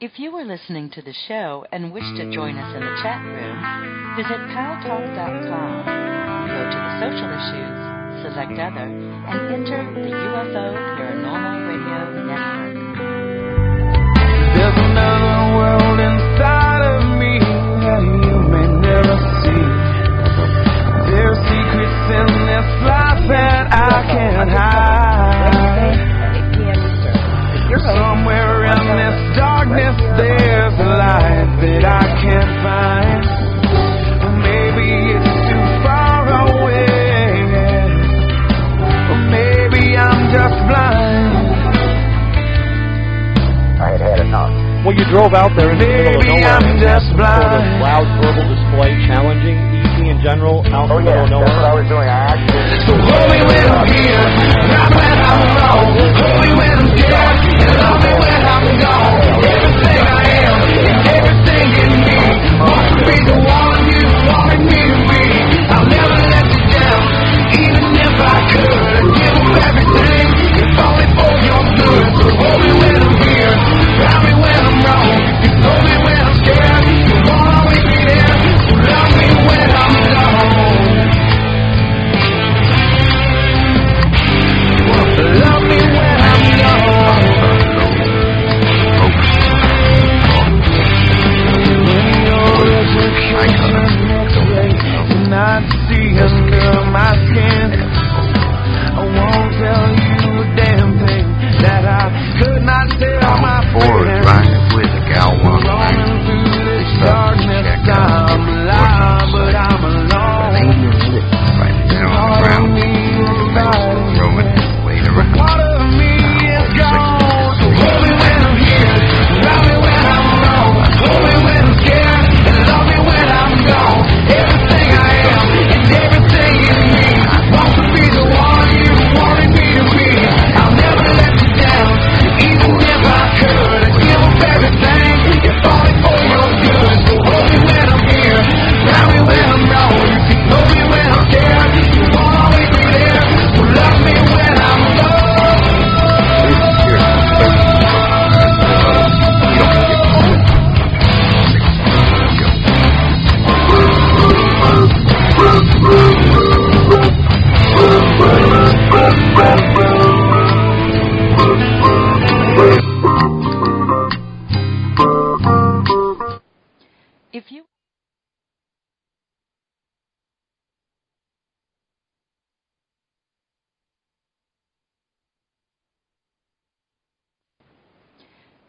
If you are listening to the show and wish to join us in the chat room, visit paltalk.com, go to the social issues, select other, and enter the UFO Paranormal Radio Network. There's another world inside of me that you may never see. There's secrets in this life that I can't hide. Somewhere in this darkness there's a light that I can't find. Maybe it's too far away, or maybe I'm just blind. I had enough. Well, you drove out there in the middle of nowhere I'm just for this loud verbal display challenging ET in general out in the middle of nowhere. That's what I was doing. I actually... So hold me when I'm here, not when I'm alone. Hold me when I'm scared, and love me when I'm gone. Everything I am, and everything in me wants to be the one you wanted me to be. I'll never let you down, even if I could. I'd give up everything, if only for your good. So hold me when I'm here, love me when I'm wrong. You hold me when I'm scared, you won't always be there. So love me when I'm gone. Love me when I'm gone. When your education next day, not see under my skin. I won't tell you a damn thing that I could not tell my friends. Right with the gal one. Running through this darkness, I'm alive, but I'm alone. Right there on the ground. Throwing weight around. Part of me is gone. So hold me when I'm here, love me when I'm wrong. Hold me when I'm scared, and love me when I'm gone. Everything I am, and everything in me wants to be the one you wanted me to be. I'll never let you down, even if I could. I'd give up everything, if only for your good. So hold me when I'm here, love me when I'm wrong. You can hold me when I'm scared, you won't always be there. So love me when I'm gone.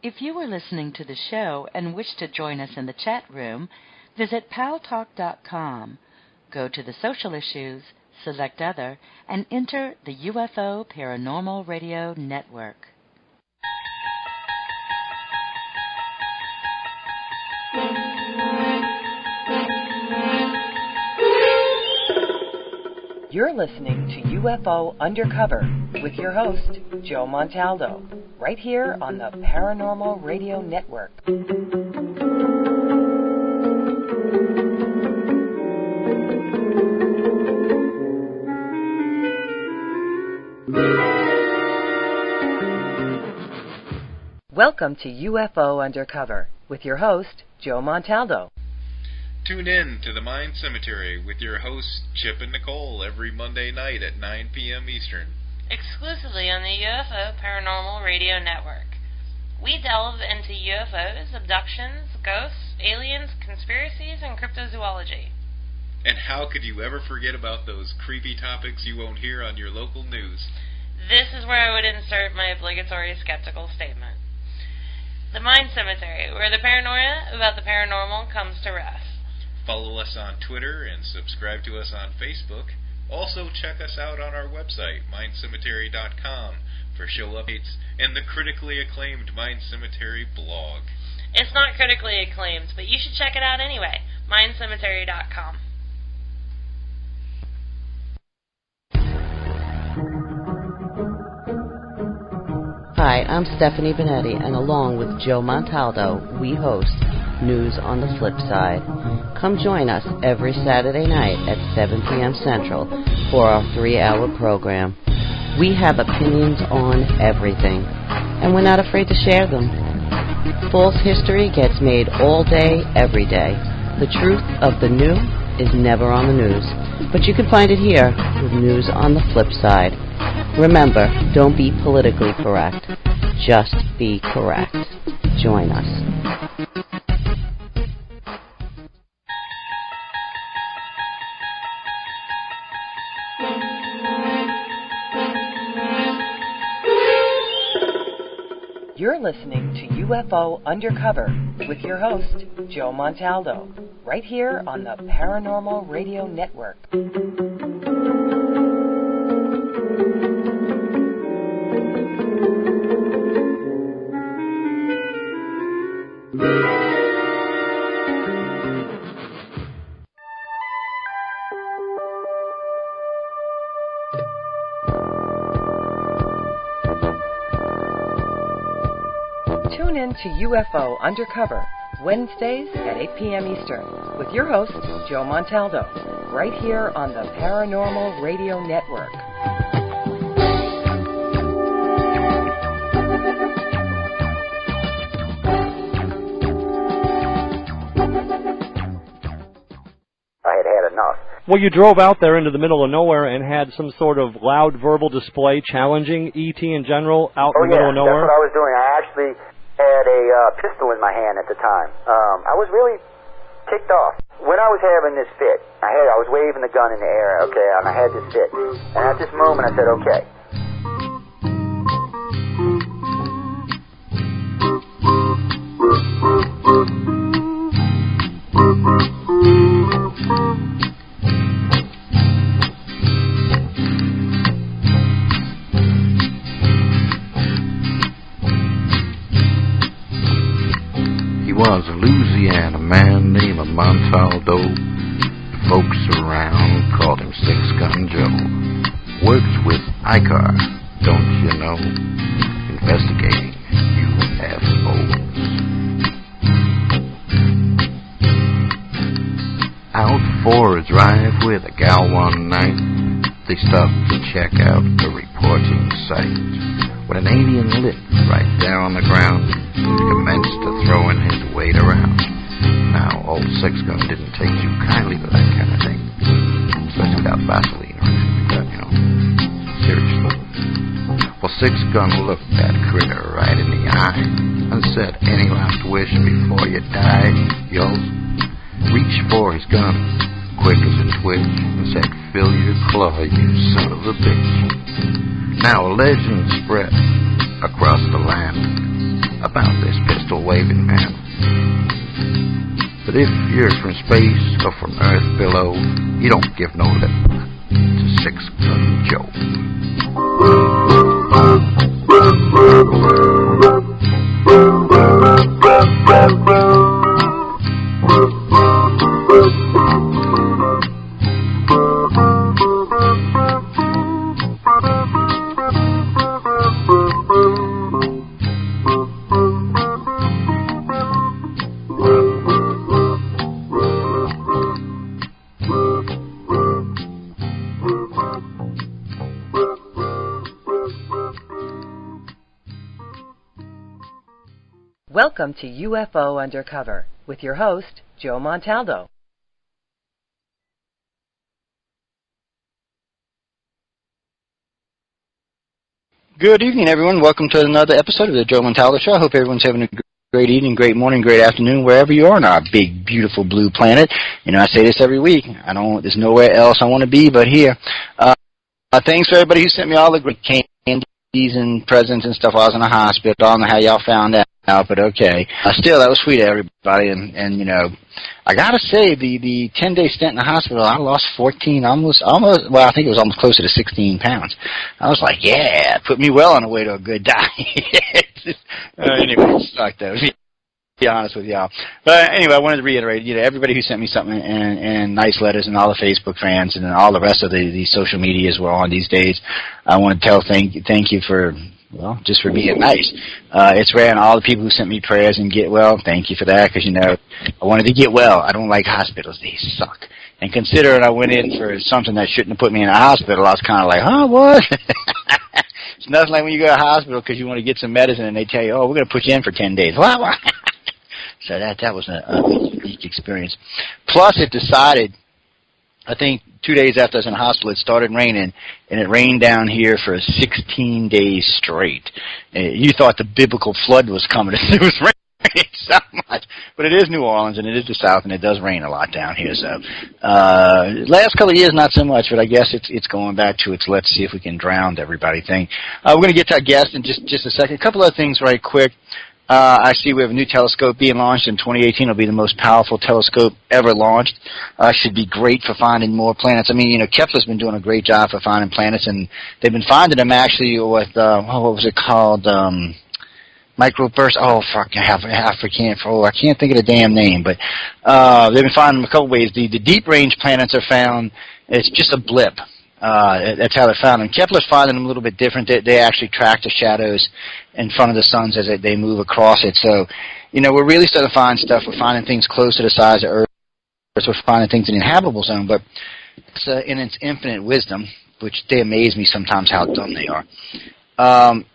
If you are listening to the show and wish to join us in the chat room, visit paltalk.com, go to the social issues, select other, and enter the UFO Paranormal Radio Network. You're listening to UFO Undercover with your host, Joe Montaldo, right here on the Paranormal Radio Network. Welcome to UFO Undercover with your host, Joe Montaldo. Tune in to the Mind Cemetery with your hosts, Chip and Nicole, every Monday night at 9 p.m. Eastern. Exclusively on the UFO Paranormal Radio Network. We delve into UFOs, abductions, ghosts, aliens, conspiracies, and cryptozoology. And how could you ever forget about those creepy topics you won't hear on your local news? This is where I would insert my obligatory skeptical statement. The Mind Cemetery, where the paranoia about the paranormal comes to rest. Follow us on Twitter and subscribe to us on Facebook. Also check us out on our website, mindcemetery.com, for show updates and the critically acclaimed Mind Cemetery blog. It's not critically acclaimed, but you should check it out anyway, mindcemetery.com. Hi, I'm Stephanie Benetti, and along with Joe Montaldo, we host News on the Flip Side. Come join us every Saturday night at 7 p.m. Central for our 3-hour program. We have opinions on everything, and we're not afraid to share them. False history gets made all day, every day. The truth of the new is never on the news, but you can find it here with News on the Flip Side. Remember, don't be politically correct. Just be correct. Join us. You're listening to UFO Undercover with your host, Joe Montaldo, right here on the Paranormal Radio Network. Tune in to UFO Undercover, Wednesdays at 8 p.m. Eastern, with your host, Joe Montaldo, right here on the Paranormal Radio Network. I had enough. Well, you drove out there into the middle of nowhere and had some sort of loud verbal display challenging ET in general out in the middle of nowhere? That's what I was doing. I actually had a pistol in my hand at the time. I was really ticked off. When I was having this fit, I was waving the gun in the air, okay, and I had this fit. And at this moment, I said, okay. Was a Louisiana man named Montaldo. Folks around called him Six Gun Joe. Works with ICAR, don't you know? Investigating UFOs. Out for a drive with a gal one night, they stopped to check out a reporting site. When an alien lit right there on the ground, commenced to throwing his weight around. Now, old Six Gun didn't take too kindly to that kind of thing, especially without Vaseline or anything like that, you know. Seriously. Well, Six Gun looked that critter right in the eye and said, "Any last wish before you die?" Yells, reached for his gun, quick as a twitch, and said, "Fill your claw, you son of a bitch." Now, a legend spread across the land about this pistol-waving man. But if you're from space or from Earth below, you don't give no lip to Six Gun Joe. Welcome to UFO Undercover with your host, Joe Montaldo. Good evening, everyone. Welcome to another episode of the Joe Montaldo Show. I hope everyone's having a great evening, great morning, great afternoon, wherever you are on our big, beautiful blue planet. You know, I say this every week. There's nowhere else I want to be but here. Thanks for everybody who sent me all the great candies and presents and stuff while I was in the hospital. I don't know how y'all found that out, but okay. Still, that was sweet of everybody, and you know, I gotta say, the 10-day stint in the hospital, I lost 14, almost, well, I think it was almost closer to 16 pounds. I was like, yeah, put me well on the way to a good diet. Anyway, it sucked though. Be honest with y'all. But anyway, I wanted to reiterate, you know, everybody who sent me something and nice letters, and all the Facebook fans and all the rest of the social medias we're on these days, I want to tell thank you for, well, just for being nice. It's rare, and all the people who sent me prayers and get well, thank you for that, because, you know, I wanted to get well. I don't like hospitals. They suck. And considering I went in for something that shouldn't have put me in a hospital, I was kind of like, huh, what? It's nothing like when you go to the hospital because you want to get some medicine and they tell you, oh, we're going to put you in for 10 days. So that was a unique experience. Plus, it decided, I think 2 days after I was in the hospital, it started raining, and it rained down here for 16 days straight. You thought the biblical flood was coming. It was raining so much. But it is New Orleans, and it is the South, and it does rain a lot down here. So last couple of years, not so much, but I guess it's going back to its let's see if we can drown everybody thing. We're going to get to our guest in just a second. A couple of things right quick. I see we have a new telescope being launched in 2018. It'll be the most powerful telescope ever launched. Should be great for finding more planets. I mean, you know, Kepler's been doing a great job for finding planets, and they've been finding them actually with, what was it called? Microburst. Oh, fuck, I can't think of the damn name, but they've been finding them a couple ways. The deep range planets are found. It's just a blip. That's how they're found. And Kepler's finding them a little bit different. They actually track the shadows in front of the suns as they move across it. So, you know, we're really starting to find stuff. We're finding things close to the size of Earth. We're finding things in the habitable zone. But it's, in its infinite wisdom, which they amaze me sometimes how dumb they are,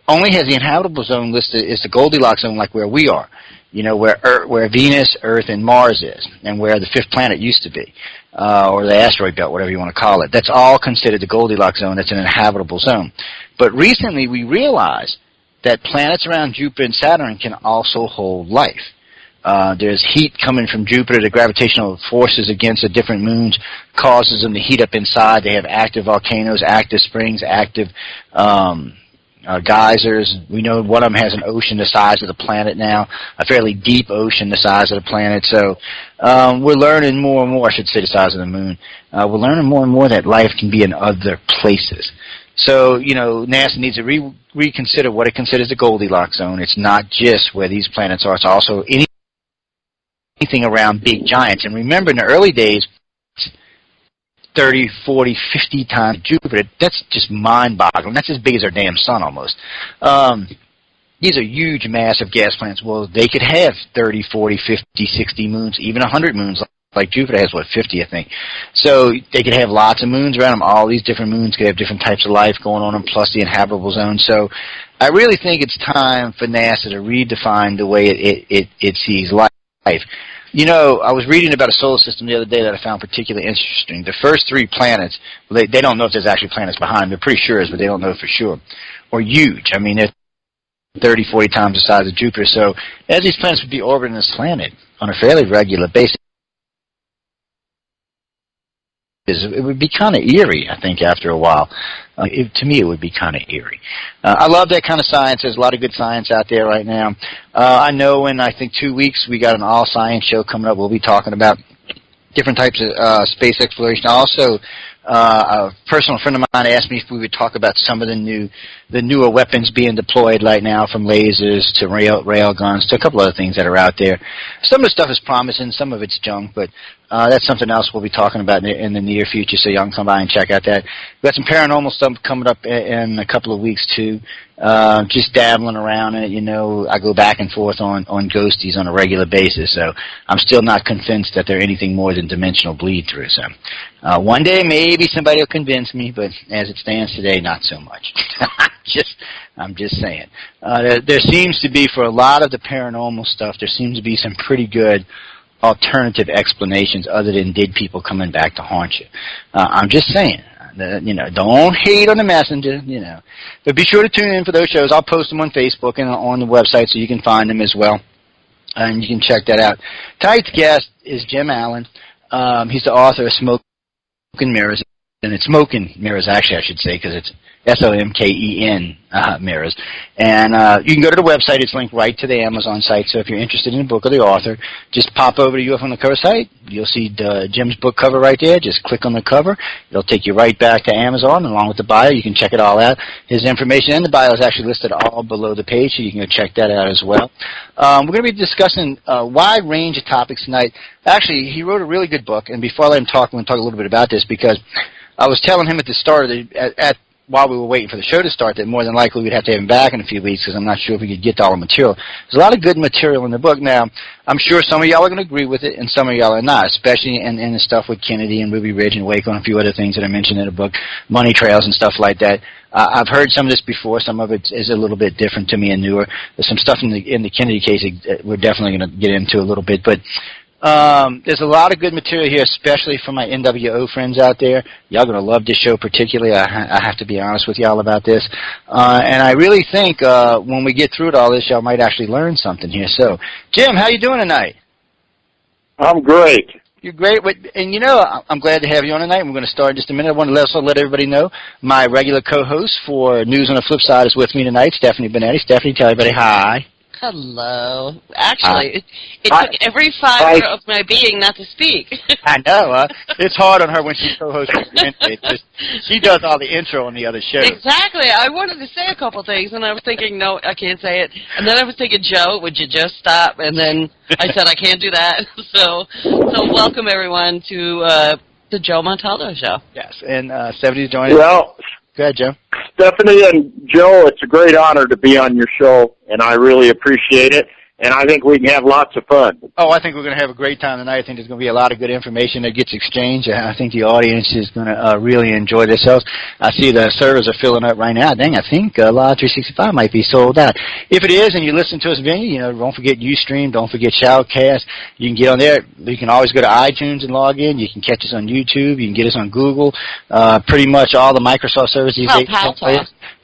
only has the inhabitable zone listed is the Goldilocks zone, like where we are. You know, where Venus, Earth, and Mars is, and where the fifth planet used to be, or the asteroid belt, whatever you want to call it. That's all considered the Goldilocks zone. That's an inhabitable zone. But recently we realized that planets around Jupiter and Saturn can also hold life. There's heat coming from Jupiter. The gravitational forces against the different moons causes them to heat up inside. They have active volcanoes, active springs, active geysers. We know one of them has an ocean the size of the planet now, a fairly deep ocean the size of the planet. So we're learning more and more, I should say the size of the moon. We're learning more and more that life can be in other places. So, you know, NASA needs to reconsider what it considers the Goldilocks zone. It's not just where these planets are. It's also anything around big giants. And remember, in the early days, 30, 40, 50 times Jupiter. That's just mind-boggling. That's as big as our damn sun almost. These are huge, massive gas plants. Well, they could have 30, 40, 50, 60 moons, even 100 moons, like Jupiter has, 50, I think. So they could have lots of moons around them. All these different moons could have different types of life going on, and plus the inhabitable zone. So I really think it's time for NASA to redefine the way it sees life. You know, I was reading about a solar system the other day that I found particularly interesting. The first three planets, well, they don't know if there's actually planets behind them. They're pretty sure, but they don't know for sure. Or huge. I mean, they're 30, 40 times the size of Jupiter. So as these planets would be orbiting this planet on a fairly regular basis, it would be kind of eerie, I think, after a while. To me, it would be kind of eerie. I love that kind of science. There's a lot of good science out there right now. I know in, I think, 2 weeks, we got an all-science show coming up. We'll be talking about different types of space exploration. Also, a personal friend of mine asked me if we would talk about some of the newer weapons being deployed right now, from lasers to rail guns to a couple other things that are out there. Some of the stuff is promising, some of it's junk, but that's something else we'll be talking about in the near future, so y'all can come by and check out that. We've got some paranormal stuff coming up in a couple of weeks, too. Just dabbling around in it, you know. I go back and forth on ghosties on a regular basis, so I'm still not convinced that they're anything more than dimensional bleed-through. So one day, maybe somebody will convince me, but as it stands today, not so much. I'm just saying. There seems to be, for a lot of the paranormal stuff, there seems to be some pretty good alternative explanations other than dead people coming back to haunt you. I'm just saying. You know, don't hate on the messenger, you know. But be sure to tune in for those shows. I'll post them on Facebook and on the website so you can find them as well. And you can check that out. Tonight's guest is Jim Allen. He's the author of Smoke and Mirrors. And it's Smoke and Mirrors, actually, I should say, because it's SOMKEN Mirrors. And you can go to the website. It's linked right to the Amazon site. So if you're interested in the book or the author, just pop over to UFO on the Cover site. You'll see Jim's book cover right there. Just click on the cover. It'll take you right back to Amazon along with the bio. You can check it all out. His information in the bio is actually listed all below the page, so you can go check that out as well. We're going to be discussing a wide range of topics tonight. Actually, he wrote a really good book. And before I let him talk, I'm going to talk a little bit about this, because I was telling him at the start of while we were waiting for the show to start that more than likely we'd have to have him back in a few weeks because I'm not sure if we could get to all the material. There's a lot of good material in the book. Now, I'm sure some of y'all are going to agree with it and some of y'all are not, especially in the stuff with Kennedy and Ruby Ridge and Waco and a few other things that I mentioned in the book, money trails and stuff like that. I've heard some of this before. Some of it is a little bit different to me and newer. There's some stuff in the Kennedy case that we're definitely going to get into a little bit. But there's a lot of good material here, especially for my NWO friends out there. Y'all going to love this show particularly. I have to be honest with y'all about this. And I really think when we get through it all this, y'all might actually learn something here. So, Jim, how you doing tonight? I'm great. You're great. And, you know, I'm glad to have you on tonight. We're going to start in just a minute. I want to also let everybody know my regular co-host for News on the Flip Side is with me tonight, Stephanie Benetti. Stephanie, tell everybody hi. Hello. Actually, it took every fiber of my being not to speak. I know. It's hard on her when she co-hosts. She does all the intro on the other shows. Exactly. I wanted to say a couple things, and I was thinking, no, I can't say it. And then I was thinking, Joe, would you just stop? And then I said, I can't do that. So welcome, everyone, to the Joe Montaldo Show. Yes, and Stephanie's joining us. Well, go ahead, Joe. Stephanie and Joe, it's a great honor to be on your show, and I really appreciate it. And I think we can have lots of fun. Oh, I think we're going to have a great time tonight. I think there's going to be a lot of good information that gets exchanged. I think the audience is going to really enjoy themselves. I see the servers are filling up right now. Dang, I think Live 365 might be sold out. If it is, and you listen to us venue, you know, don't forget Ustream, don't forget Shoutcast. You can get on there. You can always go to iTunes and log in. You can catch us on YouTube. You can get us on Google. Pretty much all the Microsoft servers these days.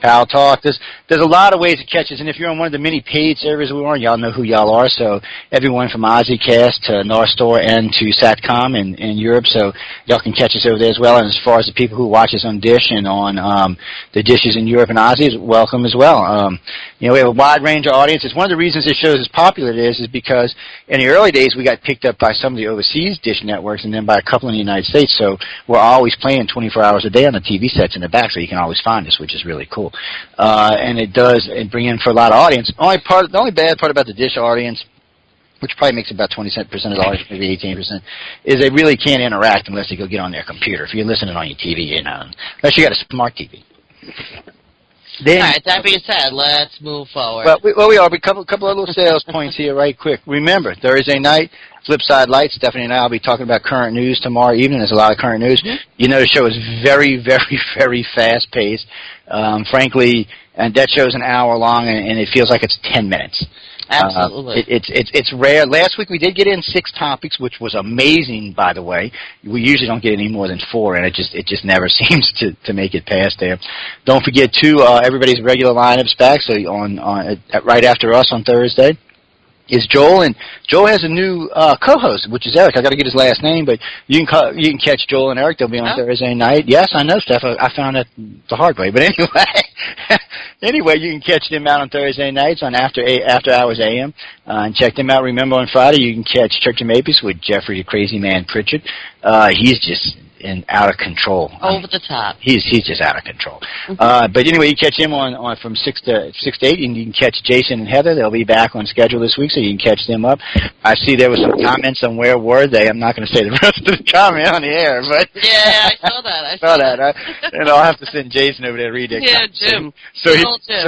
Pal Talk. There's a lot of ways to catch us, and if you're on one of the many paid servers we're on, y'all know who y'all are. So everyone from OzzyCast to Northstar and to Satcom in Europe, so y'all can catch us over there as well. And as far as the people who watch us on Dish and on the dishes in Europe and Ozzy, welcome as well. You know, we have a wide range of audiences. One of the reasons this show is as popular as it is because in the early days we got picked up by some of the overseas Dish networks and then by a couple in the United States. So we're always playing 24 hours a day on the TV sets in the back, so you can always find us, which is really cool. And it does bring in for a lot of audience. The only bad part about the Dish audience, which probably makes about 20% of the audience, maybe 18%, is they really can't interact unless they go get on their computer. If you're listening on your TV, you know, unless you got a smart TV. Then, all right, that being said, let's move forward. Well, we are. A couple of little sales points here right quick. Remember, Thursday night, Flipside Lights. Stephanie and I will be talking about current news tomorrow evening. There's a lot of current news. Mm-hmm. You know, the show is very, very, very fast-paced. Frankly, and that show's an hour long, and it feels like it's 10 minutes. Absolutely. It's rare. Last week we did get in 6 topics, which was amazing, by the way. We usually don't get any more than 4, and it just never seems to make it past there. Don't forget, too, everybody's regular lineups back, so on right after us on Thursday is Joel, and Joel has a new co-host, which is Eric. I got to get his last name, but you can catch Joel and Eric. They'll be on Thursday night. Yes, I know, Steph. I found that the hard way, but anyway, you can catch them out on Thursday nights on after hours AM, and check them out. Remember, on Friday you can catch Church of Mapes with Jeffrey the Crazy Man Pritchard. He's just out of control. Over the top. He's just out of control. But anyway, you catch him on from 6 to 8, and you can catch Jason and Heather. They'll be back on schedule this week, so you can catch them up. I see there was some comments on where were they. I'm not going to say the rest of the comment on the air, but yeah, I saw that. I saw that. And I'll have to send Jason over there to read it. Yeah, Jim. So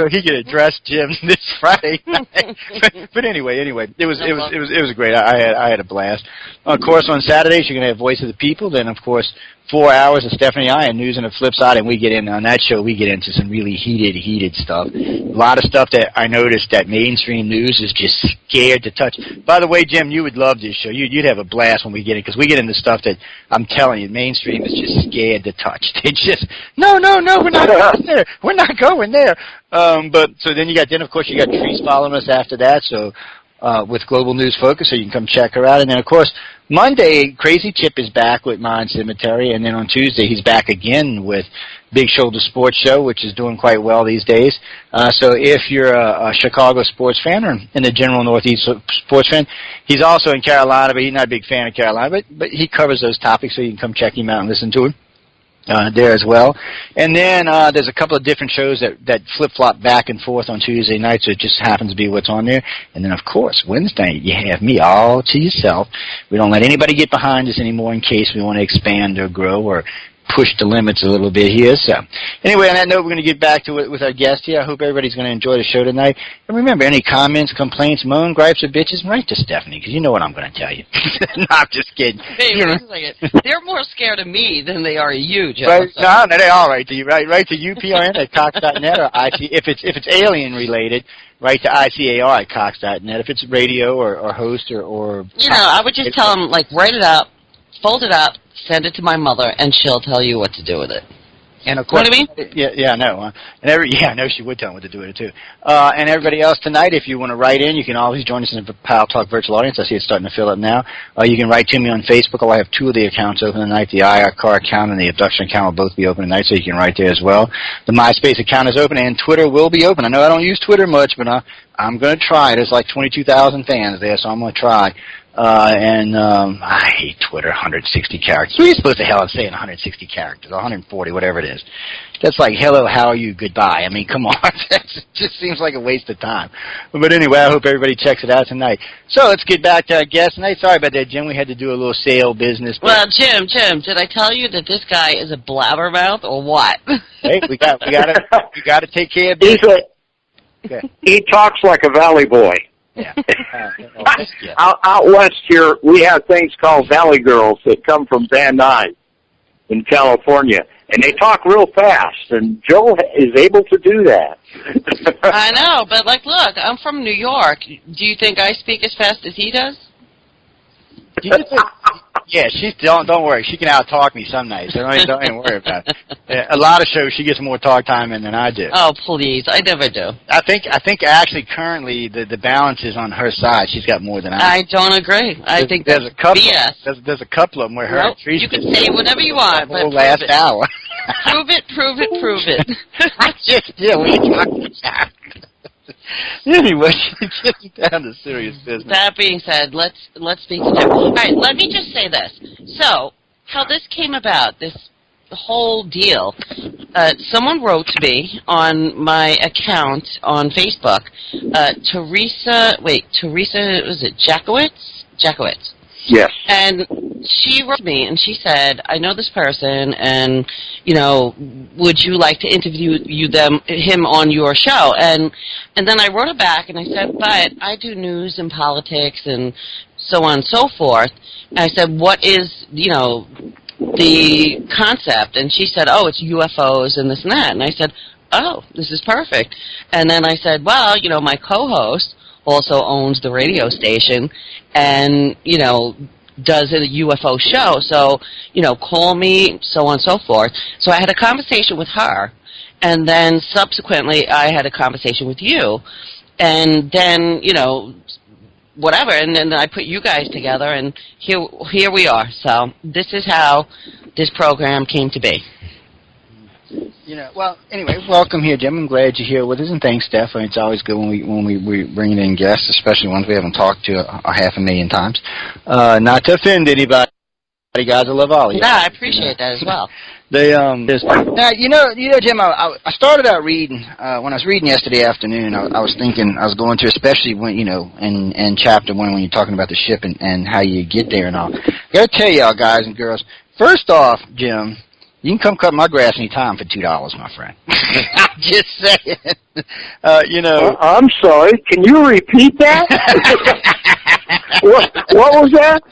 he can address Jim this Friday night. but anyway, it was great. I had a blast. Of course, on Saturdays you're going to have Voice of the People. Then, of course, 4 hours of Stephanie and I and News on the Flip Side, and we get in on that show. We get into some really heated stuff. A lot of stuff that I noticed that mainstream news is just scared to touch. By the way, Jim, you would love this show. You'd have a blast when we get in, because we get into stuff that I'm telling you, mainstream is just scared to touch. They just no, we're not going there. We're not going there. But so then of course you got Trees following us after that. So. With Global News Focus, so you can come check her out. And then, of course, Monday, Crazy Chip is back with Mind Cemetery, and then on Tuesday, he's back again with Big Shoulder Sports Show, which is doing quite well these days. So if you're a Chicago sports fan or in the general Northeast sports fan, he's also in Carolina, but he's not a big fan of Carolina, but he covers those topics, so you can come check him out and listen to him. There as well. And then there's a couple of different shows that flip-flop back and forth on Tuesday night, so it just happens to be what's on there. And then, of course, Wednesday, you have me all to yourself. We don't let anybody get behind us anymore in case we want to expand or grow or push the limits a little bit here. So anyway, on that note, we're going to get back to it with our guest here. I hope everybody's going to enjoy the show tonight. And remember, any comments, complaints, moan, gripes, or bitches, write to Stephanie, because you know what I'm going to tell you. No, I'm just kidding. Hey, wait a second. They're more scared of me than they are of you, Joe. Right, no, they all write to you. Write to uprn@cox.net or IC. If it's alien related, write to ICAR at cox.net. If it's radio or host or I would just tell them, write it up, fold it up, send it to my mother, and she'll tell you what to do with it. And of course, what do you mean? Yeah, I know. I know she would tell them what to do with it too. And everybody else tonight, if you want to write in, you can always join us in the Pal Talk virtual audience. I see it's starting to fill up now. You can write to me on Facebook. I have two of the accounts open tonight. The IRCAR account and the Abduction account will both be open tonight, so you can write there as well. The MySpace account is open, and Twitter will be open. I know I don't use Twitter much, but I'm going to try. There's 22,000 fans there, so I'm going to try. I hate Twitter, 160 characters. What are you supposed to hell say in 160 characters, 140, whatever it is? That's like, hello, how are you, goodbye. I mean, come on. It just seems like a waste of time. But anyway, I hope everybody checks it out tonight. So let's get back to our guest tonight. Sorry about that, Jim. We had to do a little sale business. Well, Jim, did I tell you that this guy is a blabbermouth or what? Hey, we got to take care of business. He talks like a valley boy. Yeah. Out west here, we have things called valley girls that come from Van Nuys in California, and they talk real fast, and Joe is able to do that. I know, but look, I'm from New York. Do you think I speak as fast as he does? Yeah, don't worry. She can out-talk me some nights. So don't even worry about it. A lot of shows she gets more talk time in than I do. Oh, please. I never do. I think actually currently the balance is on her side. She's got more than I do. I don't agree. I think there's a couple. BS. There's a couple of them where her and Teresa. You can say whatever you want, but last hour. Prove it. We talking about. Anyway, getting down to serious business. That being said, let's speak to Jim. All right, let me just say this. So, how this came about, this whole deal, someone wrote to me on my account on Facebook, Teresa, was it Jackowitz? Yes. And she wrote to me, and she said, I know this person, and, would you like to interview him on your show? And then I wrote her back, and I said, but I do news and politics and so on and so forth. And I said, what is, the concept? And she said, oh, it's UFOs and this and that. And I said, oh, this is perfect. And then I said, well, my co-host also owns the radio station and, does a UFO show. So, call me, so on and so forth. So I had a conversation with her, and then subsequently I had a conversation with you, and then, whatever, and then I put you guys together, and here we are. So this is how this program came to be. Well, anyway, welcome here, Jim. I'm glad you're here with us, and thanks, Steph. It's always good when we bring in guests, especially ones we haven't talked to a 500,000 times. Not to offend anybody, guys. I love all of you. No, I appreciate that as well. Now, Jim, I started out reading when I was reading yesterday afternoon. I was thinking, I was going through, especially when in chapter 1 when you're talking about the ship and how you get there and all. I got to tell y'all, guys and girls. First off, Jim, you can come cut my grass anytime for $2, my friend. I'm just saying. I'm sorry. Can you repeat that? What was that?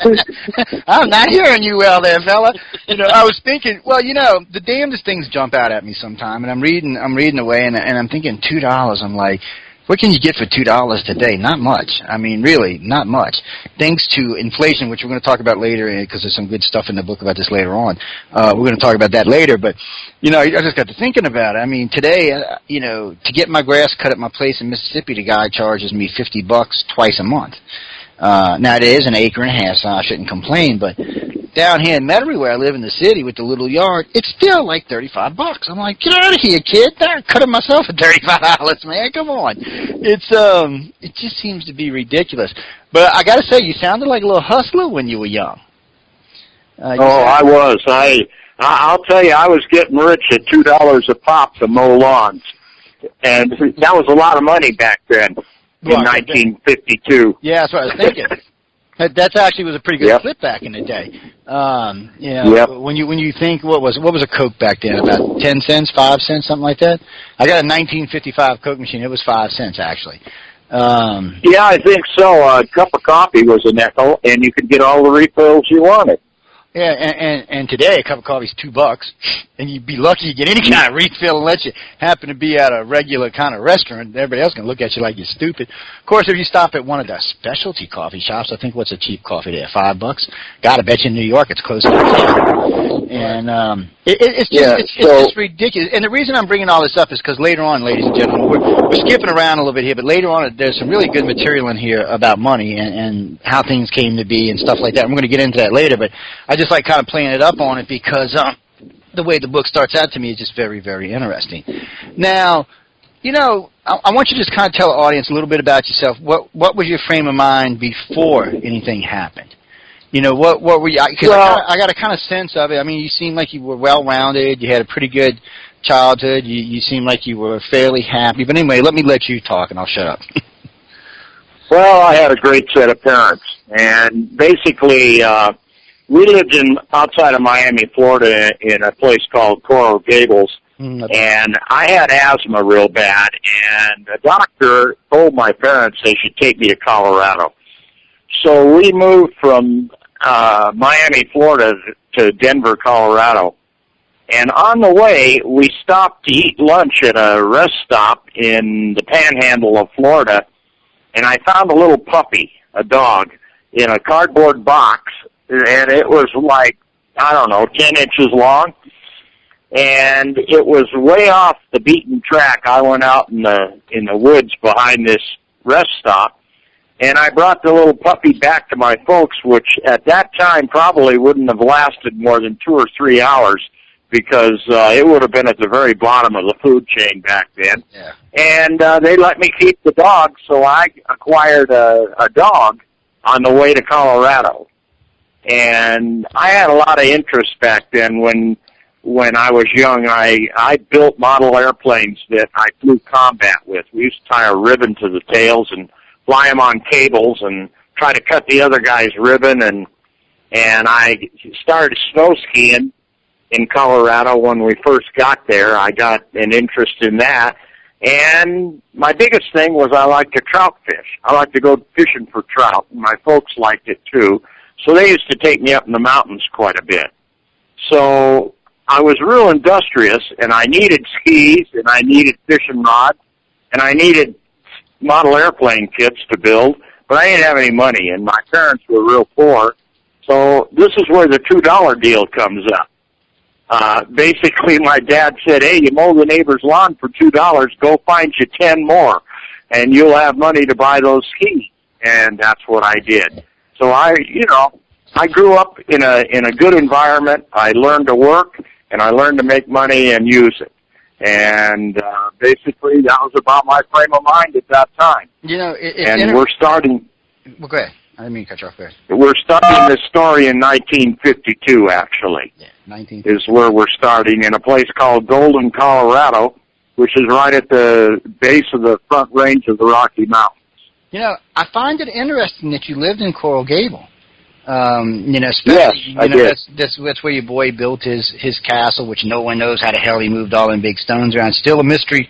I'm not hearing you well there, fella. I was thinking, the damnedest things jump out at me sometime, and I'm reading away, and I'm thinking $2. I'm like, what can you get for $2 today? Not much. I mean, really, not much. Thanks to inflation, which we're going to talk about later, because there's some good stuff in the book about this later on. We're going to talk about that later, but, I just got to thinking about it. I mean, today, to get my grass cut at my place in Mississippi, the guy charges me $50 twice a month. Now, it is an acre and a half, so I shouldn't complain, but down here in Metairie, where I live in the city with the little yard, it's still like $35. I'm like, get out of here, kid! I'm cutting myself for $35, man. Come on, it just seems to be ridiculous. But I got to say, you sounded like a little hustler when you were young. I was. I'll tell you, I was getting rich at $2 a pop to mow lawns, and that was a lot of money back then in 1952. Yeah, that's what I was thinking. That actually was a pretty good flip back in the day. You know, when you think what was a Coke back then? About 10 cents, 5 cents, something like that. I got a 1955 Coke machine. It was 5 cents actually. Yeah, I think so. A cup of coffee was a nickel, and you could get all the refills you wanted. Yeah, and today a cup of coffee is $2, and you'd be lucky you get any kind of refill unless you happen to be at a regular kind of restaurant. Everybody else can look at you like you're stupid. Of course, if you stop at one of the specialty coffee shops, I think what's a cheap coffee there? $5. Gotta bet you in New York it's close to $10. And it's just ridiculous. And the reason I'm bringing all this up is because later on, ladies and gentlemen, we're skipping around a little bit here, but later on there's some really good material in here about money and how things came to be and stuff like that. I'm going to get into that later, but I just like kind of playing it up on it because the way the book starts out to me is just very, very interesting. Now, you know, I want you to just kind of tell the audience a little bit about yourself. What was your frame of mind before anything happened? You know, what were you, because I got a kind of sense of it. I mean, you seem like you were well-rounded. You had a pretty good childhood. You seem like you were fairly happy. But anyway, let me let you talk, and I'll shut up. Well, I had a great set of parents. And basically, we lived outside of Miami, Florida, in a place called Coral Gables. And I had asthma real bad. And the doctor told my parents they should take me to Colorado. So we moved from Miami, Florida to Denver, Colorado. And on the way, we stopped to eat lunch at a rest stop in the panhandle of Florida. And I found a little puppy, a dog, in a cardboard box. And it was like, I don't know, 10 inches long. And it was way off the beaten track. I went out in the woods behind this rest stop. And I brought the little puppy back to my folks, which at that time probably wouldn't have lasted more than 2 or 3 hours because it would have been at the very bottom of the food chain back then. Yeah. And they let me keep the dog, so I acquired a dog on the way to Colorado. And I had a lot of interest back then when I was young. I built model airplanes that I flew combat with. We used to tie a ribbon to the tails and fly them on cables and try to cut the other guy's ribbon. And I started snow skiing in Colorado when we first got there. I got an interest in that. And my biggest thing was I liked to trout fish. I liked to go fishing for trout. My folks liked it too. So they used to take me up in the mountains quite a bit. So I was real industrious, and I needed skis, and I needed fishing rods, and I needed model airplane kits to build, but I didn't have any money, and my parents were real poor. So this is where the $2 deal comes up. Basically, my dad said, hey, you mow the neighbor's lawn for $2, go find you 10 more, and you'll have money to buy those skis. And that's what I did. So I grew up in a good environment. I learned to work, and I learned to make money and use it. And basically, that was about my frame of mind at that time. You know, we're starting. Well, go ahead. I didn't mean to cut you off there. We're starting this story in 1952, actually. Yeah, 1952 is where we're starting in a place called Golden, Colorado, which is right at the base of the Front Range of the Rocky Mountains. You know, I find it interesting that you lived in Coral Gable. You know, especially, yes, I did. That's where your boy built his castle, which no one knows how the hell he moved all them big stones around. Still a mystery,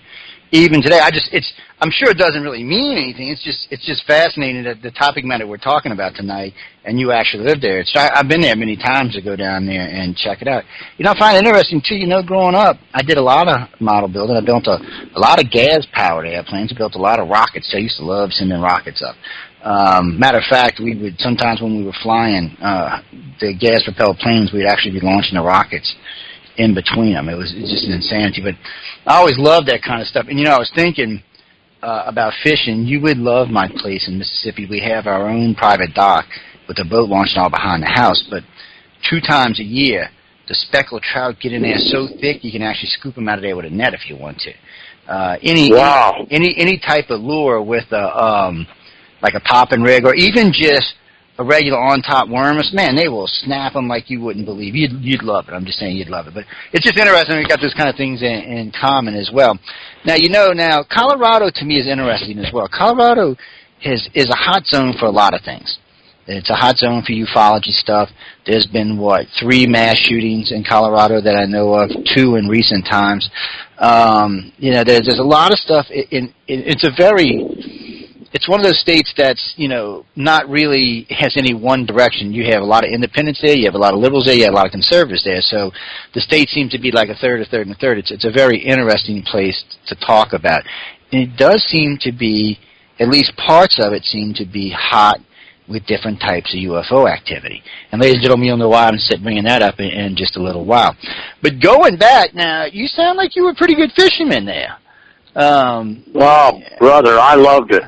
even today. I'm sure it doesn't really mean anything. It's just fascinating that the topic matter we're talking about tonight, and you actually lived there. I've been there many times to go down there and check it out. You know, I find it interesting too. You know, growing up, I did a lot of model building. I built a lot of gas-powered airplanes. I built a lot of rockets. I used to love sending rockets up. Matter of fact, we would sometimes when we were flying the gas-propelled planes, we'd actually be launching the rockets in between them. It was just an insanity. But I always loved that kind of stuff. And, you know, I was thinking about fishing. You would love my place in Mississippi. We have our own private dock with a boat launching all behind the house. But 2 times a year, the speckled trout get in there so thick you can actually scoop them out of there with a net if you want to. Any type of lure with like a popping rig, or even just a regular on-top wormus, man, they will snap them like you wouldn't believe. You'd love it. I'm just saying you'd love it. But it's just interesting we got those kind of things in common as well. Now, you know, Colorado to me is interesting as well. Colorado is a hot zone for a lot of things. It's a hot zone for ufology stuff. There's been, 3 mass shootings in Colorado that I know of, 2 in recent times. There's a lot of stuff. It's one of those states that's, not really has any one direction. You have a lot of independents there, you have a lot of liberals there, you have a lot of conservatives there. So the state seems to be like a third, a third, and a third. It's a very interesting place to talk about. And it does seem to be, at least parts of it seem to be hot with different types of UFO activity. And ladies and gentlemen, you'll know why I'm bringing that up in just a little while. But going back, now, you sound like you were a pretty good fisherman there. Well, brother, I loved it.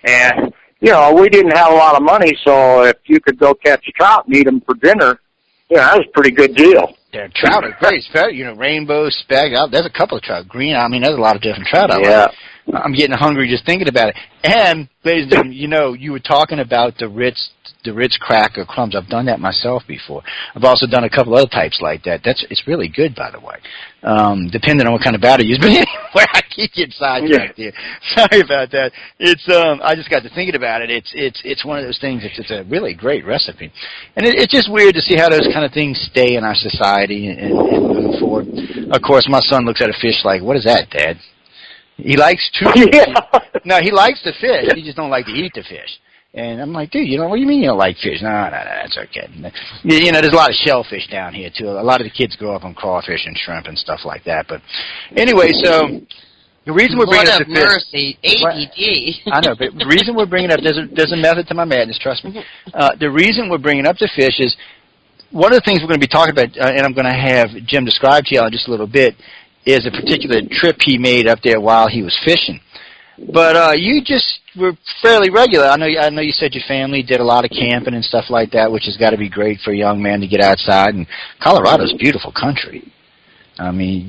And, we didn't have a lot of money, so if you could go catch a trout and eat them for dinner, that was a pretty good deal. Yeah, trout are great. Rainbow, spec. There's a couple of trout. Green, there's a lot of different trout out there. I'm getting hungry just thinking about it. And, ladies and gentlemen, you were talking about the Ritz cracker crumbs. I've done that myself before. I've also done a couple other types like that. It's really good, by the way. Depending on what kind of batter you use. But anyway, I keep getting sidetracked here. Sorry about that. I just got to thinking about it. It's one of those things. It's a really great recipe, and it's just weird to see how those kind of things stay in our society and move forward. Of course, my son looks at a fish like, "What is that, Dad?" He likes to. No, he likes to fish. He just don't like to eat the fish. And I'm like, dude, what do you mean you don't like fish? No, that's okay. There's a lot of shellfish down here, too. A lot of the kids grow up on crawfish and shrimp and stuff like that. But anyway, so the reason we're bringing up the fish... mercy, ADD. I know, but the reason we're bringing up... There's a method to my madness, trust me. The reason we're bringing up the fish is one of the things we're going to be talking about, and I'm going to have Jim describe to you in just a little bit, is a particular trip he made up there while he was fishing. But you just were fairly regular. I know you said your family did a lot of camping and stuff like that, which has got to be great for a young man to get outside. And Colorado's a beautiful country. All you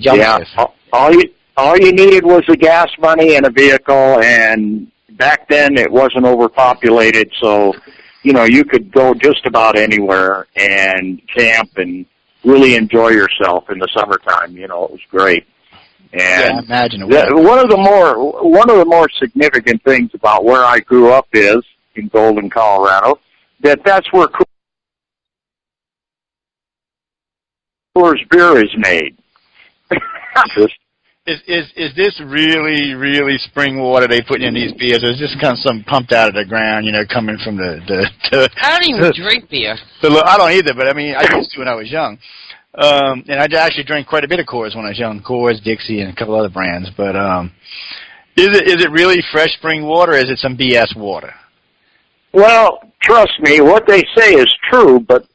needed was the gas money and a vehicle, and back then it wasn't overpopulated, so you could go just about anywhere and camp and really enjoy yourself in the summertime. It was great. And I imagine it was. One of the more significant things about where I grew up is in Golden, Colorado, that's where Coors beer is made. Is this really, really spring water they put in these beers? Or is this kind of something pumped out of the ground, coming from the I don't even drink beer. I don't either, but I used to when I was young. And I actually drank quite a bit of Coors when I was young. Coors, Dixie, and a couple other brands. But is it really fresh spring water, or is it some BS water? Well, trust me, what they say is true, but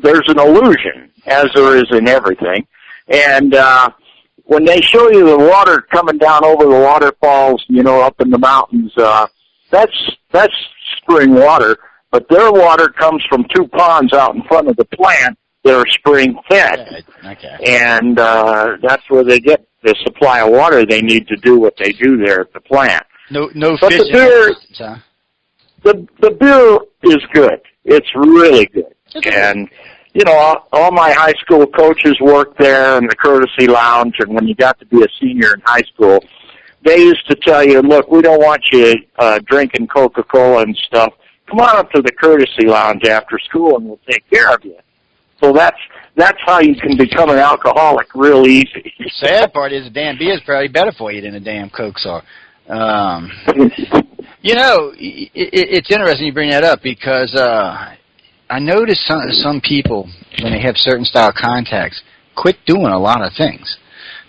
there's an illusion, as there is in everything. And when they show you the water coming down over the waterfalls, up in the mountains, that's spring water. But their water comes from 2 ponds out in front of the plant. They're spring fed, okay. And that's where they get the supply of water they need to do what they do there at the plant. No but fish. The beer is good. It's really good. And all my high school coaches worked there in the Courtesy Lounge, and when you got to be a senior in high school, they used to tell you, look, we don't want you drinking Coca-Cola and stuff. Come on up to the Courtesy Lounge after school, and we'll take care of you. So that's how you can become an alcoholic real easy. The sad part is the damn beer is probably better for you than a damn Coke are. It's interesting you bring that up because I noticed some people, when they have certain style contacts, quit doing a lot of things.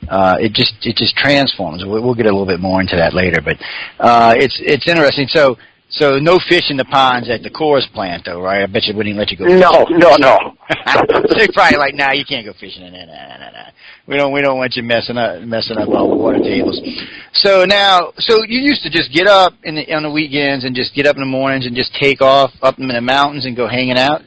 It just transforms. We'll get a little bit more into that later, but it's interesting. So no fish in the ponds at the Coors plant, though, right? I bet you wouldn't even let you go fishing. No. They're probably like, nah, you can't go fishing in there. Nah. We don't want you messing up all the water tables. So you used to just get up on the weekends and just get up in the mornings and just take off up in the mountains and go hanging out?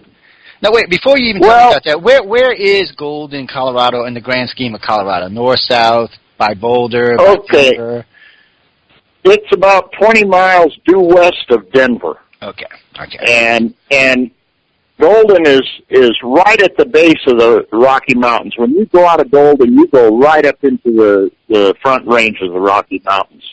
Now, wait, before you even talk about that, where is Golden, Colorado in the grand scheme of Colorado? North, south, by Boulder, by Denver? It's about 20 miles due west of Denver. Okay. And Golden is right at the base of the Rocky Mountains. When you go out of Golden, you go right up into the front range of the Rocky Mountains.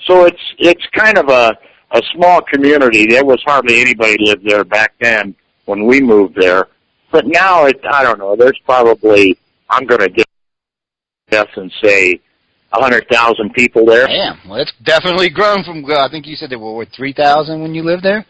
So it's kind of a a small community. There was hardly anybody lived there back then when we moved there. But now, I don't know, there's probably, I'm going to guess and say 100,000 people there. Damn, well, it's definitely grown from, I think you said there were, 3,000 when you lived there?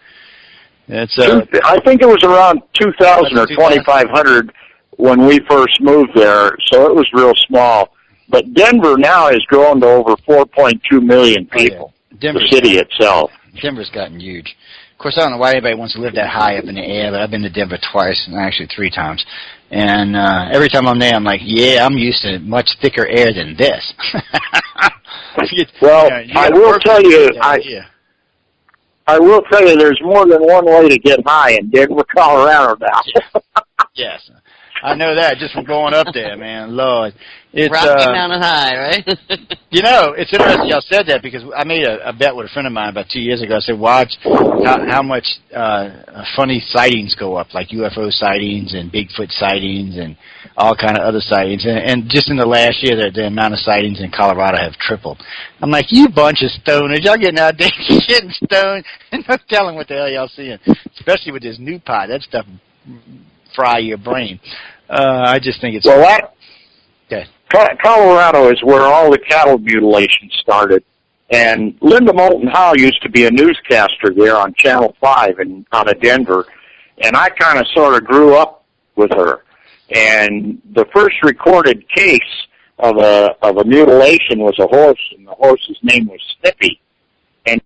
It's, I think it was around 2,000 or 2,500 when we first moved there, so it was real small. But Denver now has grown to over 4.2 million people, the city itself. Denver's gotten huge. Of course, I don't know why anybody wants to live that high up in the air, but I've been to Denver twice, and actually 3 times. And every time I'm there, I'm like, yeah, I'm used to much thicker air than this. Well, I will tell you, I will tell you, there's more than one way to get high in Denver, Colorado now. Yes, I know that just from going up there, man. Lord, it's Rocky Mountain High, right? You know, it's interesting y'all said that because I made a bet with a friend of mine about 2 years ago. I said, watch how much funny sightings go up, like UFO sightings and Bigfoot sightings and all kind of other sightings. And just in the last year, the amount of sightings in Colorado have tripled. I'm like, you bunch of stoners, y'all getting out there getting stoned and no telling what the hell y'all seeing, especially with this new pot. That stuff fry your brain. I just think it's... Well, okay. Colorado is where all the cattle mutilation started. And Linda Moulton Howe used to be a newscaster there on Channel 5 out of Denver. And I kind of sort of grew up with her. And the first recorded case of a mutilation was a horse, and the horse's name was Snippy. And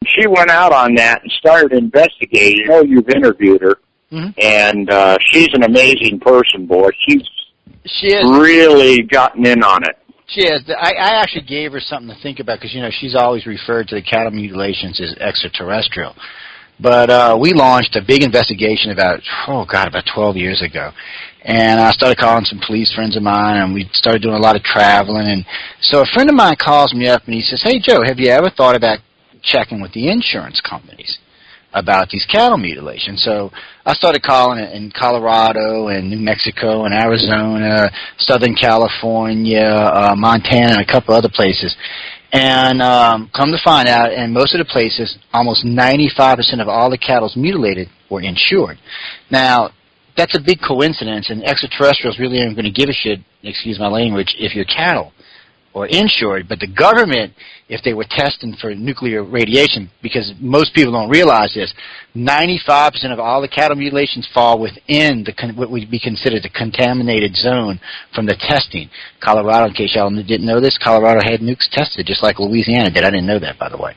she went out on that and started investigating. I know you've interviewed her. Mm-hmm. And she's an amazing person, boy. She is really gotten in on it. She is. I actually gave her something to think about because, you know, she's always referred to the cattle mutilations as extraterrestrial. But we launched a big investigation about 12 years ago. And I started calling some police friends of mine, and we started doing a lot of traveling. And so a friend of mine calls me up, and he says, hey, Joe, have you ever thought about checking with the insurance companies about these cattle mutilations? So I started calling in Colorado and New Mexico and Arizona, Southern California, Montana, and a couple other places. And come to find out, in most of the places, almost 95% of all the cattle mutilated were insured. Now, that's a big coincidence, and extraterrestrials really aren't going to give a shit, excuse my language, if your cattle or insured, but the government, if they were testing for nuclear radiation, because most people don't realize this, 95% of all the cattle mutilations fall within what would be considered the contaminated zone from the testing. Colorado, in case y'all didn't know this, Colorado had nukes tested, just like Louisiana did. I didn't know that, by the way.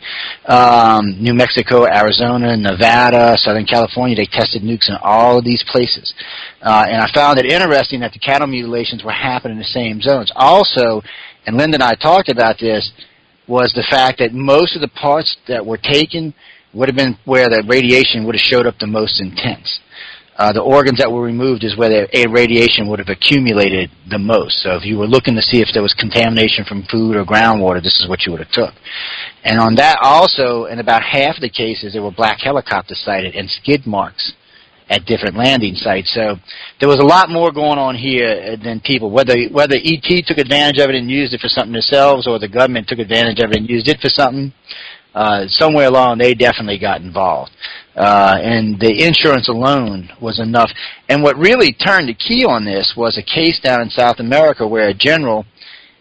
New Mexico, Arizona, Nevada, Southern California, they tested nukes in all of these places. And I found it interesting that the cattle mutilations were happening in the same zones. Also, and Linda and I talked about this, was the fact that most of the parts that were taken would have been where the radiation would have showed up the most intense. The organs that were removed is where the radiation would have accumulated the most. So if you were looking to see if there was contamination from food or groundwater, this is what you would have took. And on that also, in about half of the cases, there were black helicopters sighted and skid marks at different landing sites. So there was a lot more going on here than people. Whether ET took advantage of it and used it for something themselves, or the government took advantage of it and used it for something, somewhere along they definitely got involved. And the insurance alone was enough. And what really turned the key on this was a case down in South America where a general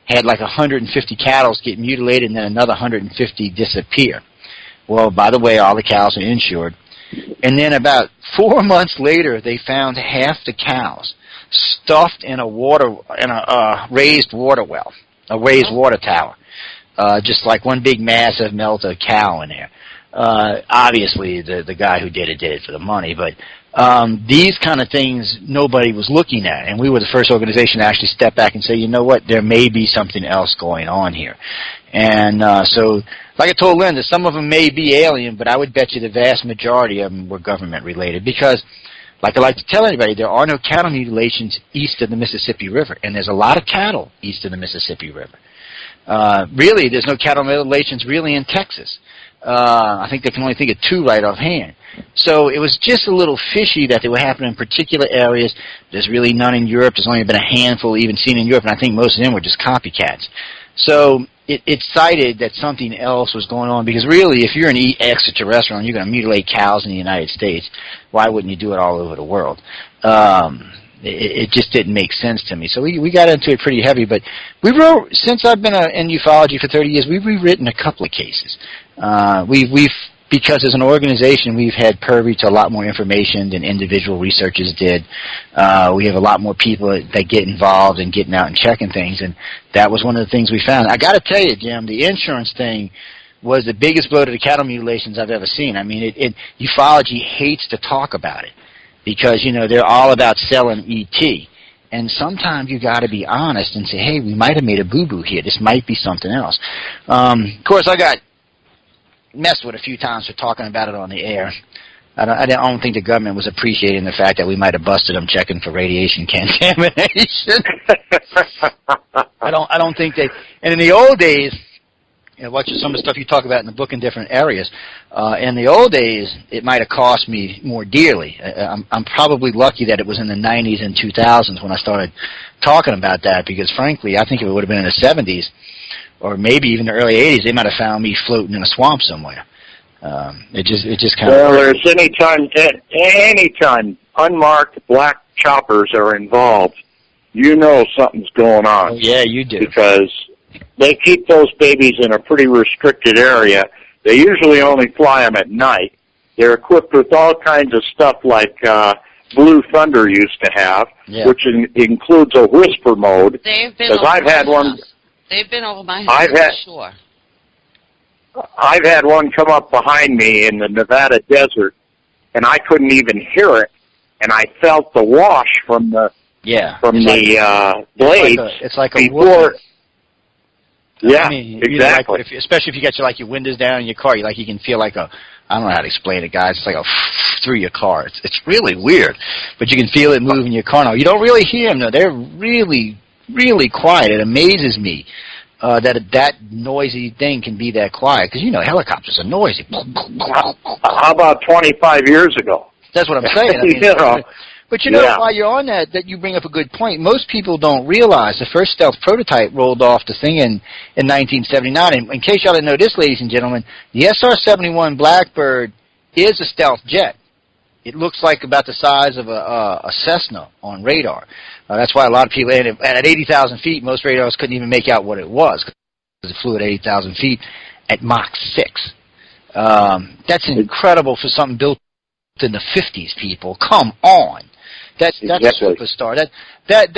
had like 150 cattle get mutilated and then another 150 disappear. Well, by the way, all the cows are insured. And then about 4 months later, they found half the cows stuffed in a raised water well, a raised water tower, just like one big massive melted cow in there. Obviously, the guy who did it for the money, but these kind of things nobody was looking at, and we were the first organization to actually step back and say, you know what, there may be something else going on here. And so, like I told Linda, some of them may be alien, but I would bet you the vast majority of them were government-related because, like I like to tell anybody, there are no cattle mutilations east of the Mississippi River, and there's a lot of cattle east of the Mississippi River. Really, there's no cattle mutilations really in Texas. I think they can only think of 2 right offhand. So it was just a little fishy that they were happening in particular areas. There's really none in Europe. There's only been a handful even seen in Europe, and I think most of them were just copycats. So it cited that something else was going on, because really, if you're an extraterrestrial and you're going to mutilate cows in the United States, why wouldn't you do it all over the world? It just didn't make sense to me. So we got into it pretty heavy, but we wrote, since I've been in ufology for 30 years, we've rewritten a couple of cases. Because as an organization, we've had purvey to a lot more information than individual researchers did. We have a lot more people that get involved in getting out and checking things, and that was one of the things we found. I got to tell you, Jim, the insurance thing was the biggest blow to the cattle mutilations I've ever seen. I mean, ufology hates to talk about it because, you know, they're all about selling ET. And sometimes you got to be honest and say, hey, we might have made a boo-boo here. This might be something else. Of course, I got messed with a few times for talking about it on the air. I don't think the government was appreciating the fact that we might have busted them checking for radiation contamination. I don't think they. And in the old days, you know, watch some of the stuff you talk about in the book in different areas. In the old days, it might have cost me more dearly. I'm probably lucky that it was in the 90s and 2000s when I started talking about that, because frankly, I think if it would have been in the 70s, or maybe even the early 80s, they might have found me floating in a swamp somewhere. It just kind of... Well, there's anytime unmarked black choppers are involved, you know something's going on. Oh, yeah, you do. Because they keep those babies in a pretty restricted area. They usually only fly them at night. They're equipped with all kinds of stuff like Blue Thunder used to have, which includes a whisper mode. They've been I've had one... They've been over my head, sure. I've had one come up behind me in the Nevada desert, and I couldn't even hear it, and I felt the wash from the blades. It's like a before. Yeah, I mean, exactly. Like, especially if you got your windows down in your car, you can feel like a, I don't know how to explain it, guys. It's like a through your car. It's really weird, but you can feel it move in your car now. You don't really hear them though. They're really, really quiet. It amazes me that noisy thing can be that quiet, because you know helicopters are noisy. How about 25 years ago? That's what I'm saying. I mean, you know. But you know, while you're on that you bring up a good point. Most people don't realize the first stealth prototype rolled off the thing in 1979. And in case y'all didn't know this, ladies and gentlemen, the SR-71 Blackbird is a stealth jet. It looks like about the size of a Cessna on radar. That's why a lot of people, at 80,000 feet, most radars couldn't even make out what it was, because it flew at 80,000 feet at Mach 6. That's incredible for something built in the 50s, people. Come on. That's a superstar. That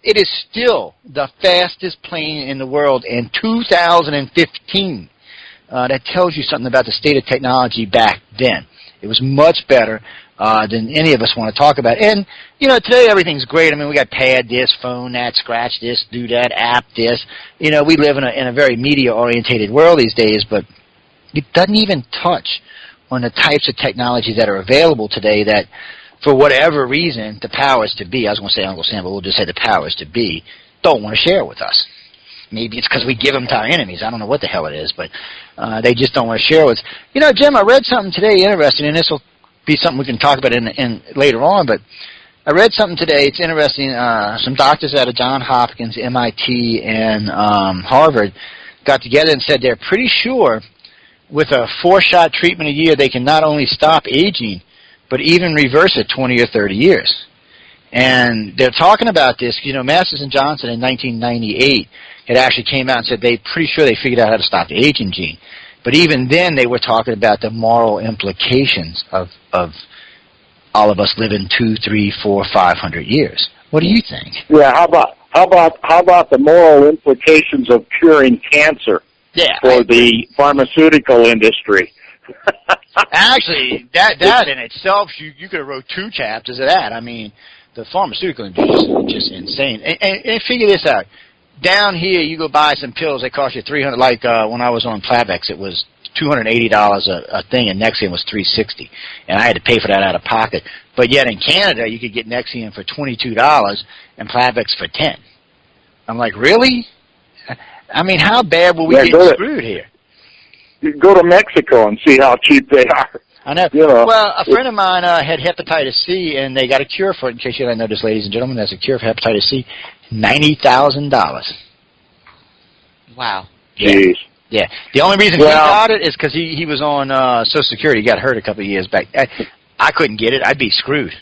it is still the fastest plane in the world in 2015. That tells you something about the state of technology back then. It was much better than any of us want to talk about. And, you know, today everything's great. I mean, we got pad this, phone that, scratch this, do that, app this. You know, we live in a very media-orientated world these days, but it doesn't even touch on the types of technology that are available today that, for whatever reason, the powers to be, I was going to say Uncle Sam, but we'll just say the powers to be, don't want to share with us. Maybe it's because we give them to our enemies. I don't know what the hell it is, but they just don't want to share with us. You know, Jim, I read something today interesting, and this will be something we can talk about in later on, but I read something today. It's interesting. Some doctors out of Johns Hopkins, MIT, and Harvard got together and said they're pretty sure with a 4-shot treatment a year, they can not only stop aging, but even reverse it 20 or 30 years. And they're talking about this. You know, Masters and Johnson in 1998 had actually came out and said they're pretty sure they figured out how to stop the aging gene. But even then, they were talking about the moral implications of all of us living 200, 300, 400, 500 years. What do you think? Yeah. How about the moral implications of curing cancer? Yeah, for the pharmaceutical industry. Actually, that in itself, you could have wrote 2 chapters of that. I mean, the pharmaceutical industry is just insane. And figure this out. Down here, you go buy some pills, they cost you $300. Like when I was on Plavix, it was $280 a thing, and Nexium was $360, and I had to pay for that out of pocket. But yet in Canada, you could get Nexium for $22 and Plavix for $10. I'm like, really? I mean, how bad will we get screwed here? You go to Mexico and see how cheap they are. I know. You know. Well, a friend of mine had hepatitis C, and they got a cure for it. In case you didn't know this, ladies and gentlemen, there's a cure for hepatitis C. $90,000. Wow. Jeez. Yeah. The only reason he got it is because he was on Social Security. He got hurt a couple of years back. I couldn't get it. I'd be screwed.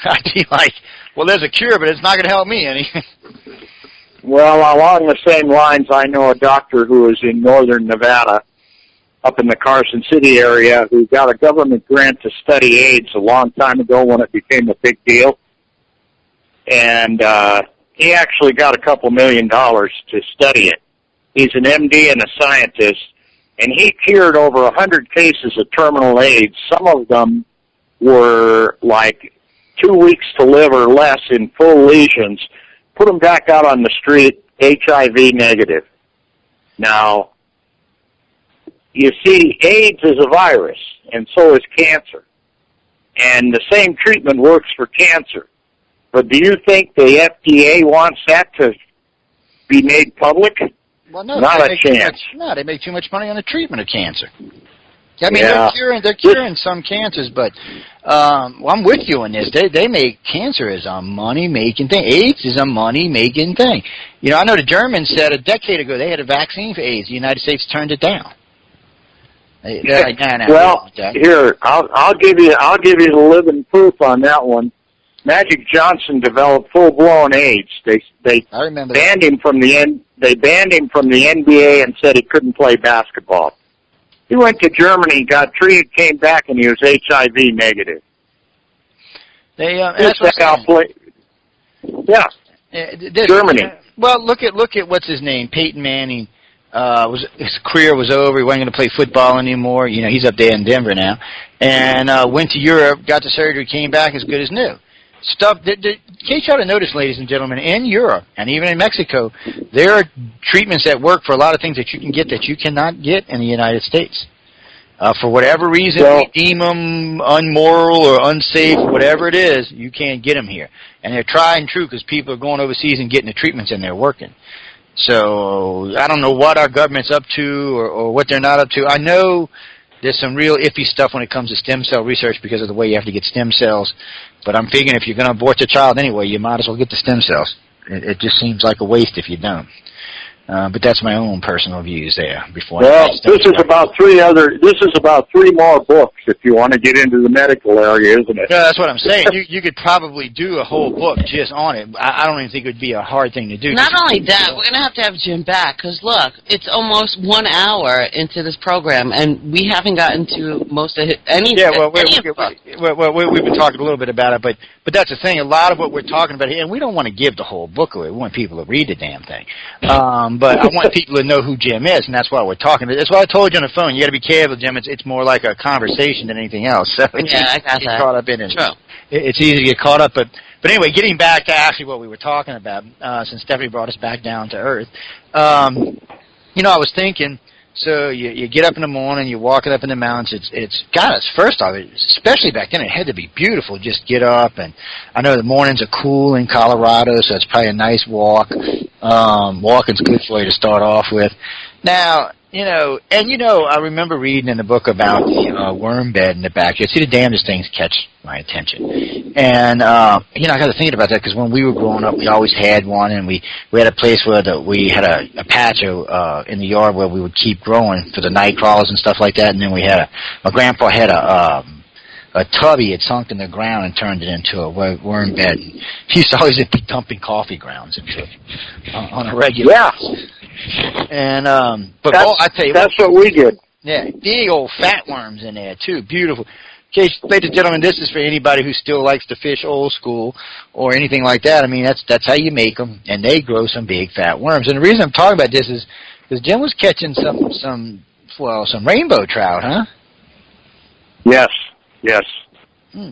I'd be like, well, there's a cure, but it's not going to help me any. Well, along the same lines, I know a doctor who is in northern Nevada, up in the Carson City area, who got a government grant to study AIDS a long time ago when it became a big deal. And he actually got a couple $1 million to study it. He's an MD and a scientist, and he cured over 100 cases of terminal AIDS. Some of them were like 2 weeks to live or less in full lesions. Put them back out on the street, HIV negative. Now, you see, AIDS is a virus, and so is cancer. And the same treatment works for cancer. But do you think the FDA wants that to be made public? Well, no, not a chance. They make too much money on the treatment of cancer. I mean, they're curing some cancers, but I'm with you on this. They make cancer as a money-making thing. AIDS is a money-making thing. You know, I know the Germans said a decade ago they had a vaccine for AIDS. The United States turned it down. They're like, nah, well, here I'll give you the living proof on that one. Magic Johnson developed full-blown AIDS. They banned him from the NBA and said he couldn't play basketball. He went to Germany, got treated, came back, and he was HIV negative. Germany. Well, look at what's his name, Peyton Manning. His career was over. He wasn't going to play football anymore. You know, he's up there in Denver now, and went to Europe, got the surgery, came back as good as new. Stuff that in case you ought to notice, ladies and gentlemen, in Europe and even in Mexico, there are treatments that work for a lot of things that you can get that you cannot get in the United States. For whatever reason, we deem them unmoral or unsafe, whatever it is, you can't get them here. And they're tried and true because people are going overseas and getting the treatments and they're working. So I don't know what our government's up to or what they're not up to. I know there's some real iffy stuff when it comes to stem cell research because of the way you have to get stem cells. But I'm figuring if you're going to abort your child anyway, you might as well get the stem cells. It just seems like a waste if you don't. But that's my own personal views there. This is about three more books if you want to get into the medical area, isn't it? Yeah, that's what I'm saying. You could probably do a whole book just on it. I don't even think it would be a hard thing to do. Not only that, we're going to have Jim back because, look, it's almost 1 hour into this program, and we haven't gotten to most of anything. Yeah, well, we've been talking a little bit about it, but that's the thing. A lot of what we're talking about here, and we don't want to give the whole book away. We want people to read the damn thing. But I want people to know who Jim is, and that's why we're talking. That's why I told you on the phone. You got to be careful, Jim. It's more like a conversation than anything else. So it's easy I got to get caught up in it. True. It's easy to get caught up. But anyway, getting back to actually what we were talking about, since Stephanie brought us back down to earth, I was thinking. So you get up in the morning, you're walking up in the mountains. First off, especially back then, it had to be beautiful. Just get up, and I know the mornings are cool in Colorado, so it's probably a nice walk. Walking's good for you to start off with. Now, I remember reading in the book about the worm bed in the backyard. See, the damnedest things catch my attention. And, I got to thinking about that because when we were growing up, we always had one, and we had a place where we had a patch in the yard where we would keep growing for the night crawlers and stuff like that. And then my grandpa had a tub he had sunk in the ground and turned it into a worm bed. He used to always be dumping coffee grounds into it on a regular basis. And I tell you, that's what we did. Yeah, big old fat worms in there too, beautiful. Okay, ladies and gentlemen, this is for anybody who still likes to fish old school or anything like that. I mean, that's how you make them, and they grow some big fat worms. And the reason I'm talking about this is because Jim was catching some rainbow trout, huh? Yes.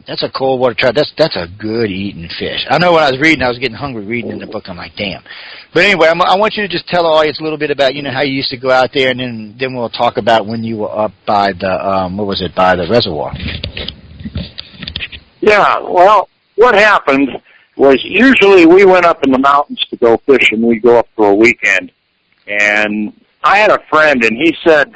That's a cold water trout. That's a good eating fish. I know when I was reading, I was getting hungry reading in the book. I'm like, damn. But anyway, I want you to just tell the audience a little bit about how you used to go out there, and then we'll talk about when you were up by the by the reservoir. Yeah. Well, what happened was usually we went up in the mountains to go fishing. We go up for a weekend, and I had a friend, and he said,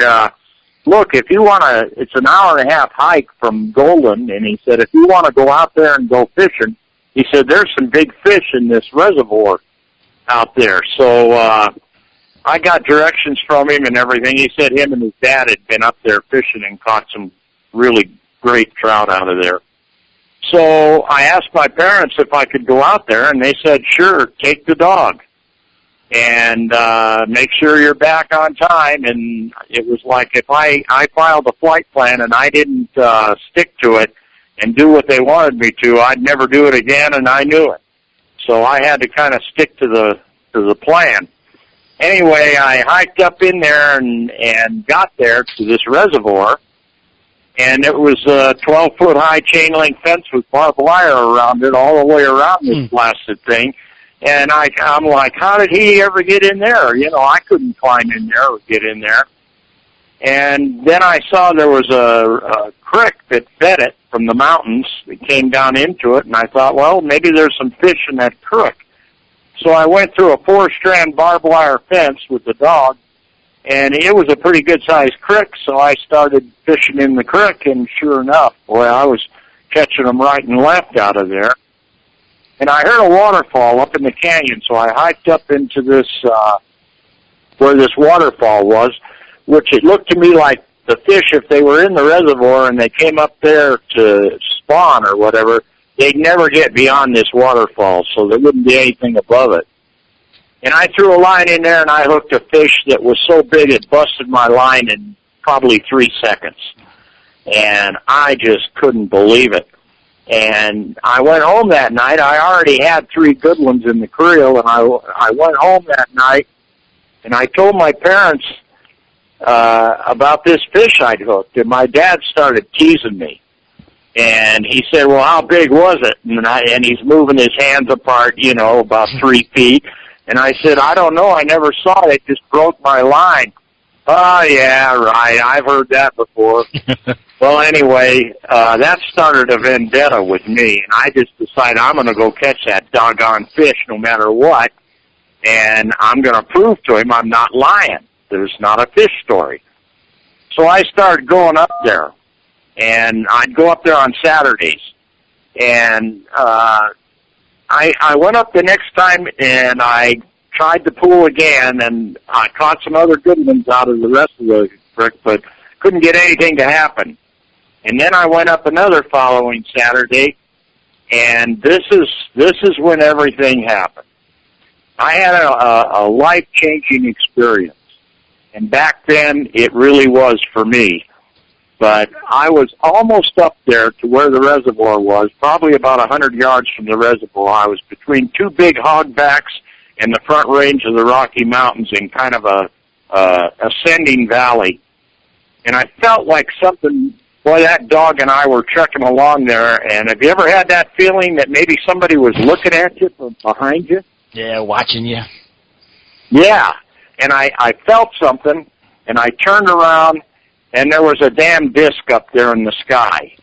look, if you want to, it's an hour-and-a-half hike from Golden, and he said, if you want to go out there and go fishing, he said, there's some big fish in this reservoir out there. So I got directions from him and everything. He said him and his dad had been up there fishing and caught some really great trout out of there. So I asked my parents if I could go out there, and they said, sure, take the dog. And make sure you're back on time. And it was like if I filed a flight plan and I didn't stick to it and do what they wanted me to, I'd never do it again, and I knew it. So I had to kind of stick to the plan. Anyway, I hiked up in there and got there to this reservoir, and it was a 12-foot high chain link fence with barbed wire around it all the way around this blasted thing. And I'm like, how did he ever get in there? You know, I couldn't climb in there or get in there. And then I saw there was a creek that fed it from the mountains that came down into it, and I thought, well, maybe there's some fish in that creek. So I went through a 4-strand barbed wire fence with the dog, and it was a pretty good-sized creek, so I started fishing in the creek, and sure enough, boy, I was catching them right and left out of there. And I heard a waterfall up in the canyon, so I hiked up into this, where this waterfall was, which it looked to me like the fish, if they were in the reservoir and they came up there to spawn or whatever, they'd never get beyond this waterfall, so there wouldn't be anything above it. And I threw a line in there, and I hooked a fish that was so big it busted my line in probably 3 seconds. And I just couldn't believe it. And I went home that night. I already had 3 good ones in the creel, and I went home that night, and I told my parents about this fish I'd hooked, and my dad started teasing me. And he said, well, how big was it? And he's moving his hands apart, you know, about 3 feet. And I said, I don't know. I never saw it. It just broke my line. Oh, yeah, right. I've heard that before. Well, anyway, that started a vendetta with me. And I just decided I'm going to go catch that doggone fish no matter what. And I'm going to prove to him I'm not lying. There's not a fish story. So I started going up there. And I'd go up there on Saturdays. And I went up the next time, and I tried the pool again, and I caught some other good ones out of the rest of the creek, but couldn't get anything to happen. And then I went up another following Saturday, and this is when everything happened. I had a life-changing experience. And back then, it really was for me. But I was almost up there to where the reservoir was, probably about 100 yards from the reservoir. I was between 2 big hogbacks and the front range of the Rocky Mountains in kind of a ascending valley. And I felt like something, boy, that dog and I were trekking along there. And have you ever had that feeling that maybe somebody was looking at you from behind you? Yeah, watching you. Yeah. And I felt something, and I turned around, and there was a damn disc up there in the sky.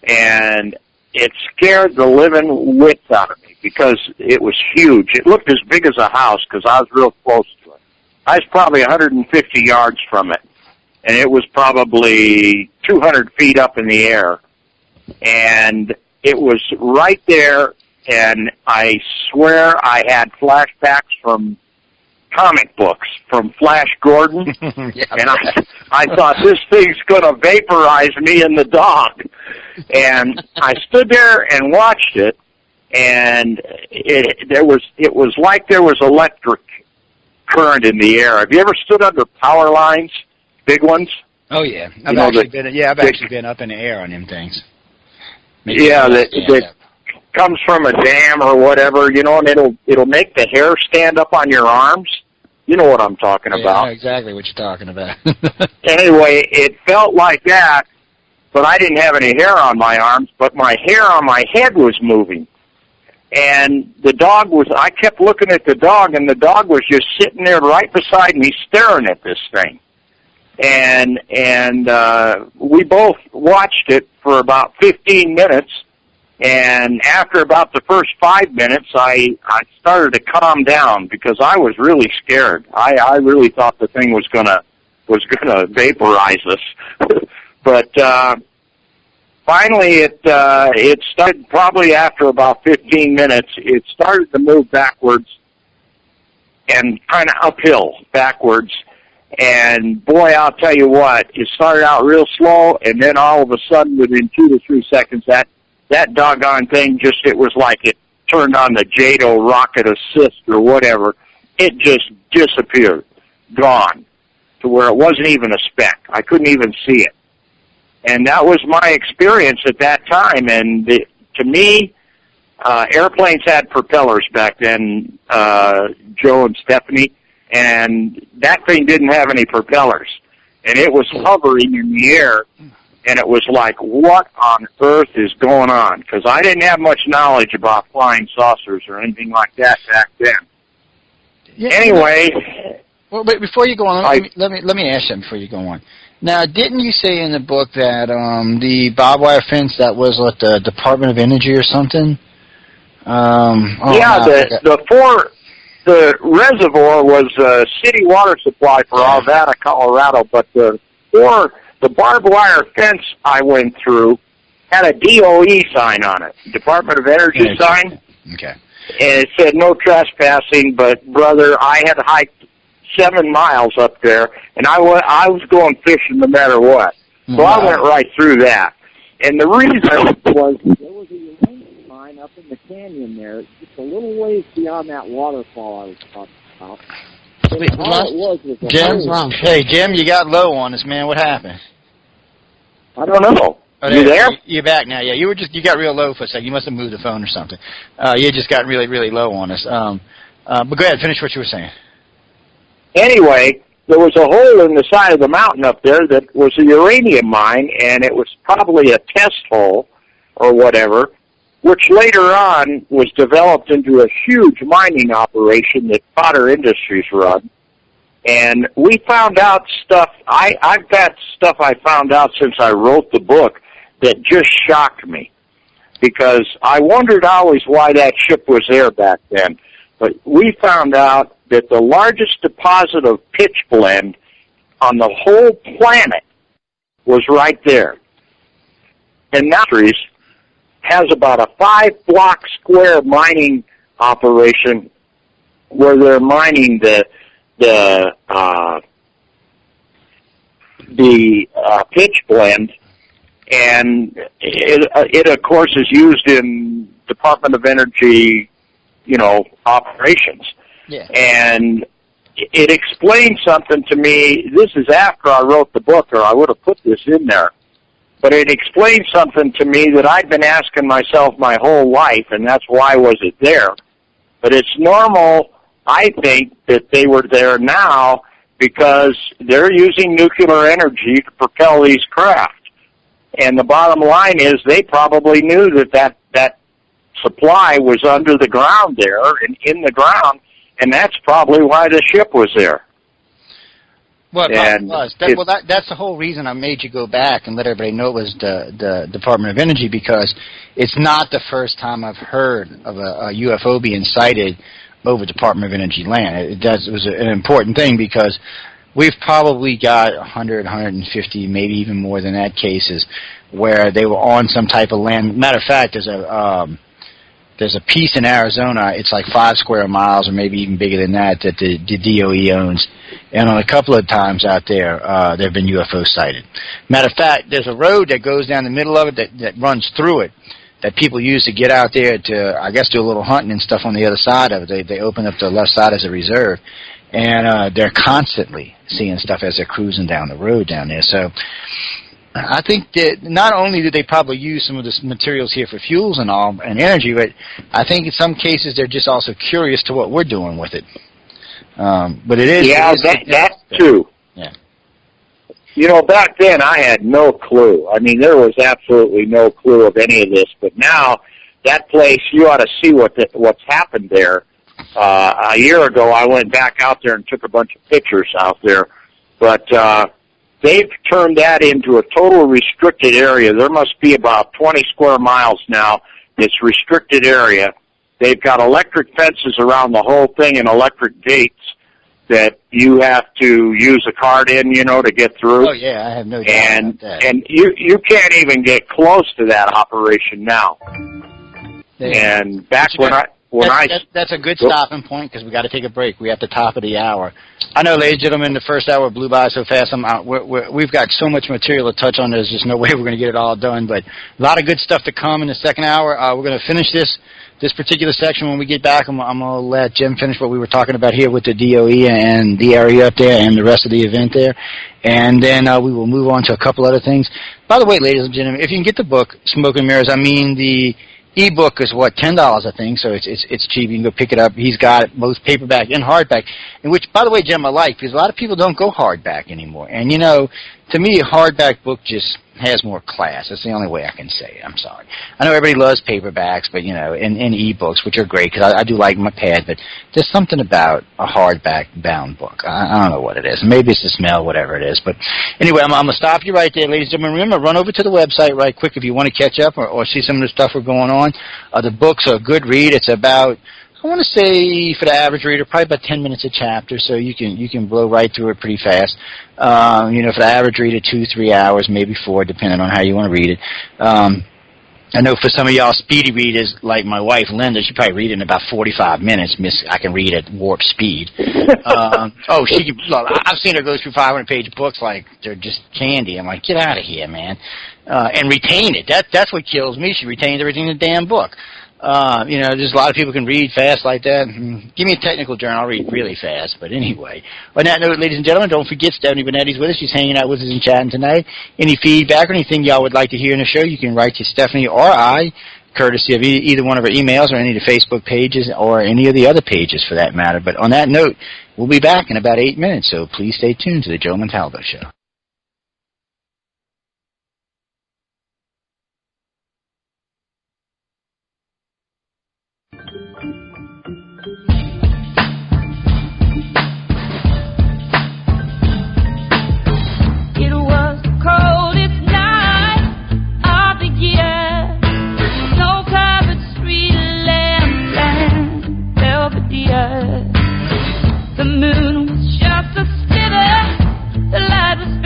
And it scared the living wits out of me because it was huge. It looked as big as a house because I was real close to it. I was probably 150 yards from it, and it was probably 200 feet up in the air. And it was right there, and I swear I had flashbacks from comic books from Flash Gordon, yeah, and I thought this thing's going to vaporize me and the dog. And I stood there and watched it, and it was like there was electric current in the air. Have you ever stood under power lines, big ones? Oh yeah, I've actually been up in the air on them things. Maybe that comes from a dam or whatever, you know, and it'll make the hair stand up on your arms. You know what I'm talking about. I know exactly what you're talking about. Anyway, it felt like that, but I didn't have any hair on my arms, but my hair on my head was moving. And the dog I kept looking at the dog, and the dog was just sitting there right beside me staring at this thing. And we both watched it for about 15 minutes. And after about the first 5 minutes, I started to calm down because I was really scared. I really thought the thing was gonna vaporize us. But finally, it started probably after about 15 minutes. It started to move backwards, and kind of uphill, backwards. And boy, I'll tell you what, it started out real slow, and then all of a sudden, within 2 to 3 seconds, that doggone thing just, it was like it turned on the JATO rocket assist or whatever. It just disappeared, gone, to where it wasn't even a speck. I couldn't even see it. And that was my experience at that time. And to me, airplanes had propellers back then, Joe and Stephanie, and that thing didn't have any propellers. And it was hovering in the air, and it was like, what on earth is going on? Because I didn't have much knowledge about flying saucers or anything like that back then. Yeah, anyway... Well, but before you go on, let me ask something before you go on. Now, didn't you say in the book that the barbed wire fence, that was what, the Department of Energy or something? The reservoir was a city water supply for Arvada, Colorado, but the barbed wire fence I went through had a DOE sign on it, Department of Energy sign. Okay. And it said no trespassing, but brother, I had hiked 7 miles up there, and I was going fishing no matter what. So I went right through that. And the reason was there was a uranium mine up in the canyon there, just a little ways beyond that waterfall I was talking about. And all it was a Jim, hey, Jim, you got low on us, man. What happened? I don't know. Oh, you there? You're back now. Yeah, you got real low for a second. You must have moved the phone or something. You just got really, really low on us. But go ahead, finish what you were saying. Anyway, there was a hole in the side of the mountain up there that was a uranium mine, and it was probably a test hole or whatever, which later on was developed into a huge mining operation that Potter Industries run. And we found out stuff, I've got stuff I found out since I wrote the book that just shocked me, because I wondered always why that ship was there back then. But we found out that the largest deposit of pitch blende on the whole planet was right there. And now has about a 5-block square mining operation where they're mining the pitch blende, and it of course is used in Department of Energy, operations. Yeah. And it explained something to me. This is after I wrote the book, or I would have put this in there. But it explained something to me that I'd been asking myself my whole life, and that's why was it there. But it's normal, I think, that they were there now because they're using nuclear energy to propel these craft. And the bottom line is they probably knew that supply was under the ground there and in the ground, and that's probably why the ship was there. Well, it was. That's the whole reason I made you go back and let everybody know it was the Department of Energy, because it's not the first time I've heard of a UFO being sighted over Department of Energy land. It was an important thing, because we've probably got 100, 150, maybe even more than that cases where they were on some type of land. Matter of fact, there's a piece in Arizona, it's like 5 square miles or maybe even bigger than that the DOE owns. And on a couple of times out there, there have been UFOs sighted. Matter of fact, there's a road that goes down the middle of it that runs through it that people use to get out there to, I guess, do a little hunting and stuff on the other side of it. They open up the left side as a reserve. And they're constantly seeing stuff as they're cruising down the road down there. So I think that not only do they probably use some of the materials here for fuels and all and energy, but I think in some cases they're just also curious to what we're doing with it. But it is... Yeah, that too. Yeah. Back then I had no clue. I mean, there was absolutely no clue of any of this. But now, that place, you ought to see what's happened there. A year ago, I went back out there and took a bunch of pictures out there. But they've turned that into a total restricted area. There must be about 20 square miles now. It's restricted area. They've got electric fences around the whole thing and electric gates that you have to use a card in, to get through. Oh, yeah, I have no doubt about that. And you can't even get close to that operation now. And back when That's a good stopping point because we got to take a break. We're at the top of the hour. I know, ladies and gentlemen, the first hour blew by so fast. We've got so much material to touch on. There's just no way we're going to get it all done. But a lot of good stuff to come in the second hour. We're going to finish this particular section when we get back. I'm going to let Jim finish what we were talking about here with the DOE and the area up there and the rest of the event there. And then we will move on to a couple other things. By the way, ladies and gentlemen, if you can get the book, Smoke and Mirrors, the e-book is $10, I think, so it's cheap. You can go pick it up. He's got it, both paperback and hardback, and which, by the way, Jim, I like, because a lot of people don't go hardback anymore. And, to me, a hardback book just has more class. That's the only way I can say it. I'm sorry. I know everybody loves paperbacks, but, and e-books, which are great, because I do like my pad, but there's something about a hardback-bound book. I don't know what it is. Maybe it's the smell, whatever it is. But anyway, I'm going to stop you right there, ladies and gentlemen. Remember, run over to the website right quick if you want to catch up or see some of the stuff we're going on. The books are a good read. It's about, I want to say, for the average reader, probably about 10 minutes a chapter, so you can blow right through it pretty fast. For the average reader, 2-3 hours, maybe 4, depending on how you want to read it. I know for some of y'all speedy readers, like my wife, Linda, she probably read it in about 45 minutes. I can read at warp speed. She can, look, I've seen her go through 500-page books like they're just candy. I'm like, get out of here, man. And retain it. That's what kills me. She retains everything in the damn book. There's a lot of people can read fast like that. Give me a technical journal, I'll read really fast. But anyway, on that note, ladies and gentlemen, don't forget Stephanie Benetti's with us. She's hanging out with us and chatting tonight. Any feedback or anything y'all would like to hear in the show, you can write to Stephanie or I, courtesy of either one of our emails or any of the Facebook pages or any of the other pages for that matter. But on that note, we'll be back in about 8 minutes, so please stay tuned to the Joe Montaldo Show. The moon was just a sliver, the light was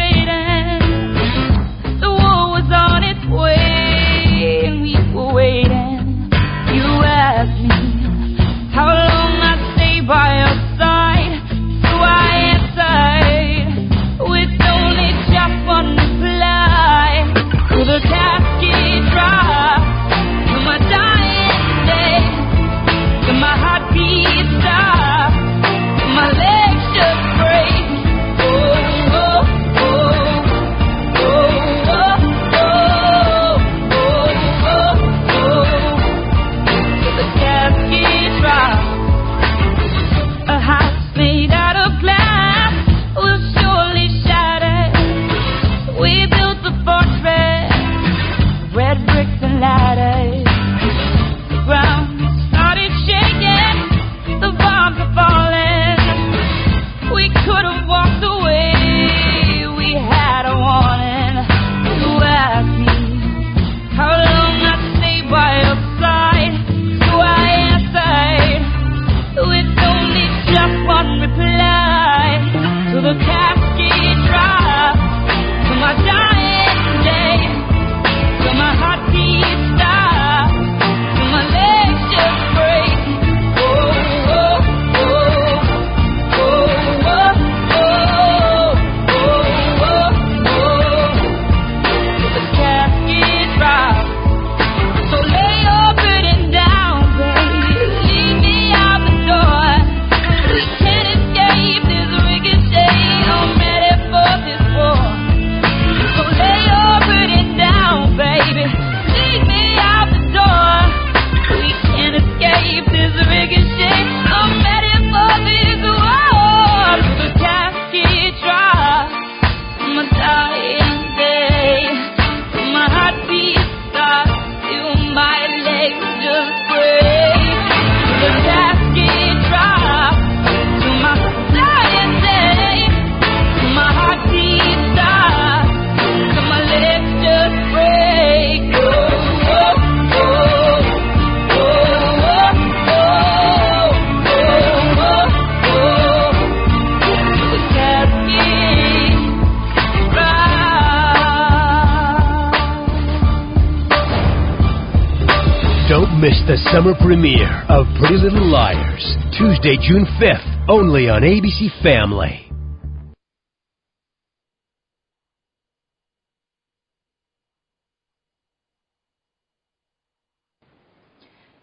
Don't miss the summer premiere of Pretty Little Liars, Tuesday, June 5th, only on ABC Family.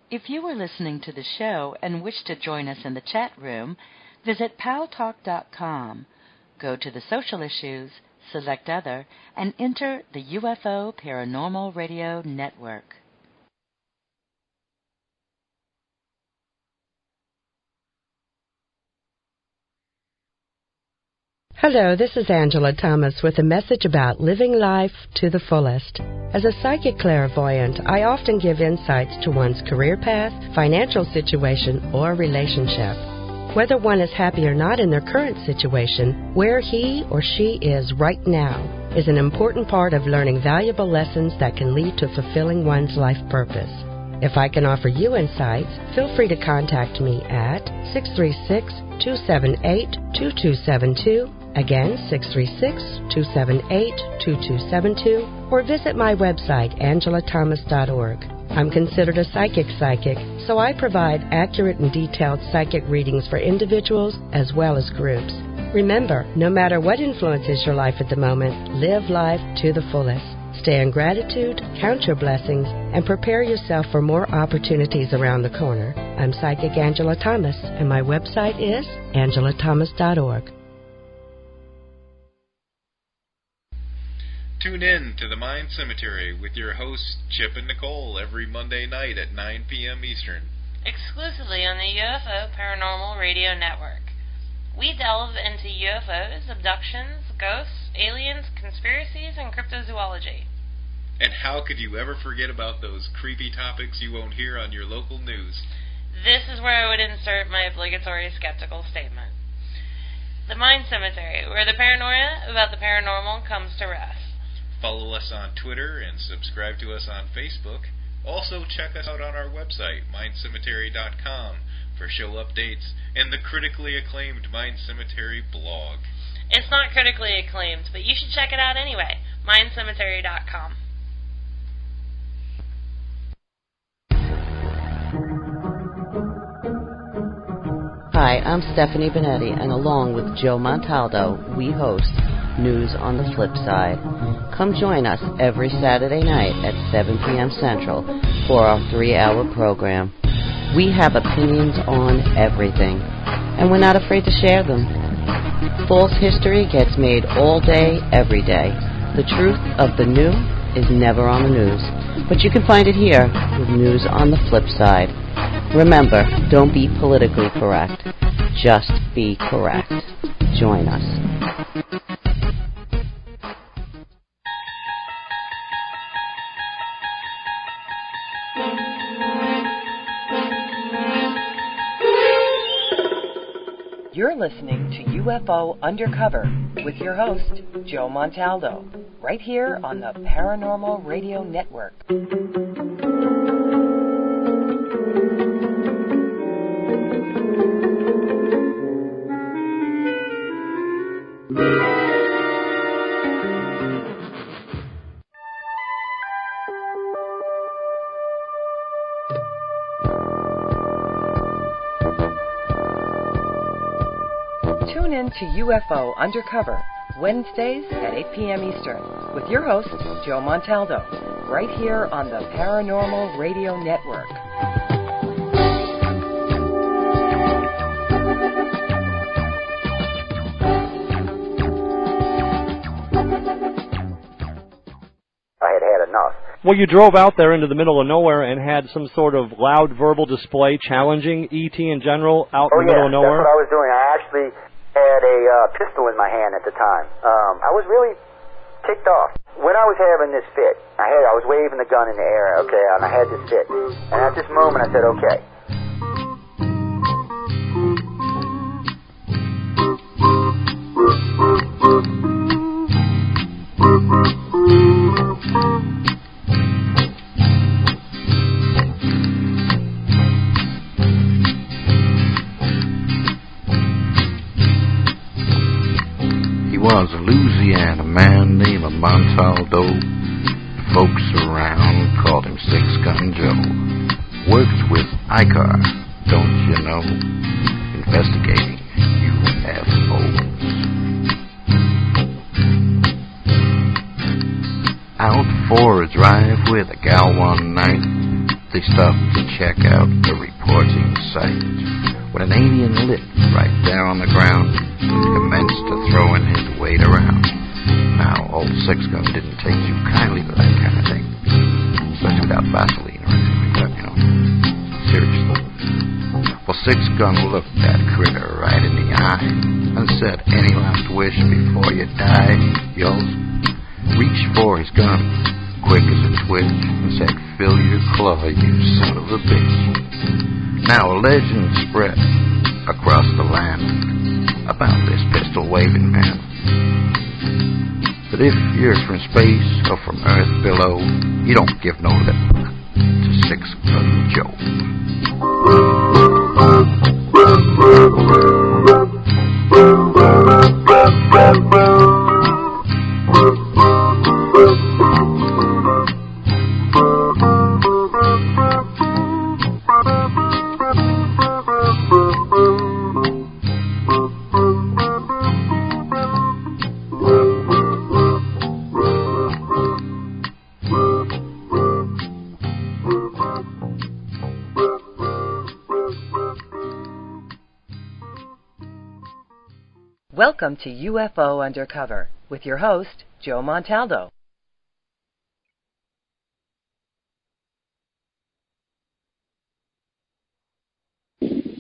If you are listening to the show and wish to join us in the chat room, visit paltalk.com. Go to the social issues, select other, and enter the UFO Paranormal Radio Network. Hello, this is Angela Thomas with a message about living life to the fullest. As a psychic clairvoyant, I often give insights to one's career path, financial situation, or relationship. Whether one is happy or not in their current situation, where he or she is right now is an important part of learning valuable lessons that can lead to fulfilling one's life purpose. If I can offer you insights, feel free to contact me at 636-278-2272, again 636-278-2272, or visit my website, angelathomas.org. I'm considered a psychic, so I provide accurate and detailed psychic readings for individuals as well as groups. Remember, no matter what influences your life at the moment, live life to the fullest. Stay in gratitude, count your blessings, and prepare yourself for more opportunities around the corner. I'm Psychic Angela Thomas, and my website is angelathomas.org. Tune in to The Mind Cemetery with your hosts Chip and Nicole every Monday night at 9 p.m. Eastern. Exclusively on the UFO Paranormal Radio Network. We delve into UFOs, abductions, ghosts, aliens, conspiracies, and cryptozoology. And how could you ever forget about those creepy topics you won't hear on your local news? This is where I would insert my obligatory skeptical statement. The Mind Cemetery, where the paranoia about the paranormal comes to rest. Follow us on Twitter and subscribe to us on Facebook. Also check us out on our website, mindcemetery.com, for show updates and the critically acclaimed Mind Cemetery blog. It's not critically acclaimed, but you should check it out anyway, mindcemetery.com. Hi, I'm Stephanie Benetti, and along with Joe Montaldo, we host News on the Flip Side. Come join us every Saturday night at 7 p.m. Central for our 3-hour program. We have opinions on everything, and we're not afraid to share them. False history gets made all day, every day. The truth of the new is never on the news, but you can find it here with News on the Flip Side. Remember, don't be politically correct. Just be correct. Join us. You're listening to UFO Undercover with your host, Joe Montaldo, right here on the Paranormal Radio Network. Tune in to UFO Undercover, Wednesdays at 8 p.m. Eastern, with your host, Joe Montaldo, right here on the Paranormal Radio Network. I had enough. Well, you drove out there into the middle of nowhere and had some sort of loud verbal display challenging ET in general out in the middle of nowhere? That's what I was doing. I actually had a pistol in my hand at the time. I was really ticked off. When I was having this fit, I was waving the gun in the air, okay, and I had this fit. And at this moment I said, okay. Was a Louisiana man named Montaldo. Folks around called him Six Gun Joe. works with ICAR, don't you know? Investigating UFOs. Out for a drive with a gal one night. They stopped to check out the reporting site. When an alien lit right there on the ground, commenced to throwing his weight around. Now, old Six Gun didn't take too kindly to that kind of thing, especially without Vaseline or anything like that, you know. Seriously. Well, Six Gun looked that critter right in the eye and said, "Any last wish before you die?" Yells. Reached for his gun, quick as a twitch, and said, "Fill your claw, you son of a bitch." Now a legend spread across the land about this pistol-waving man. But if you're from space or from Earth below, you don't give no lip to Six Gun Joe. Welcome to UFO Undercover with your host, Joe Montaldo.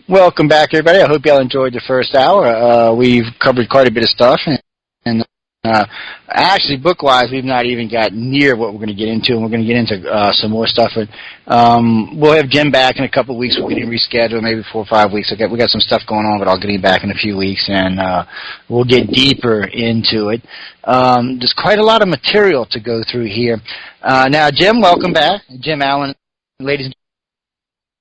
Welcome back, everybody. I hope y'all enjoyed the first hour. We've covered quite a bit of stuff, and actually, book-wise, we've not even got near what we're going to get into, and we're going to get into some more stuff. We'll have Jim back in a couple of weeks. We're going to reschedule, maybe 4 or 5 weeks. We got some stuff going on, but I'll get him back in a few weeks, and we'll get deeper into it. There's quite a lot of material to go through here. Now, Jim, welcome back. Jim Allen, ladies and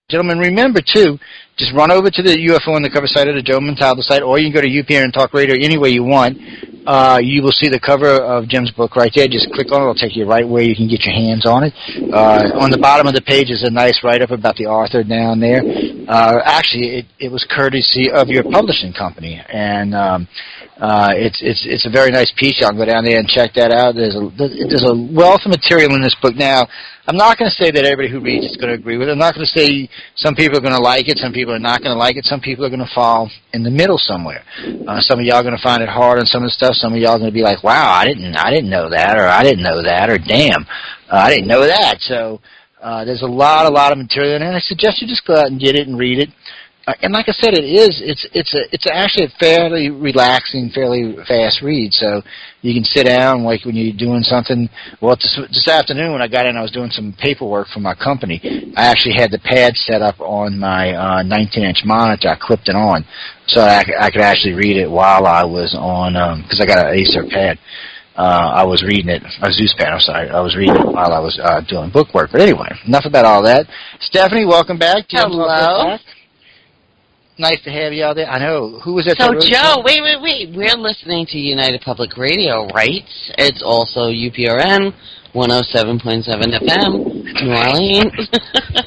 gentlemen, remember, too, just run over to the UFO Undercover site or the Joe Montaldo site, or you can go to UPN Talk Radio any way you want. You will see the cover of Jim's book right there. Just click on it. It'll take you right where you can get your hands on it. On the bottom of the page is a nice write-up about the author down there. Actually, it was courtesy of your publishing company, and it's a very nice piece. Y'all can go down there and check that out. There's a wealth of material in this book. Now, I'm not going to say that everybody who reads it's going to agree with it. I'm not going to say some people are going to like it, some people are not going to like it, some people are going to fall in the middle somewhere. Some of y'all are going to find it hard on some of the stuff. Some of y'all are going to be like, "Wow, I didn't know that," or "I didn't know that," or "Damn, I didn't know that." So there's a lot of material in it, and I suggest you just go out and get it and read it. And like I said, it's actually a fairly relaxing, fairly fast read. So you can sit down, like when you're doing something. Well, this afternoon when I got in, I was doing some paperwork for my company. I actually had the pad set up on my 19-inch monitor. I clipped it on, so I could actually read it while I was on, because I got an Acer pad. I was reading it, a Zeus pad, I'm sorry. I was reading it while I was doing book work. But anyway, enough about all that. Stephanie, welcome back. Hello. Nice to have you out there. I know. Who was that? So, Joe, wait. We're listening to United Public Radio, right? It's also UPRN, 107.7 FM, New Orleans.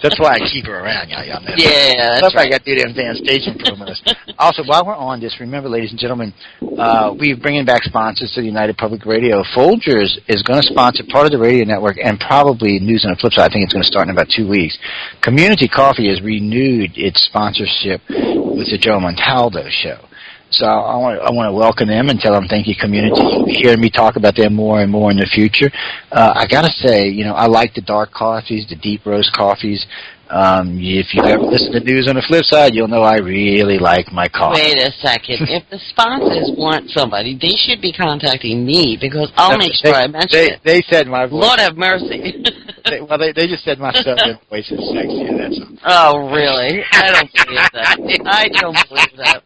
That's why I keep her around, y'all know. Yeah, that's why I got to do the damn station promos. Also, while we're on this, remember, ladies and gentlemen, we're bringing back sponsors to the United Public Radio. Folgers is going to sponsor part of the radio network and probably News on the Flip Side. I think it's going to start in about 2 weeks. Community Coffee has renewed its sponsorship with the Joe Montaldo Show. So I want to welcome them and tell them thank you, community. You'll be hearing me talk about them more and more in the future. I got to say, I like the dark coffees, the deep roast coffees. If you've ever listened to News on the Flip Side, you'll know I really like my coffee. Wait a second. If the sponsors want somebody, they should be contacting me because I'll make sure I mention it. They said my voice. Lord have mercy. They just said my southern voice is sexier, that's all. Oh, really? I don't believe that. I don't believe that.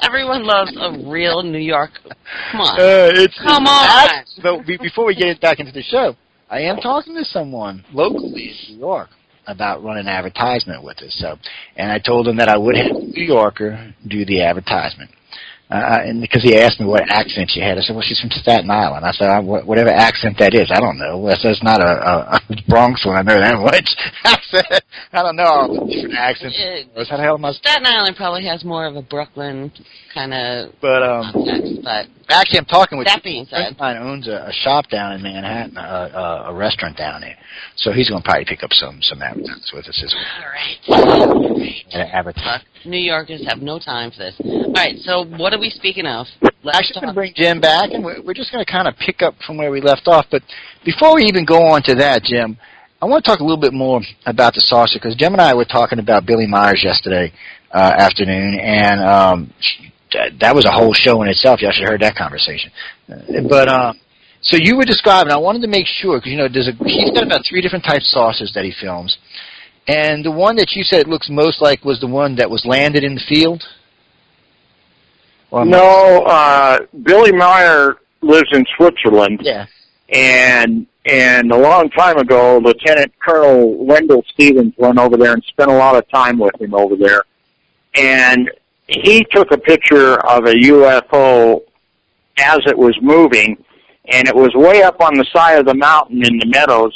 Everyone loves a real New York. Come on. Come on. But before we get back into the show, I am talking to someone locally in New York about running an advertisement with us. And I told him that I would have a New Yorker do the advertisement. And because he asked me what accent she had, I said, well, she's from Staten Island. I said, whatever accent that is, I don't know. I said, it's not a Bronx one, I know that much. I said, I don't know all the different accents. How the hell am I? Staten Island probably has more of a Brooklyn kind of context, but actually, I'm talking with that being said, mine owns a shop down in Manhattan, a restaurant down there. So he's going to probably pick up some advertisements with us as well. All right. Advertise. New Yorkers have no time for this. All right, so what are we speaking of? Actually, I'm going to bring Jim back, and we're just going to kind of pick up from where we left off. But before we even go on to that, Jim, I want to talk a little bit more about the saucer, because Jim and I were talking about Billy Myers yesterday afternoon, and that was a whole show in itself. Y'all should have heard that conversation. So you were describing, I wanted to make sure, because, you know, he's got about 3 different types of saucers that he films. And the one that you said looks most like was the one that was landed in the field? No, Billy Meyer lives in Switzerland. Yeah. And a long time ago, Lieutenant Colonel Wendell Stevens went over there and spent a lot of time with him over there. And he took a picture of a UFO as it was moving, and it was way up on the side of the mountain in the meadows,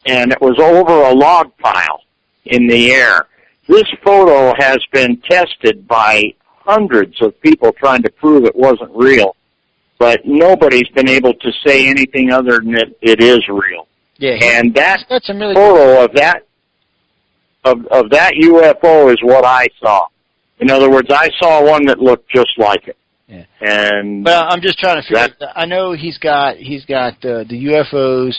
and it was over a log pile in the air. This photo has been tested by hundreds of people trying to prove it wasn't real, but nobody's been able to say anything other than that it is real. Yeah, and that's some really photo of that UFO is what I saw. In other words, I saw one that looked just like it. Yeah. And but I'm just trying to figure out, I know he's got the UFOs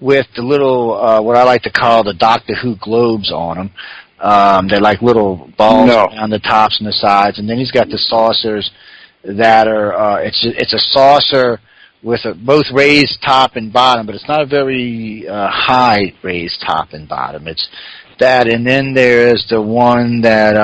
with the little what I like to call the Doctor Who globes on them. They're like little balls on the tops and the sides, and then he's got the saucers that are it's a saucer with both raised top and bottom, but it's not a very high raised top and bottom. It's that, and then there's the one that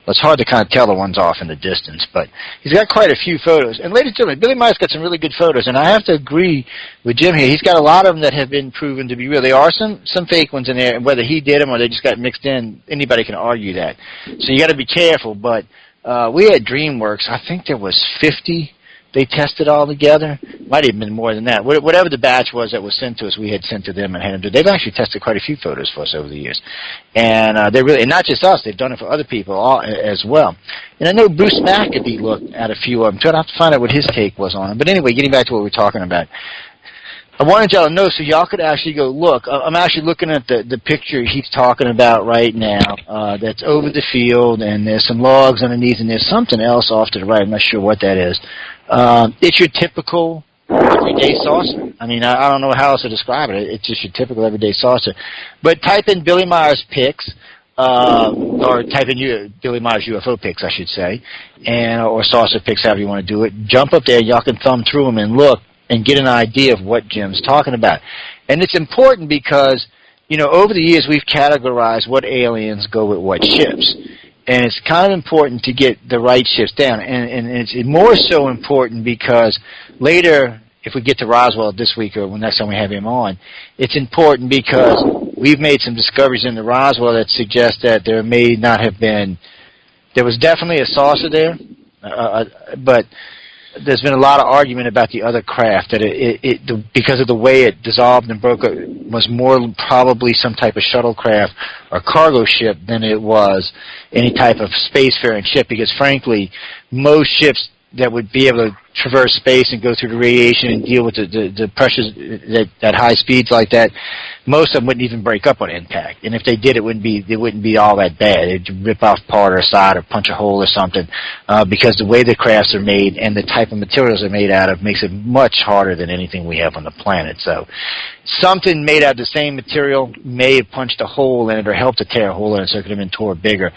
it's hard to kind of tell the ones off in the distance, but he's got quite a few photos. And ladies and gentlemen, Billy Myers got some really good photos, and I have to agree with Jim here. He's got a lot of them that have been proven to be real. There are some fake ones in there, and whether he did them or they just got mixed in, anybody can argue that. So you got to be careful. But we had DreamWorks. I think there was 50 they tested all together. Might have been more than that. Whatever the batch was that was sent to us, we had sent to them and had them do. They've actually tested quite a few photos for us over the years, and they really, and not just us, they've done it for other people as well. And I know Bruce Maccabee looked at a few of them. So I'd have to find out what his take was on them. But anyway, getting back to what we're talking about. I wanted y'all to know so y'all could actually go look. I'm actually looking at the picture he's talking about right now that's over the field, and there's some logs underneath, and there's something else off to the right. I'm not sure what that is. It's your typical everyday saucer. I mean, I don't know how else to describe it. It's just your typical everyday saucer. But type in Billy Myers pics, or type in Billy Myers UFO pics, I should say, or saucer pics, however you want to do it. Jump up there, y'all can thumb through them and look and get an idea of what Jim's talking about. And it's important because, you know, over the years we've categorized what aliens go with what ships. And it's kind of important to get the right ships down. And it's more so important because later, if we get to Roswell this week or next time we have him on, it's important because we've made some discoveries in the Roswell that suggest that there may not have been, there was definitely a saucer there, but there's been a lot of argument about the other craft, that because of the way it dissolved and broke up, it was more probably some type of shuttlecraft or cargo ship than it was any type of spacefaring ship, because frankly, most ships that would be able to traverse space and go through the radiation and deal with the pressures at high speeds like that, most of them wouldn't even break up on impact. And if they did, it wouldn't be all that bad. It'd rip off part or side or punch a hole or something, because the way the crafts are made and the type of materials they're made out of makes it much harder than anything we have on the planet. So something made out of the same material may have punched a hole in it or helped to tear a hole in it so it could have been torn bigger.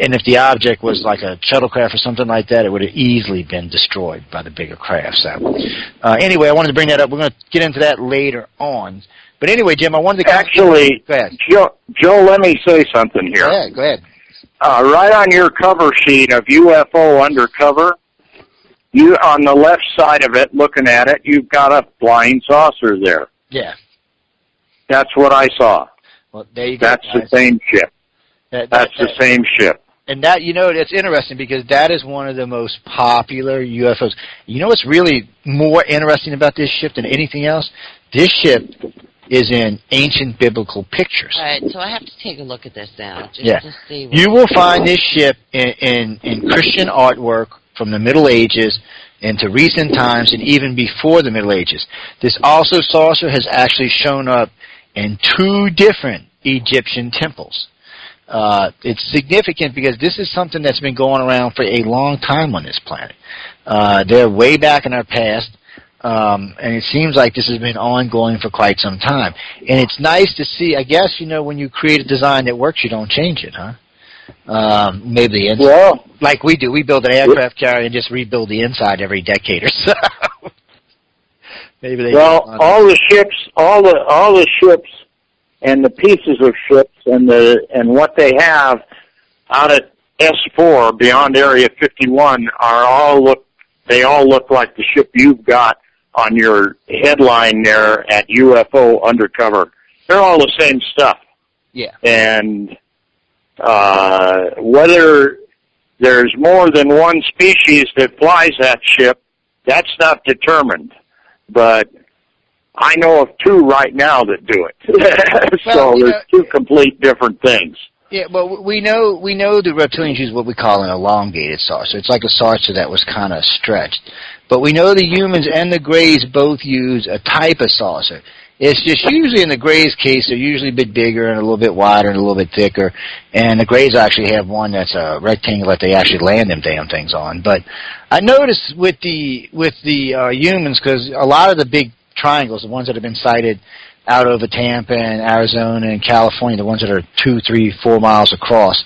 And if the object was like a shuttlecraft or something like that, it would have easily been destroyed by the bigger craft. So anyway, I wanted to bring that up. We're going to get into that later on. But anyway, Jim, I wanted to... Actually, go ahead. Joe, let me say something here. Go ahead. Right on your cover sheet of UFO Undercover, you on the left side of it, looking at it, you've got a flying saucer there. Yeah. That's what I saw. Well, there you go. That's the same ship. That's the same ship. And that, that's interesting because that is one of the most popular UFOs. You know what's really more interesting about this ship than anything else? This ship is in ancient biblical pictures. All right, so I have to take a look at this now just to see. You will find this ship in Christian artwork from the Middle Ages into recent times and even before the Middle Ages. This also saucer has actually shown up in 2 different Egyptian temples. It's significant because this is something that's been going around for a long time on this planet. They're way back in our past, and it seems like this has been ongoing for quite some time. And it's nice to see, I guess, when you create a design that works, you don't change it, huh? Maybe the inside. Well, like we do. We build an aircraft carrier and just rebuild the inside every decade or so. Maybe they all the ships and the pieces of ships and what they have out at S4 beyond Area 51 they all look like the ship you've got on your headline there at UFO Undercover. They're all the same stuff. Yeah. And whether there's more than one species that flies that ship, that's not determined. But I know of 2 right now that do it. So there's 2 complete different things. Yeah, but we know the reptilians use what we call an elongated saucer. It's like a saucer that was kind of stretched. But we know the humans and the Greys both use a type of saucer. It's just usually in the Greys' case, they're usually a bit bigger and a little bit wider and a little bit thicker. And the Greys actually have one that's a rectangle that they actually land them damn things on. But I noticed with the humans, because a lot of the big triangles, the ones that have been sighted out over Tampa and Arizona and California, the ones that are 2, 3, 4 miles across,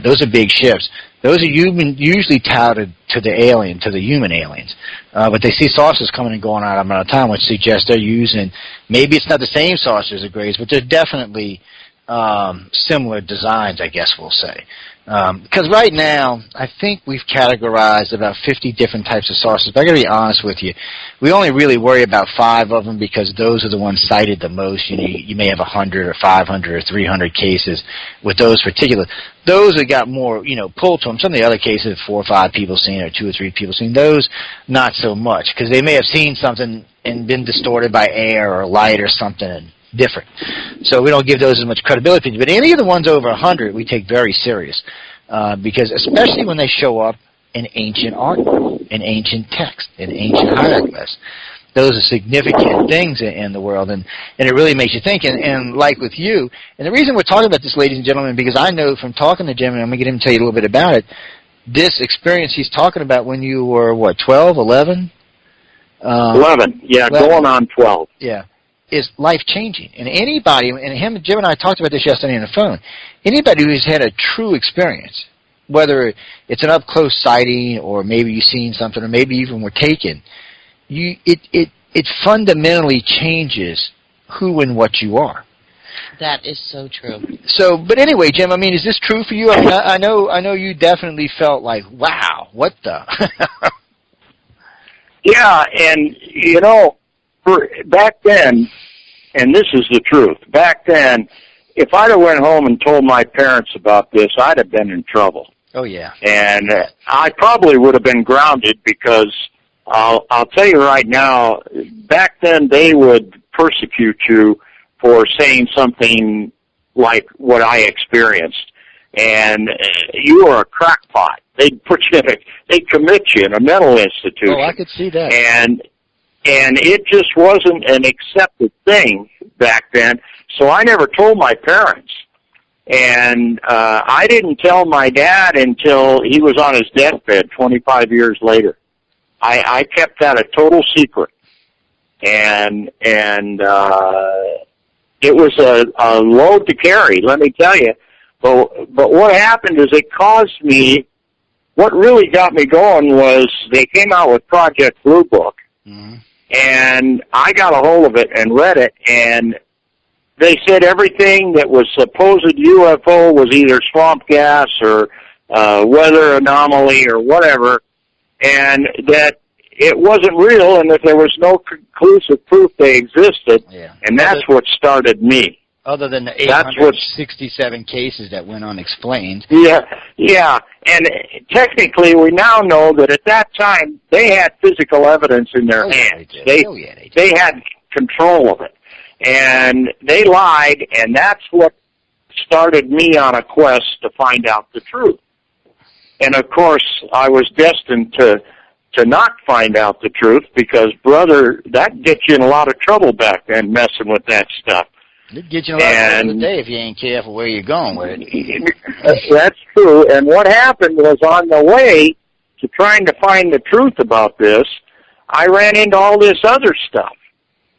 those are big ships. Those are usually touted to the human aliens. But they see saucers coming and going out of time, which suggests they're using, maybe it's not the same saucers as Greys, but they're definitely similar designs, I guess we'll say. Because right now, I think we've categorized about 50 different types of saucers. But I got to be honest with you, we only really worry about 5 of them because those are the ones cited the most. You may have 100 or 500 or 300 cases with those particular. Those have got more, pull to them. Some of the other cases, 4 or 5 people seen or 2 or 3 people seen. Those, not so much because they may have seen something and been distorted by air or light or something different. So we don't give those as much credibility. But any of the ones over 100 we take very serious because especially when they show up in ancient artwork, in ancient text, in ancient hieroglyphs. Those are significant things in the world, and it really makes you think. And like with you, and the reason we're talking about this, ladies and gentlemen, because I know from talking to Jim, and I'm going to get him to tell you a little bit about it, this experience he's talking about when you were, 12, 11? 11, yeah, 11. Going on 12. Yeah. Is life-changing. And anybody, and Jim and I talked about this yesterday on the phone, anybody who's had a true experience, whether it's an up-close sighting or maybe you've seen something or maybe even were taken, it fundamentally changes who and what you are. That is so true. So, but anyway, Jim, is this true for you? I know you definitely felt like, wow, what the? Yeah, and, back then, and this is the truth, back then, if I'd have went home and told my parents about this, I'd have been in trouble. Oh, yeah. And I probably would have been grounded because I'll tell you right now, back then they would persecute you for saying something like what I experienced. And you were a crackpot. They'd commit you in a mental institution. Oh, I could see that. And it just wasn't an accepted thing back then. So I never told my parents. And I didn't tell my dad until he was on his deathbed 25 years later. I kept that a total secret. And it was a load to carry, let me tell you. But what happened is it caused me, what really got me going was they came out with Project Blue Book. Mm-hmm. And I got a hold of it and read it, and they said everything that was supposed UFO was either swamp gas or weather anomaly or whatever, and that it wasn't real and that there was no conclusive proof they existed, and that's what started me. Other than the 867 cases that went unexplained. Yeah. And technically, we now know that at that time, they had physical evidence in their hands. They had control of it. And they lied, and that's what started me on a quest to find out the truth. And, of course, I was destined to not find out the truth because, brother, that gets you in a lot of trouble back then, messing with that stuff. It'd get you in a lot of trouble today if you ain't careful where you're going with it. That's true. And what happened was on the way to trying to find the truth about this, I ran into all this other stuff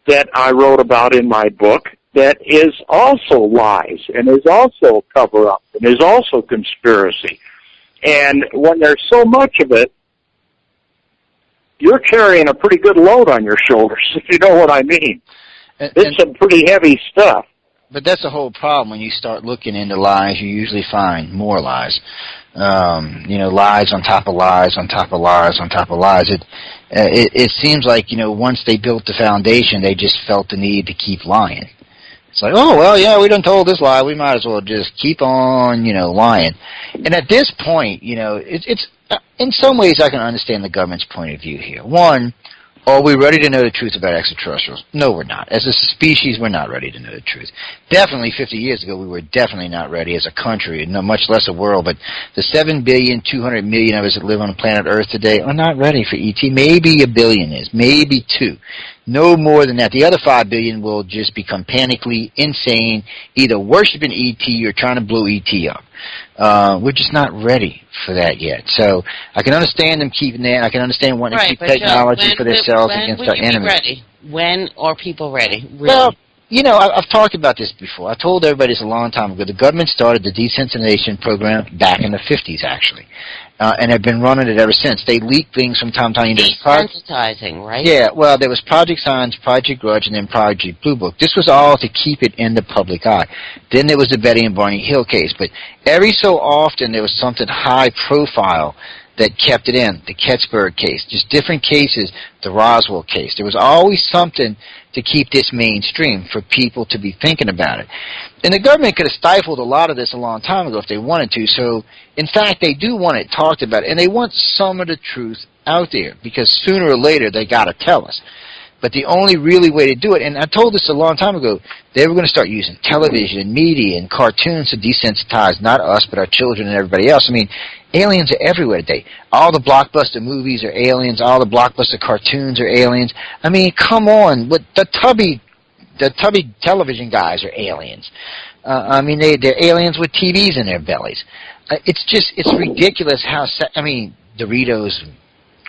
that I wrote about in my book that is also lies and is also cover-up and is also conspiracy. And when there's so much of it, you're carrying a pretty good load on your shoulders, if you know what I mean. It's some pretty heavy stuff. But that's the whole problem. When you start looking into lies, you usually find more lies. Lies on top of lies on top of lies on top of lies. It seems like, once they built the foundation, they just felt the need to keep lying. It's like, oh, well, yeah, we done told this lie. We might as well just keep on, lying. And at this point, it's in some ways I can understand the government's point of view here. One, are we ready to know the truth about extraterrestrials? No, we're not. As a species, we're not ready to know the truth. Definitely 50 years ago, we were definitely not ready as a country, much less a world. But the 7,200,000,000 of us that live on planet Earth today are not ready for ET. Maybe 1 billion is, maybe 2. No more than that. The other 5 billion will just become panically insane, either worshiping ET or trying to blow ET up. We're just not ready for that yet. So I can understand them keeping that. I can understand wanting to keep technology for themselves against our enemies. Ready? When are people ready? Really? Well, I've talked about this before. I told everybody this a long time ago. The government started the desensitization program back in the 50s, actually. And have been running it ever since. They leak things from time to time. Desensitizing, right? Yeah, well, there was Project Signs, Project Grudge, and then Project Blue Book. This was all to keep it in the public eye. Then there was the Betty and Barney Hill case. But every so often there was something high profile that kept it in. The Ketzberg case, just different cases, the Roswell case. There was always something to keep this mainstream for people to be thinking about it. And the government could have stifled a lot of this a long time ago if they wanted to. So, in fact, they do want it talked about, and they want some of the truth out there because sooner or later they got to tell us. But the only really way to do it, and I told this a long time ago, they were going to start using television and media and cartoons to desensitize not us but our children and everybody else. I mean, aliens are everywhere today. All the blockbuster movies are aliens. All the blockbuster cartoons are aliens. I mean, come on. What the tubby television guys are aliens. They're aliens with TVs in their bellies. It's ridiculous how, Doritos,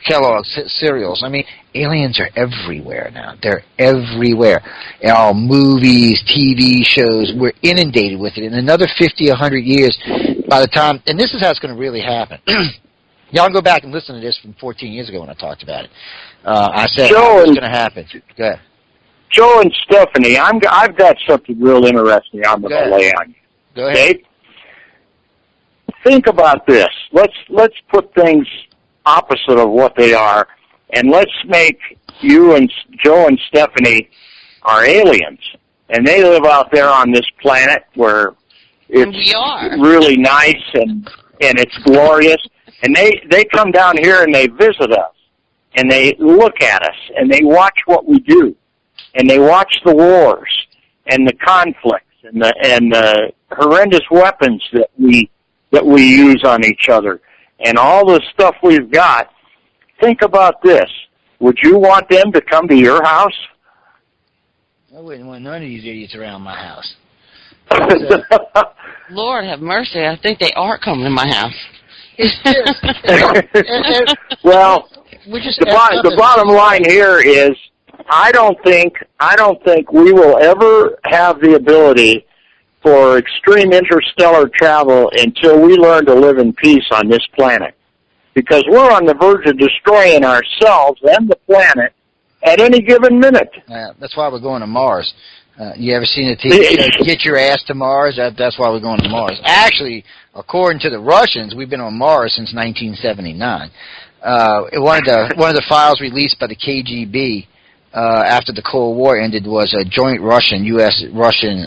Kellogg's cereals. Aliens are everywhere now. They're everywhere. All movies, TV shows, we're inundated with it. In another 50, 100 years, by the time, and this is how it's going to really happen. Y'all go back and listen to this from 14 years ago when I talked about it. I said it's going to happen. Go ahead. Joe and Stephanie, I've got something real interesting I'm going to lay on you. Go ahead. Okay? Think about this. Let's put things opposite of what they are, and let's make you and Joe and Stephanie are aliens, and they live out there on this planet where it's really nice and it's glorious, and they come down here and they visit us, and they look at us, and they watch what we do, and they watch the wars and the conflicts and the horrendous weapons that we use on each other and all the stuff we've got. Think about this. Would you want them to come to your house? I wouldn't want none of these idiots around my house. Lord have mercy. I think they are coming to my house. Well, the bottom line here is I don't think we will ever have the ability for extreme interstellar travel until we learn to live in peace on this planet. Because we're on the verge of destroying ourselves and the planet at any given minute. That's why we're going to Mars. You ever seen the TV show, Get Your Ass to Mars? That's why we're going to Mars. Actually, according to the Russians, we've been on Mars since 1979. One of the files released by the KGB after the Cold War ended was a joint U.S.-Russian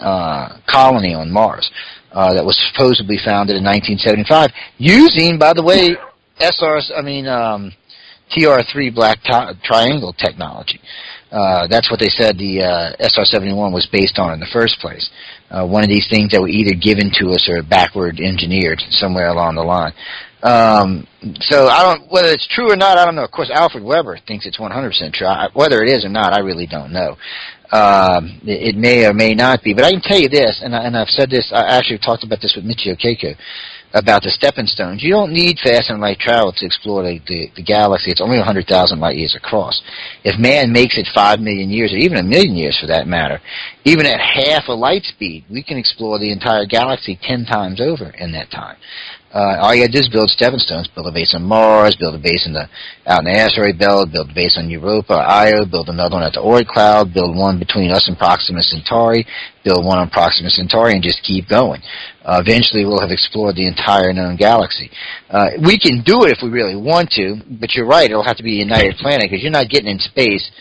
colony on Mars that was supposedly founded in 1975, using, by the way, TR-3 black triangle technology. That's what they said the SR-71 was based on in the first place. One of these things that were either given to us or backward engineered somewhere along the line. So whether it's true or not, I don't know. Of course, Alfred Weber thinks it's 100% true. Whether it is or not, I really don't know. It may or may not be. But I can tell you this, and I've said this, I actually talked about this with Michio Keiko, about the stepping stones. You don't need fast and light travel to explore the galaxy. It's only 100,000 light years across. If man makes it 5 million years, or even 1 million years for that matter, even at half a light speed, we can explore the entire galaxy 10 times over in that time. All you got to do is build stepping stones, build a base on Mars, build a base out in the asteroid belt, build a base on Europa or Io, build another one at the Oort cloud, build one between us and Proxima Centauri, build one on Proxima Centauri, and just keep going. Eventually we'll have explored the entire known galaxy. We can do it if we really want to, but you're right, it'll have to be a united planet, because you're not getting in space.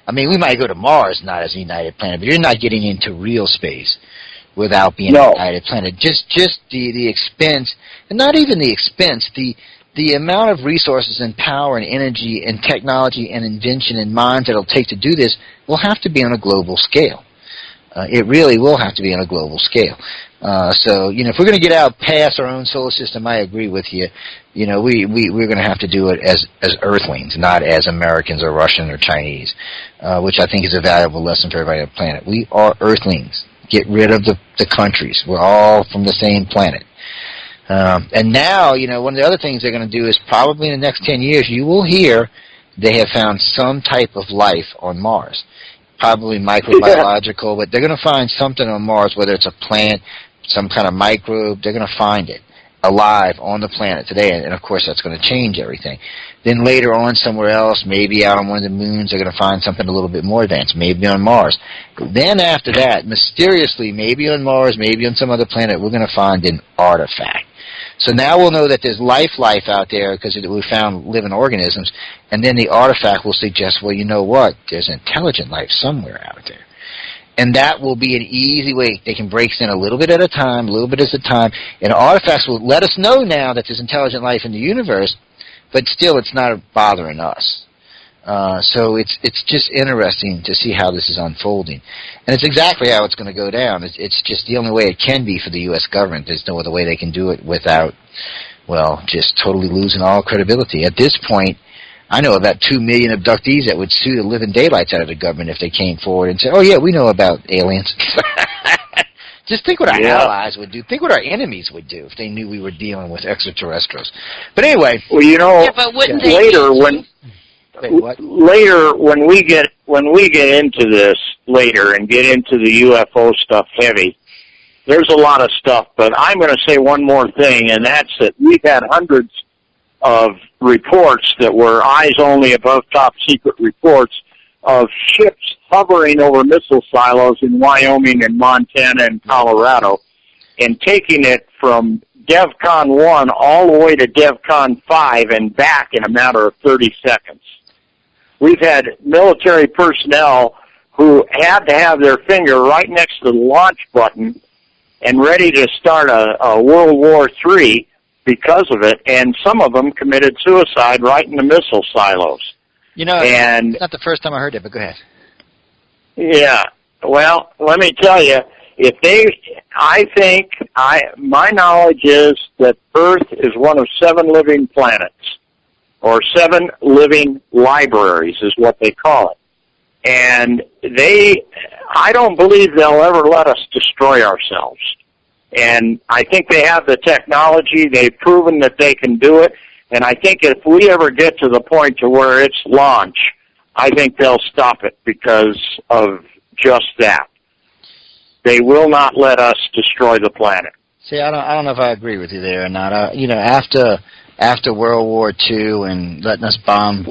I mean, we might go to Mars not as a united planet, but you're not getting into real space without being a united planet. Just the expense, and not even the expense, the amount of resources and power and energy and technology and invention and minds that it'll take to do this will have to be on a global scale. It really will have to be on a global scale. So, if we're going to get out past our own solar system, I agree with you. We're going to have to do it as Earthlings, not as Americans or Russian or Chinese, which I think is a valuable lesson for everybody on the planet. We are Earthlings. Get rid of the countries. We're all from the same planet. And now, one of the other things they're going to do is probably in the next 10 years, you will hear they have found some type of life on Mars. Probably microbiological, but they're going to find something on Mars, whether it's a plant, some kind of microbe, they're going to find it alive on the planet today, and of course that's going to change everything. Then later on somewhere else, maybe out on one of the moons, they're going to find something a little bit more advanced, maybe on Mars. Then after that, mysteriously, maybe on Mars, maybe on some other planet, we're going to find an artifact. So now we'll know that there's life out there because we found living organisms, and then the artifact will suggest, well, you know what, there's intelligent life somewhere out there. And that will be an easy way. They can break in a little bit at a time, and artifacts will let us know now that there's intelligent life in the universe, but still it's not bothering us. So it's just interesting to see how this is unfolding. And it's exactly how it's going to go down. It's just the only way it can be for the U.S. government. There's no other way they can do it without, just totally losing all credibility. At this point, I know about 2 million abductees that would sue the living daylights out of the government if they came forward and said, oh, yeah, we know about aliens. Just think what our allies would do. Think what our enemies would do if they knew we were dealing with extraterrestrials. But anyway. Well, but wouldn't they later when we get into this later and get into the UFO stuff heavy, there's a lot of stuff. But I'm going to say one more thing, and that's that we've had hundreds of reports that were eyes-only above top-secret reports of ships hovering over missile silos in Wyoming and Montana and Colorado and taking it from DEVCON 1 all the way to DEVCON 5 and back in a matter of 30 seconds. We've had military personnel who had to have their finger right next to the launch button and ready to start a World War III because of it, and some of them committed suicide right in the missile silos. And it's not the first time I heard it, but go ahead. Yeah. Well, let me tell you, my knowledge is that Earth is one of 7 living planets, or 7 living libraries is what they call it. And I don't believe they'll ever let us destroy ourselves. And I think they have the technology. They've proven that they can do it. And I think if we ever get to the point to where it's launch, I think they'll stop it because of just that. They will not let us destroy the planet. See, I don't know if I agree with you there or not. After World War II and letting us bomb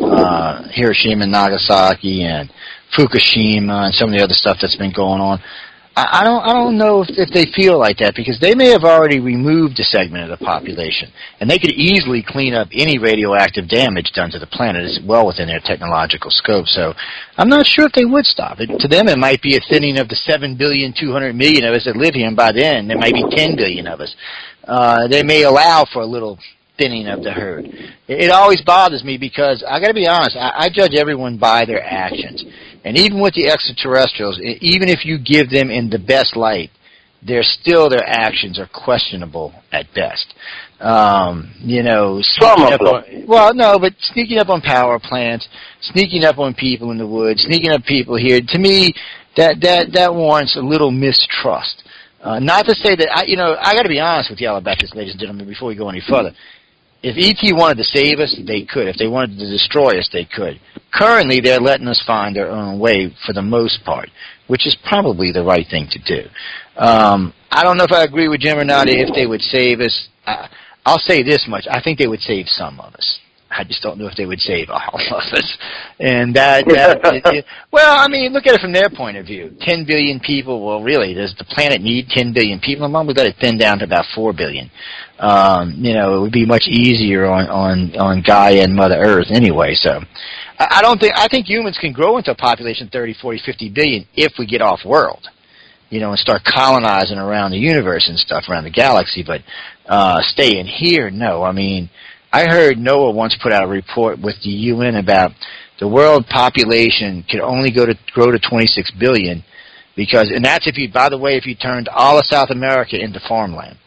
Hiroshima and Nagasaki and Fukushima and some of the other stuff that's been going on, I don't know if they feel like that, because they may have already removed a segment of the population, and they could easily clean up any radioactive damage done to the planet. It's well within their technological scope. So I'm not sure if they would stop it. To them, it might be a thinning of the 7,200,000,000 of us that live here, and by then there might be 10 billion of us. They may allow for a little thinning of the herd. It always bothers me, because I got to be honest, I judge everyone by their actions. And even with the extraterrestrials, even if you give them in the best light, their actions are questionable at best. You know, sneaking up on power plants, sneaking up on people in the woods, sneaking up people here. To me, that warrants a little mistrust. Not to say that I got to be honest with y'all about this, ladies and gentlemen, before we go any further. If E.T. wanted to save us, they could. If they wanted to destroy us, they could. Currently, they're letting us find our own way for the most part, which is probably the right thing to do. I don't know if I agree with Jim or not if they would save us. I'll say this much. I think they would save some of us. I just don't know if they would save all of us. And well, I mean, look at it from their point of view. 10 billion people, well, really, does the planet need 10 billion people? I'm going to let it thin down to about 4 billion. It would be much easier on Gaia and Mother Earth anyway. So I think humans can grow into a population of 30, 40, 50 billion if we get off world, and start colonizing around the universe and stuff, around the galaxy. But staying here, no. I mean, I heard NOAA once put out a report with the UN about the world population could only grow to 26 billion, and that's if you turned all of South America into farmland,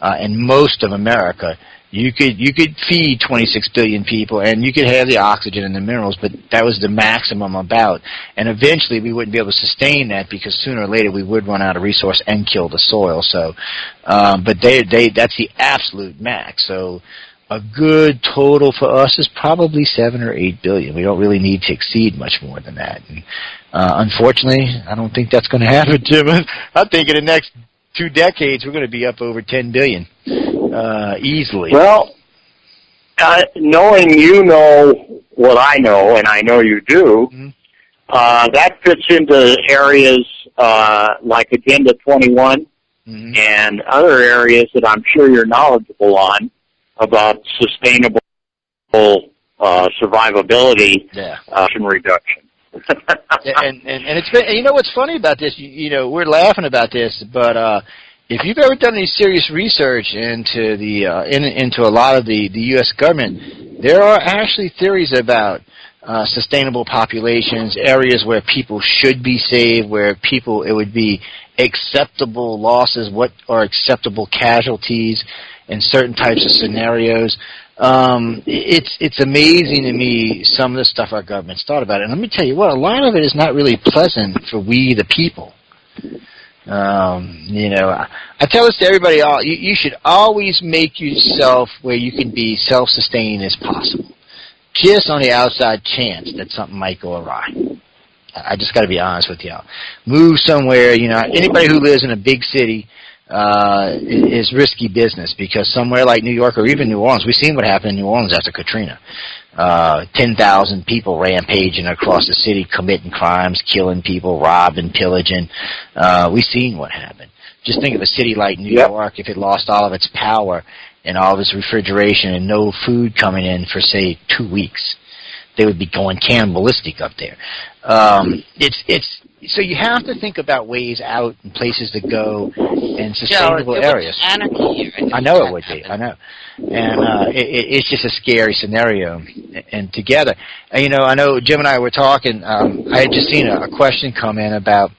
and most of America, you could feed 26 billion people, and you could have the oxygen and the minerals, but that was the maximum about. And eventually we wouldn't be able to sustain that, because sooner or later we would run out of resource and kill the soil. So, but that's the absolute max. So a good total for us is probably 7 or 8 billion. We don't really need to exceed much more than that. And, unfortunately, I don't think that's going to happen, Jim. I think in the next 2 decades we're going to be up over 10 billion easily. Well, knowing you know what I know, and I know you do, that fits into areas like Agenda 21 and other areas that I'm sure you're knowledgeable on, about sustainable survivability, reduction. and it's been, you know what's funny about this, we're laughing about this, but if you've ever done any serious research into into a lot of the U.S. government, there are actually theories about sustainable populations, areas where people should be saved, where it would be acceptable losses, what are acceptable casualties in certain types of scenarios. It's amazing to me, some of the stuff our government's thought about it. And let me tell you what, a lot of it is not really pleasant for we the people. I tell this to everybody, you should always make yourself where you can be self-sustaining as possible, just on the outside chance that something might go awry. I just got to be honest with y'all. Move somewhere, anybody who lives in a big city is risky business, because somewhere like New York or even New Orleans, we've seen what happened in New Orleans after Katrina. 10,000 people rampaging across the city, committing crimes, killing people, robbing, pillaging. We've seen what happened. Just think of a city like New York, if it lost all of its power and all of its refrigeration and no food coming in for, say, 2 weeks. They would be going cannibalistic up there. So you have to think about ways out and places to go and sustainable areas. Anarchy. I know it would be. I know, and it's just a scary snenario. And together, I know Jim and I were talking. I had just seen a question come in about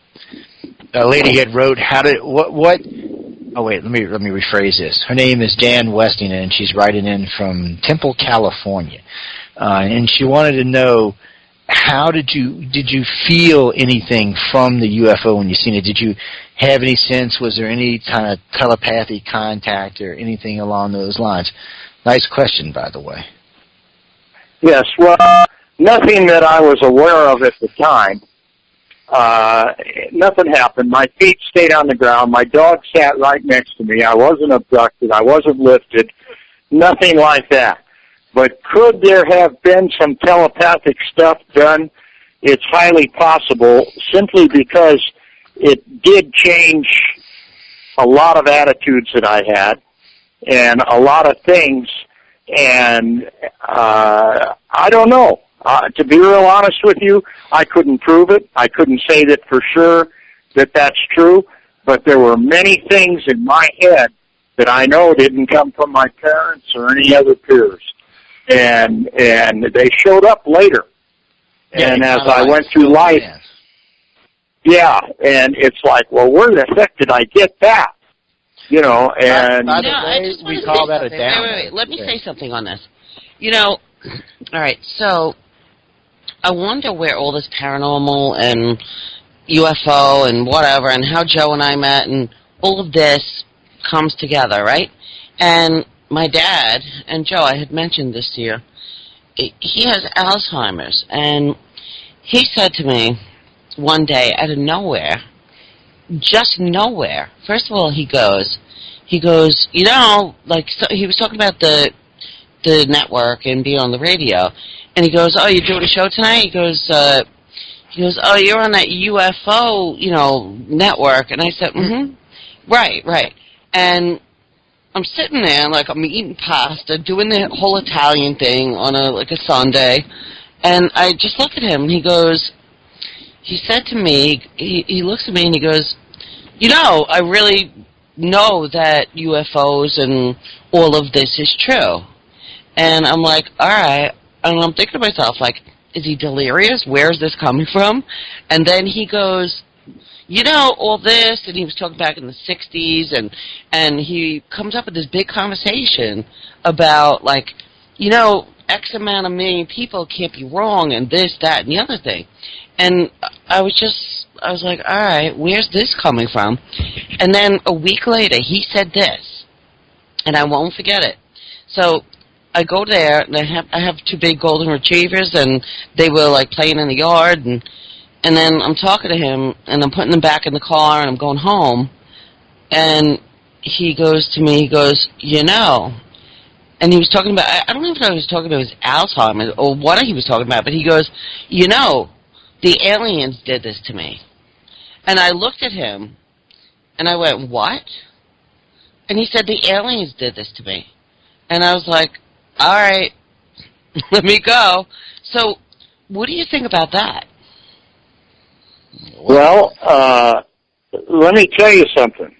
a lady had wrote what. Oh wait, let me rephrase this. Her name is Jan Westing, and she's writing in from Temple, California. And she wanted to know, did you feel anything from the UFO when you seen it? Did you have any sense? Was there any kind of telepathic contact or anything along those lines? Nice question, by the way. Yes, well, nothing that I was aware of at the time. Nothing happened. My feet stayed on the ground. My dog sat right next to me. I wasn't abducted. I wasn't lifted. Nothing like that. But could there have been some telepathic stuff done? It's highly possible, simply because it did change a lot of attitudes that I had and a lot of things. And I don't know. To be real honest with you, I couldn't prove it. I couldn't say that for sure that that's true. But there were many things in my head that I know didn't come from my parents or any other peers. And they showed up later. Yeah, and as I went through life, yeah, and it's like, well, where the heck did I get that? You know, and By the way, we call that a down. Wait. Let me say something on this. You know, all right, so I wonder where all this paranormal and UFO and whatever and how Joe and I met and all of this comes together, right? And my dad, and Joe, I had mentioned this to you, he has Alzheimer's, and he said to me one day out of nowhere, just nowhere, first of all, he goes, you know, like, so he was talking about the network and being on the radio, and he goes, oh, you're doing a show tonight? He goes, oh, you're on that UFO, you know, network, and I said, right, and I'm sitting there, like, I'm eating pasta, doing the whole Italian thing on a Sunday, and I just look at him, and he goes, he said to me, he looks at me, and he goes, you know, I really know that UFOs and all of this is true. And I'm like, all right, and I'm thinking to myself, like, is he delirious? Where is this coming from? And then he goes, you know, all this, and he was talking back in the 60s, and he comes up with this big conversation about, like, you know, X amount of million people can't be wrong, and this, that, and the other thing. And I was like, all right, where's this coming from? And then a week later, he said this, and I won't forget it. So I go there, and I have two big golden retrievers, and they were, like, playing in the yard, and then I'm talking to him, and I'm putting them back in the car, and I'm going home, and he goes to me, he goes, you know, and he was talking about, I don't even know if he was talking about his Alzheimer's or what he was talking about, but he goes, you know, the aliens did this to me. And I looked at him, and I went, what? And he said, the aliens did this to me. And I was like, all right, let me go. So what do you think about that? Well, let me tell you something.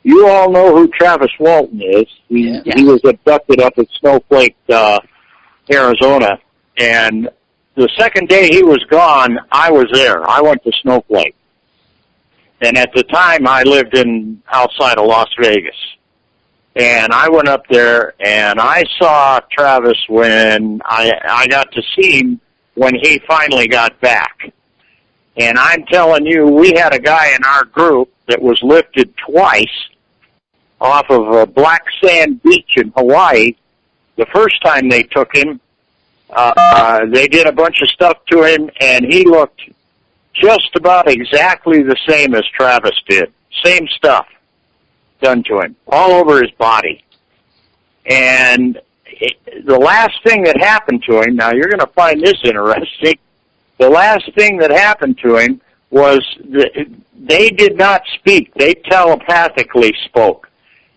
You all know who Travis Walton is. He was abducted up at Snowflake, Arizona, and the second day he was gone, I was there. I went to Snowflake. And at the time, I lived outside of Las Vegas. And I went up there, and I saw Travis when I got to see him when he finally got back. And I'm telling you, we had a guy in our group that was lifted twice off of a black sand beach in Hawaii. The first time they took him, they did a bunch of stuff to him, and he looked just about exactly the same as Travis did. Same stuff done to him, all over his body. And the last thing that happened to him, now you're going to find this interesting, the last thing that happened to him was they did not speak. They telepathically spoke.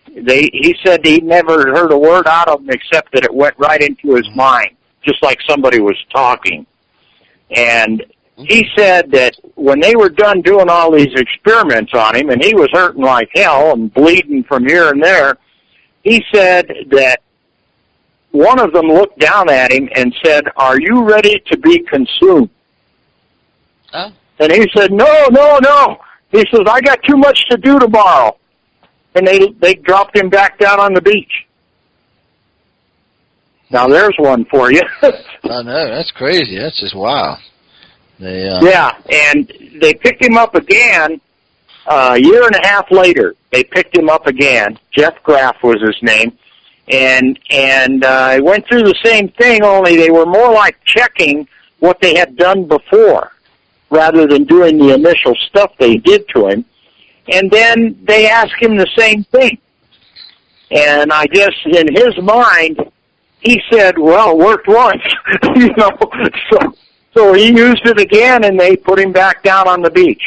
He said he never heard a word out of them except that it went right into his mind, just like somebody was talking. And he said that when they were done doing all these experiments on him, and he was hurting like hell and bleeding from here and there, he said that one of them looked down at him and said, "Are you ready to be consumed?" Oh. And he said, "No, no, no." He says, "I got too much to do tomorrow." And they dropped him back down on the beach. Now there's one for you. I know, that's crazy. That's just wild. Yeah, and they picked him up again a year and a half later. They picked him up again. Jeff Graff was his name. And I went through the same thing, only they were more like checking what they had done before rather than doing the initial stuff they did to him. And then they asked him the same thing. And I guess in his mind, he said, well, it worked once. You know, so he used it again, and they put him back down on the beach.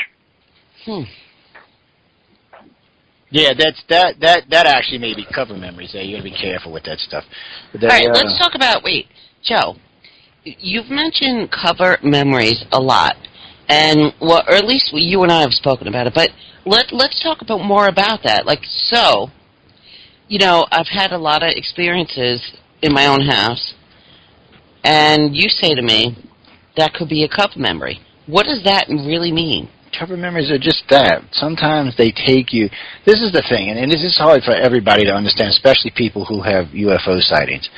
Yeah, that actually may be cover memories there. You got to be careful with that stuff. But that, all right, let's talk about, Joe, you've mentioned cover memories a lot, and or at least you and I have spoken about it, but let's talk about more about that. Like, so, I've had a lot of experiences in my own house, and you say to me, that could be a cover memory. What does that really mean? Cover memories are just that. Sometimes they take you. This is the thing, and this is hard for everybody to understand, especially people who have UFO sightings.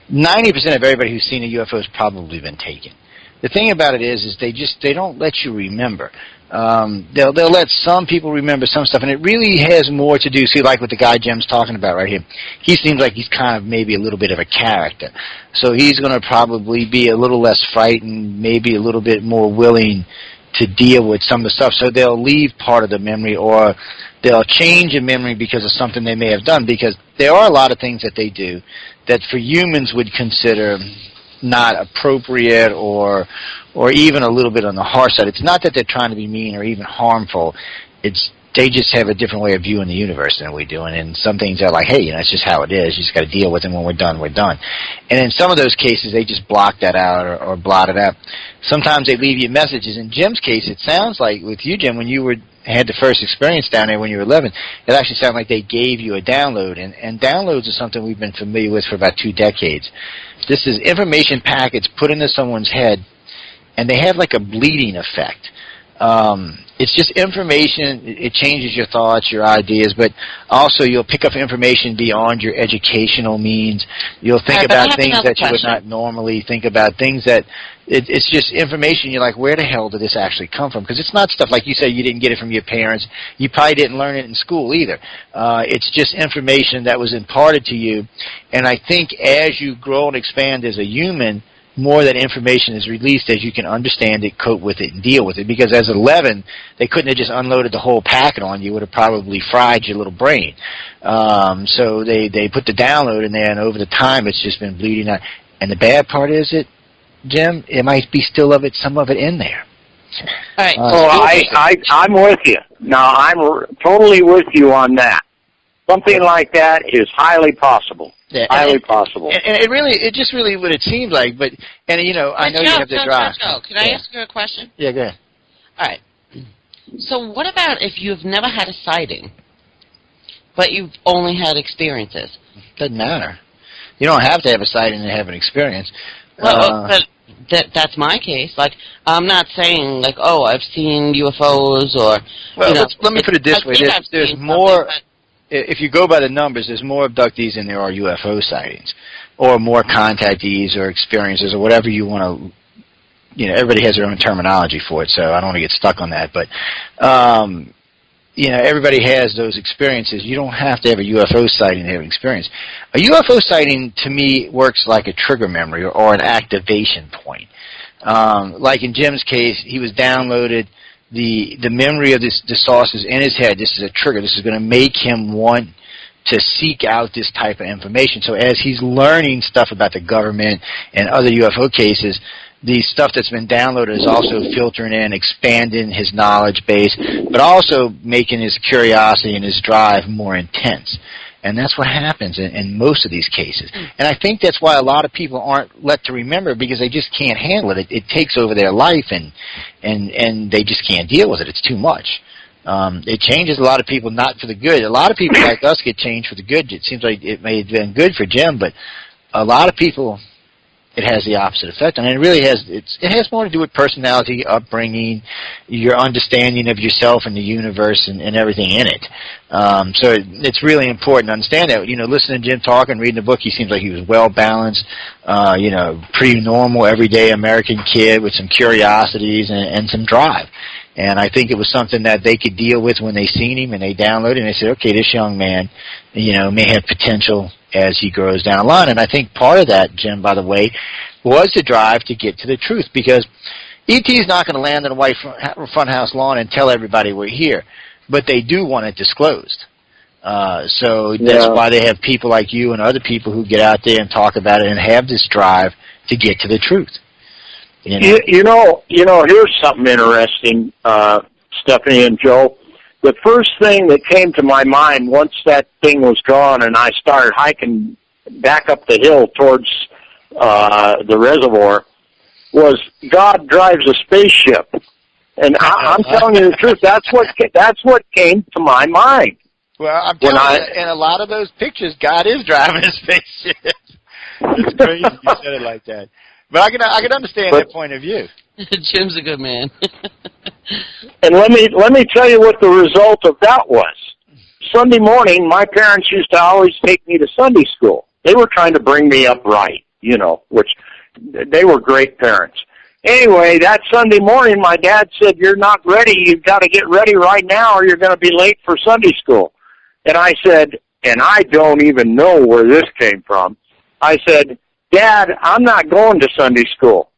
90% of everybody who's seen a UFO has probably been taken. The thing about it is they don't let you remember. They'll let some people remember some stuff, and it really has more to do, see, like with the guy Jim's talking about right here. He seems like he's kind of maybe a little bit of a character. So he's going to probably be a little less frightened, maybe a little bit more willing to deal with some of the stuff. So they'll leave part of the memory, or they'll change a memory because of something they may have done, because there are a lot of things that they do that for humans would consider not appropriate or even a little bit on the harsh side. It's not that they're trying to be mean or even harmful. They just have a different way of viewing the universe than we do. And some things are like, hey, it's just how it is. You just got to deal with them. When we're done, we're done. And in some of those cases, they just block that out or blot it out. Sometimes they leave you messages. In Jim's case, it sounds like with you, Jim, when you had the first experience down there when you were 11, it actually sounded like they gave you a download. And downloads are something we've been familiar with for about 2 decades. This is information packets put into someone's head, and they have like a bleeding effect. It's just information. It changes your thoughts, your ideas, but also you'll pick up information beyond your educational means. You'll think about things that you would not normally think about, things that it's just information. You're like, where the hell did this actually come from? Because it's not stuff like you said, you didn't get it from your parents. You probably didn't learn it in school either. It's just information that was imparted to you. And I think as you grow and expand as a human, more that information is released as you can understand it, cope with it, and deal with it. Because as 11, they couldn't have just unloaded the whole packet on you. It would have probably fried your little brain. So they put the download in there, and over the time, it's just been bleeding out. And the bad part is Jim, it might be still some of it in there. All right. I'm with you. Now, I'm totally with you on that. Something like that is highly possible. Yeah, highly possible. And it just really what it seemed like. But I know you have the drive. Can I ask you a question? Yeah, go ahead. All right. So what about if you've never had a sighting, but you've only had experiences? Doesn't matter. You don't have to have a sighting to have an experience. Well, but that's my case. Like, I'm not saying like, oh, I've seen UFOs or. Well, let me put it this way: there's more. If you go by the numbers, there's more abductees than there are UFO sightings, or more contactees or experiences or whatever you want to. Everybody has their own terminology for it, so I don't want to get stuck on that. But everybody has those experiences. You don't have to have a UFO sighting to have an experience. A UFO sighting, to me, works like a trigger memory or an activation point. Like in Jim's case, he was downloaded the memory of the sources in his head. This is a trigger. This is going to make him want to seek out this type of information. So as he's learning stuff about the government and other UFO cases, the stuff that's been downloaded is also filtering in, expanding his knowledge base, but also making his curiosity and his drive more intense. And that's what happens in most of these cases. And I think that's why a lot of people aren't let to remember, because they just can't handle it. It takes over their life, and they just can't deal with it. It's too much. It changes a lot of people, not for the good. A lot of people like us get changed for the good. It seems like it may have been good for Jim, but a lot of people, it has the opposite effect, and it really has. It has more to do with personality, upbringing, your understanding of yourself and the universe, and everything in it. So it's really important to understand that. Listening to Jim talk and reading the book, he seems like he was well balanced. Pretty normal, everyday American kid with some curiosities and some drive. And I think it was something that they could deal with when they seen him and they downloaded, and they said, okay, this young man, may have potential as he grows down the line. And I think part of that, Jim, by the way, was the drive to get to the truth, because E.T. is not going to land on a white front house lawn and tell everybody we're here, but they do want it disclosed. So that's why they have people like you and other people who get out there and talk about it and have this drive to get to the truth. Here's something interesting, Stephanie and Joe. the first thing that came to my mind once that thing was gone and I started hiking back up the hill towards the reservoir was God drives a spaceship. And I'm telling you the truth, that's what came to my mind. Well, I'm telling you, in a lot of those pictures, God is driving a spaceship. It's crazy you said it like that. But I can understand that point of view. Jim's a good man. And let me tell you what the result of that was. Sunday morning, my parents used to always take me to Sunday school. They were trying to bring me up right, which they were great parents. Anyway, that Sunday morning, my dad said, "You're not ready. You've got to get ready right now or you're going to be late for Sunday school." And I said, and I don't even know where this came from, I said, "Dad, I'm not going to Sunday school."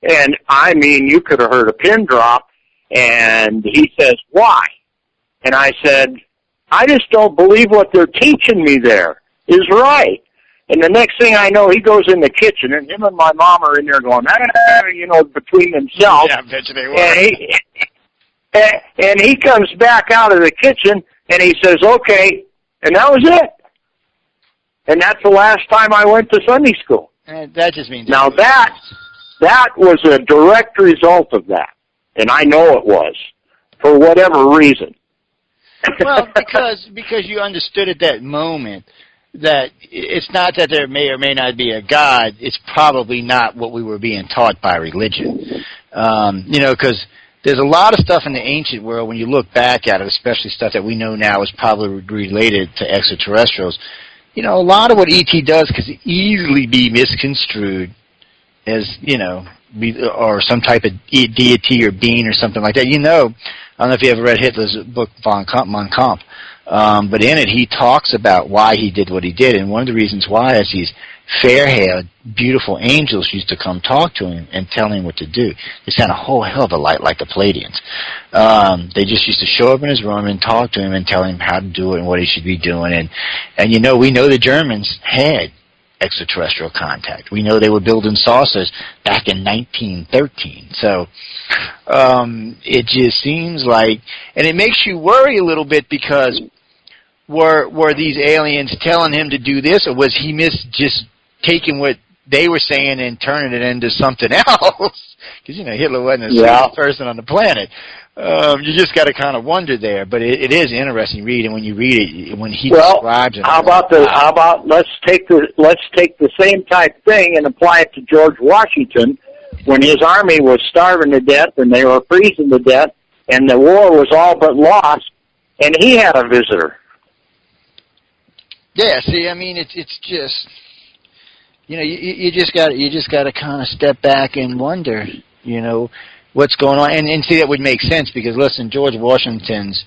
And I mean, you could have heard a pin drop. And he says, "Why?" And I said, "I just don't believe what they're teaching me there is right." And the next thing I know, he goes in the kitchen, and him and my mom are in there going, between themselves. Yeah, I bet you they were. And he comes back out of the kitchen, and he says, "Okay," and that was it. And that's the last time I went to Sunday school. And that just means... Now that was a direct result of that. And I know it was, for whatever reason. Well, because you understood at that moment that it's not that there may or may not be a God, it's probably not what we were being taught by religion. Because there's a lot of stuff in the ancient world, when you look back at it, especially stuff that we know now is probably related to extraterrestrials, a lot of what E.T. does could easily be misconstrued as, or some type of deity or being or something like that. I don't know if you ever read Hitler's book, Mein Kampf, but in it he talks about why he did what he did, and one of the reasons why is these fair-haired, beautiful angels used to come talk to him and tell him what to do. They sound a whole hell of a lot like the Palladians. They just used to show up in his room and talk to him and tell him how to do it and what he should be doing. And we know the Germans had extraterrestrial contact. We know they were building saucers back in 1913. So it just seems like, and it makes you worry a little bit, because were these aliens telling him to do this, or was he just taking what they were saying and turning it into something else? Because Hitler wasn't the smartest person on the planet. You just got to kind of wonder there, but it is interesting reading when you read it, when he describes it. How about let's take the same type thing and apply it to George Washington when his army was starving to death and they were freezing to death and the war was all but lost, and he had a visitor. Yeah, see, I mean, it's just, you just got to kind of step back and wonder, what's going on, and see, that would make sense, because listen, George Washington's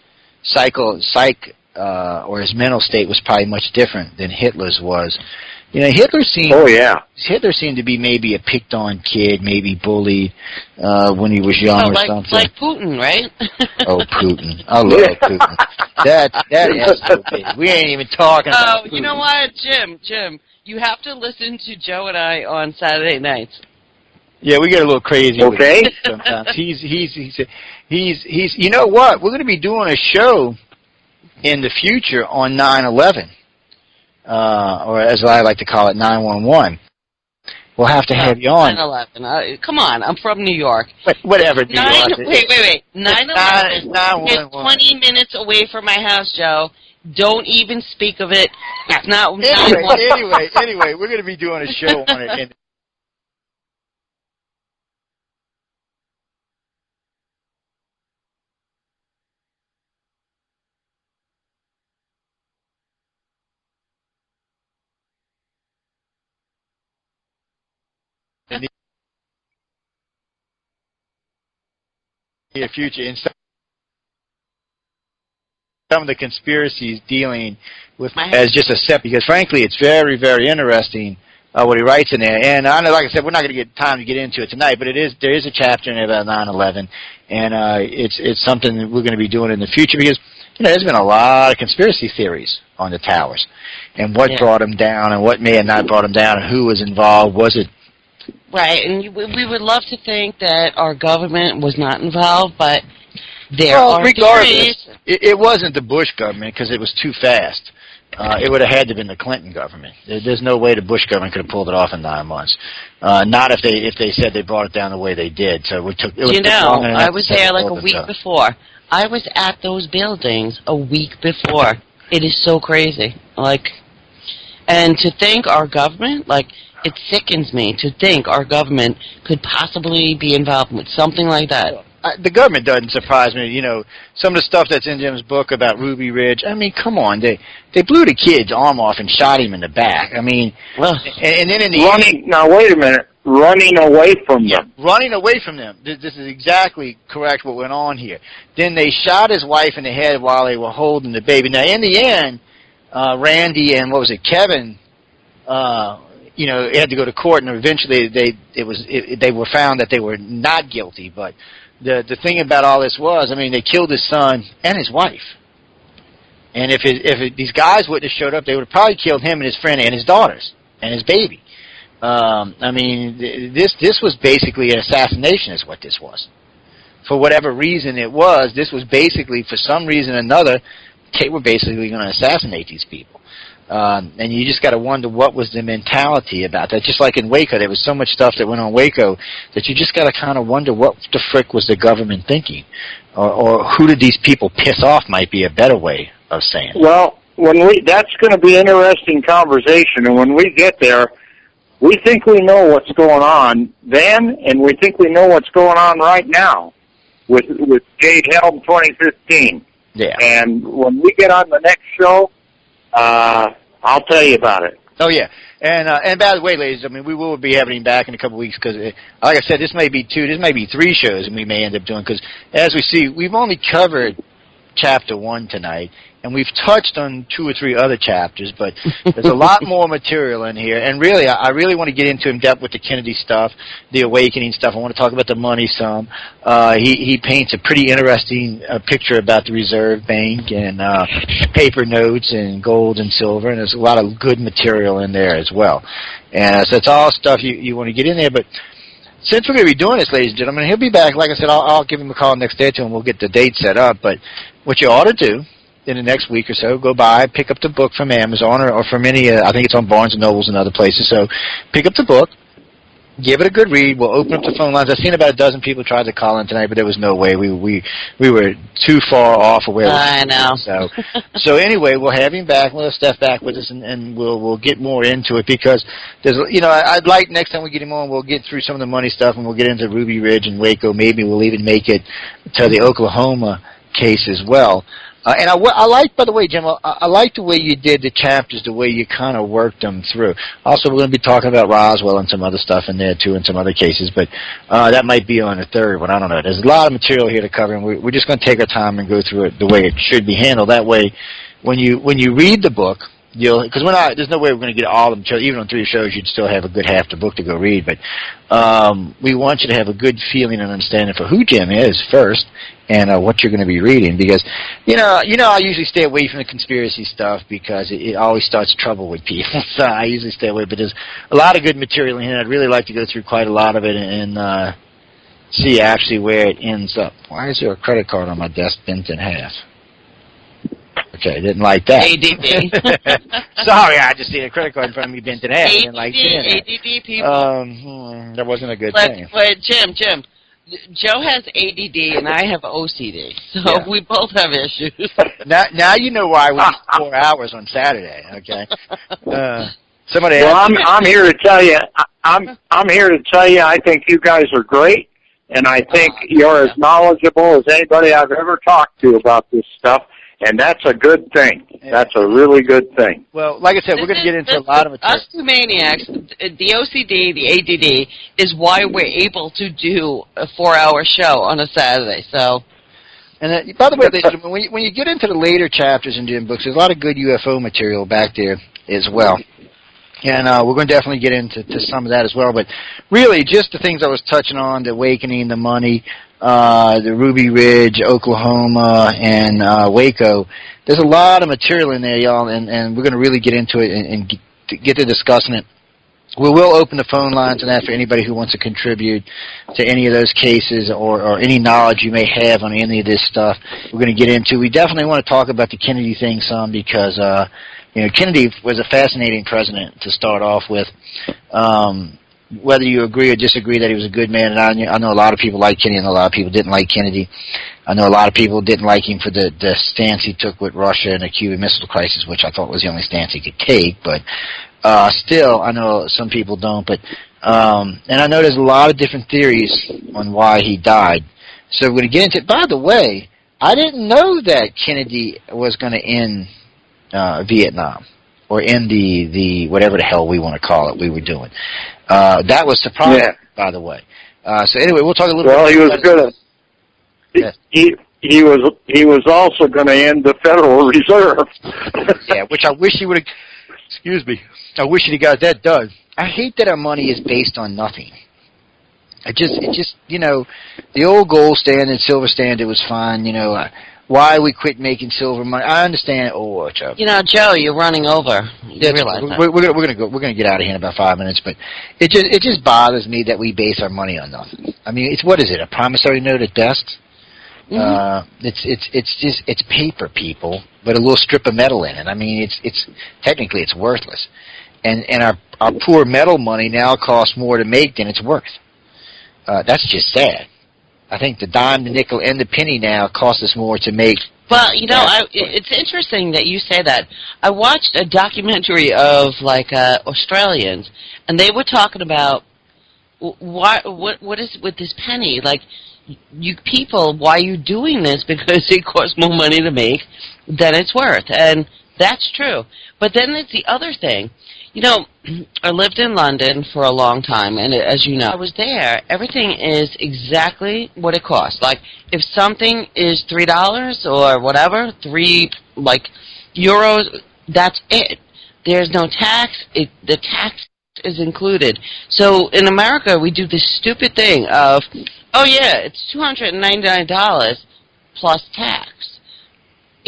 or his mental state was probably much different than Hitler's was. Hitler seemed to be maybe a picked on kid, maybe bullied when he was young or something. Like Putin, right? Oh, Putin! I love Putin. That is so big. We ain't even talking about Putin. You know what, Jim? You have to listen to Joe and I on Saturday nights. Yeah, we get a little crazy. Okay. With him sometimes. He's. You know what? We're going to be doing a show in the future on 9/11, or as I like to call it, 911. We'll have to have you on. 9/11. Come on, I'm from New York. Whatever. Wait. 9/11 is 20 minutes away from my house, Joe. Don't even speak of it. It's not. Anyway, we're going to be doing a show on it. In the near future, in some of the conspiracies dealing with as just a step, because frankly it's very, very interesting what he writes in there. And I know, like I said, we're not going to get time to get into it tonight, but there is a chapter in there about 9/11, and it's something that we're going to be doing in the future, because there's been a lot of conspiracy theories on the towers and what brought them down and what may have not brought them down and who was involved. Was it right? And we would love to think that our government was not involved, but There are regardless, it wasn't the Bush government because it was too fast. It would have had to have been the Clinton government. There's no way the Bush government could have pulled it off in 9 months. Not if they said they brought it down the way they did. So it took. I was there like a week before. I was at those buildings a week before. It is so crazy. And to think our government, it sickens me to think our government could possibly be involved with something like that. The government doesn't surprise me. You know, some of the stuff that's in Jim's book about Ruby Ridge. I mean, come on, they blew the kid's arm off and shot him in the back. I mean, and then in the now wait a minute, running away from them. Running away from them. This is exactly correct what went on here. Then they shot his wife in the head while they were holding the baby. Now, in the end, Randy and Kevin, had to go to court, and eventually they were found that they were not guilty. But the thing about all this was, I mean, they killed his son and his wife. And if these guys wouldn't have showed up, they would have probably killed him and his friend and his daughters and his baby. I mean, this was basically an assassination is what this was. For whatever reason it was, this was basically, for some reason or another, they were basically going to assassinate these people. And you just got to wonder what was the mentality about that. Just like in Waco, there was so much stuff that went on Waco that you just got to kind of wonder what the frick was the government thinking, or who did these people piss off might be a better way of saying it. Well, that's going to be an interesting conversation, and when we get there, we think we know what's going on then, and we think we know what's going on right now with Jade Helm 2015. Yeah. And when we get on the next show, I'll tell you about it. Oh, yeah. And by the way, ladies, I mean, we will be having him back in a couple of weeks because, like I said, this may be 3 shows and we may end up doing, because as we see, we've only covered Chapter 1 tonight, and we've touched on 2 or 3 other chapters, but there's a lot more material in here. And really, I really want to get into in depth with the Kennedy stuff, the awakening stuff. I want to talk about the money some. He paints a pretty interesting picture about the Reserve Bank and paper notes and gold and silver, and there's a lot of good material in there as well. And so it's all stuff you want to get in there, but since we're going to be doing this, ladies and gentlemen, he'll be back. Like I said, I'll give him a call next day, and we'll get the date set up. But what you ought to do in the next week or so, go by, pick up the book from Amazon or from any, I think it's on Barnes & Nobles and other places. So pick up the book, give it a good read. We'll open up the phone lines. I've seen about a dozen people try to call in tonight, but there was no way. We were too far off of where I know. So anyway, we'll have him back. We'll have Steph back with us, and we'll get more into it, because there's, I'd like next time we get him on, we'll get through some of the money stuff, and we'll get into Ruby Ridge and Waco. Maybe we'll even make it to the Oklahoma case as well. And I like, by the way, Jim, I like the way you did the chapters, the way you kind of worked them through. Also, we're going to be talking about Roswell and some other stuff in there, too, in some other cases, but that might be on the third one. I don't know. There's a lot of material here to cover, and we're just going to take our time and go through it the way it should be handled. That way, when you read the book, because there's no way we're going to get all of them. Even on 3 shows, you'd still have a good half the book to go read. But we want you to have a good feeling and understanding for who Jim is first, and what you're going to be reading. Because I usually stay away from the conspiracy stuff because it always starts trouble with people. So I usually stay away. But there's a lot of good material in here. I'd really like to go through quite a lot of it and see actually where it ends up. Why is there a credit card on my desk bent in half? Okay, didn't like that. ADD. Sorry, I just seen a credit card in front of me bent in half. ADD people. That wasn't a good thing. But Jim, Joe has ADD and I have OCD, so we both have issues. Now you know why we need 4 hours on Saturday. Okay. Somebody. Well, I'm here to tell you. I'm here to tell you. I think you guys are great, and I think you're as knowledgeable as anybody I've ever talked to about this stuff. And that's a good thing. That's a really good thing. Well, like I said, we're going to get into a lot of material. Us 2 maniacs, the OCD, the ADD, is why we're able to do a 4-hour show on a Saturday. So, and by the way, when you get into the later chapters in Jim books, there's a lot of good UFO material back there as well. And we're going to definitely get into some of that as well. But really, just the things I was touching on, the awakening, the money, the Ruby Ridge, Oklahoma, and Waco. There's a lot of material in there, y'all, and we're going to really get into it and get to discussing it We will open the phone lines and that for anybody who wants to contribute to any of those cases or any knowledge you may have on any of this stuff we're going to get into. We definitely want to talk about the Kennedy thing some because, Kennedy was a fascinating president to start off with. Whether you agree or disagree that he was a good man, and I know a lot of people like Kennedy and a lot of people didn't like Kennedy. I know a lot of people didn't like him for the stance he took with Russia and the Cuban Missile Crisis, which I thought was the only stance he could take, but still, I know some people don't, but and I know there's a lot of different theories on why he died. So we're going to get into it. By the way, I didn't know that Kennedy was going to end Vietnam or end the whatever the hell we want to call it we were doing. That was surprising, by the way. So anyway, we'll talk a little bit. Well, he was going to. He was also going to end the Federal Reserve. Yeah, which I wish he would have. Excuse me. I wish he got that done. I hate that our money is based on nothing. It just the old gold standard, silver standard was fine. Why we quit making silver money? I understand. Oh, Chuck. Joe, you're running over. You realize that. We're gonna get out of here in about 5 minutes, but it just bothers me that we base our money on nothing. I mean, it's what is it? A promissory note at best? Mm-hmm. It's paper, people, but a little strip of metal in it. I mean, it's technically it's worthless, and our poor metal money now costs more to make than it's worth. That's just sad. I think the dime, the nickel, and the penny now cost us more to make. Well, it's interesting that you say that. I watched a documentary of Australians, and they were talking about what is with this penny. Like, you people, why are you doing this? Because it costs more money to make than it's worth, and that's true. But then there's the other thing. I lived in London for a long time, and as you know, I was there. Everything is exactly what it costs. Like, if something is $3 or whatever, euros, that's it. There's no tax. The tax is included. So in America, we do this stupid thing of, it's $299 plus tax.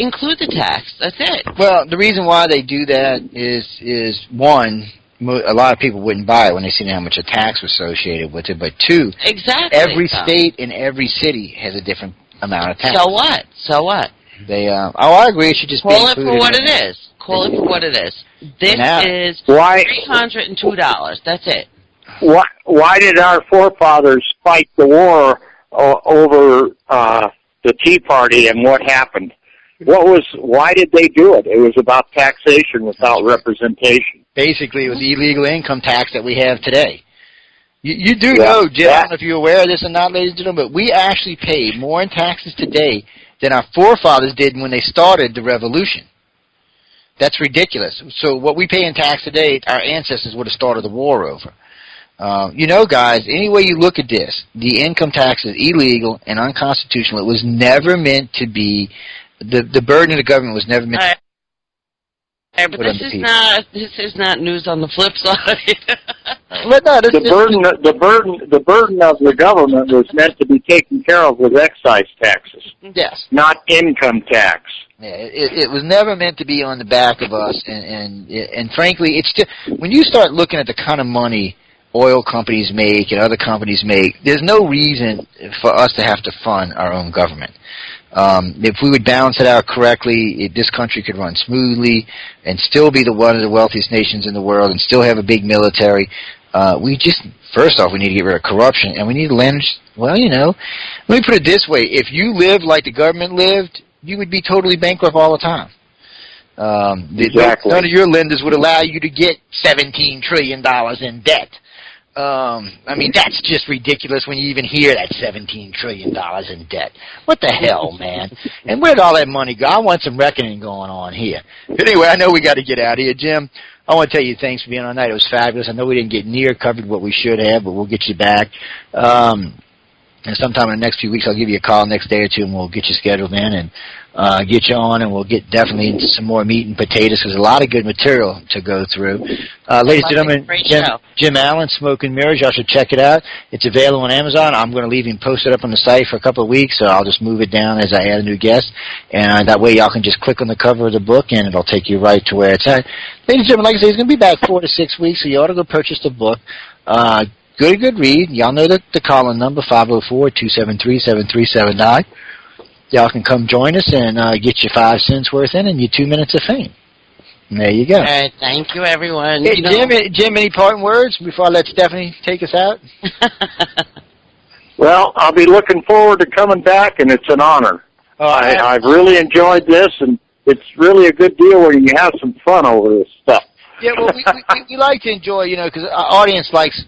Include the tax. That's it. Well, the reason why they do that is one, a lot of people wouldn't buy it when they see how much a tax was associated with it. But two, exactly. Every state and every city has a different amount of tax. So what? They I agree. It should just call it for what it is. Call it for what it is. This is $302. That's it. Why did our forefathers fight the war over the Tea Party, and what happened? Why did they do it? It was about taxation without representation. Basically, it was the illegal income tax that we have today. You do know, Jim, I don't know if you're aware of this or not, ladies and gentlemen, but we actually pay more in taxes today than our forefathers did when they started the revolution. That's ridiculous. So what we pay in tax today, our ancestors would have started the war over. Guys, any way you look at this, the income tax is illegal and unconstitutional. It was never meant to be. The burden of the government was never meant. But this is not news on the flip side. The burden of the government was meant to be taken care of with excise taxes. Yes. Not income tax. Yeah, it was never meant to be on the back of us, and frankly, it's just when you start looking at the kind of money oil companies make and other companies make, there's no reason for us to have to fund our own government. If we would balance it out correctly, this country could run smoothly and still be one of the wealthiest nations in the world and still have a big military. First off, we need to get rid of corruption, and we need to let me put it this way. If you lived like the government lived, you would be totally bankrupt all the time. Exactly. None of your lenders would allow you to get $17 trillion in debt. That's just ridiculous when you even hear that $17 trillion in debt. What the hell, man? And where'd all that money go? I want some reckoning going on here. Anyway, I know we got to get out of here. Jim, I want to tell you thanks for being on tonight. It was fabulous. I know we didn't get near covered what we should have, but we'll get you back. And sometime in the next few weeks, I'll give you a call next day or two, and we'll get you scheduled in and get you on, and we'll get definitely into some more meat and potatoes, because there's a lot of good material to go through. Ladies and gentlemen, Jim Allen, Smoke and Mirrors. Y'all should check it out. It's available on Amazon. I'm going to leave him posted up on the site for a couple of weeks, so I'll just move it down as I add a new guest. And that way y'all can just click on the cover of the book, and it'll take you right to where it's at. Ladies and gentlemen, like I say, it's going to be back 4 to 6 weeks, so you ought to go purchase the book. Good read. Y'all know the call-in number, 504-273-7379. Y'all can come join us and get your 5 cents worth in and your 2 minutes of fame. And there you go. All right, thank you, everyone. Hey, Jim, any parting words before I let Stephanie take us out? Well, I'll be looking forward to coming back, and it's an honor. I've really enjoyed this, and it's really a good deal where you have some fun over this stuff. Yeah, well, we like to enjoy, because our audience likes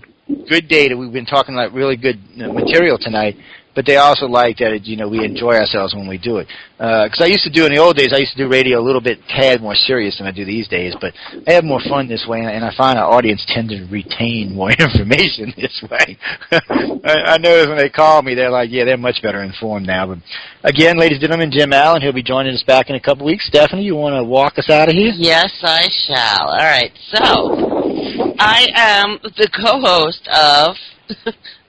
good data. We've been talking like really good material tonight, but they also like that, we enjoy ourselves when we do it. Because I used to do, in the old days, I used to do radio a little bit, tad more serious than I do these days, but I have more fun this way, and I find our audience tend to retain more information this way. I notice when they call me, they're like, yeah, they're much better informed now. But again, ladies and gentlemen, Jim Allen, he'll be joining us back in a couple weeks. Stephanie, you want to walk us out of here? Yes, I shall. All right, so I am the co-host of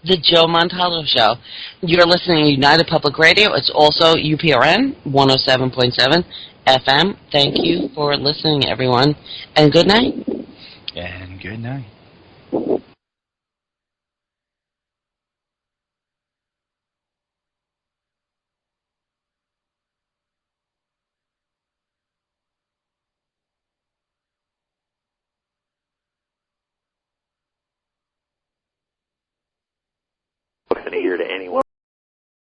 The Joe Montaldo Show. You're listening to United Public Radio. It's also UPRN 107.7 FM. Thank you for listening, everyone, and good night. And good night. In a year to anyone.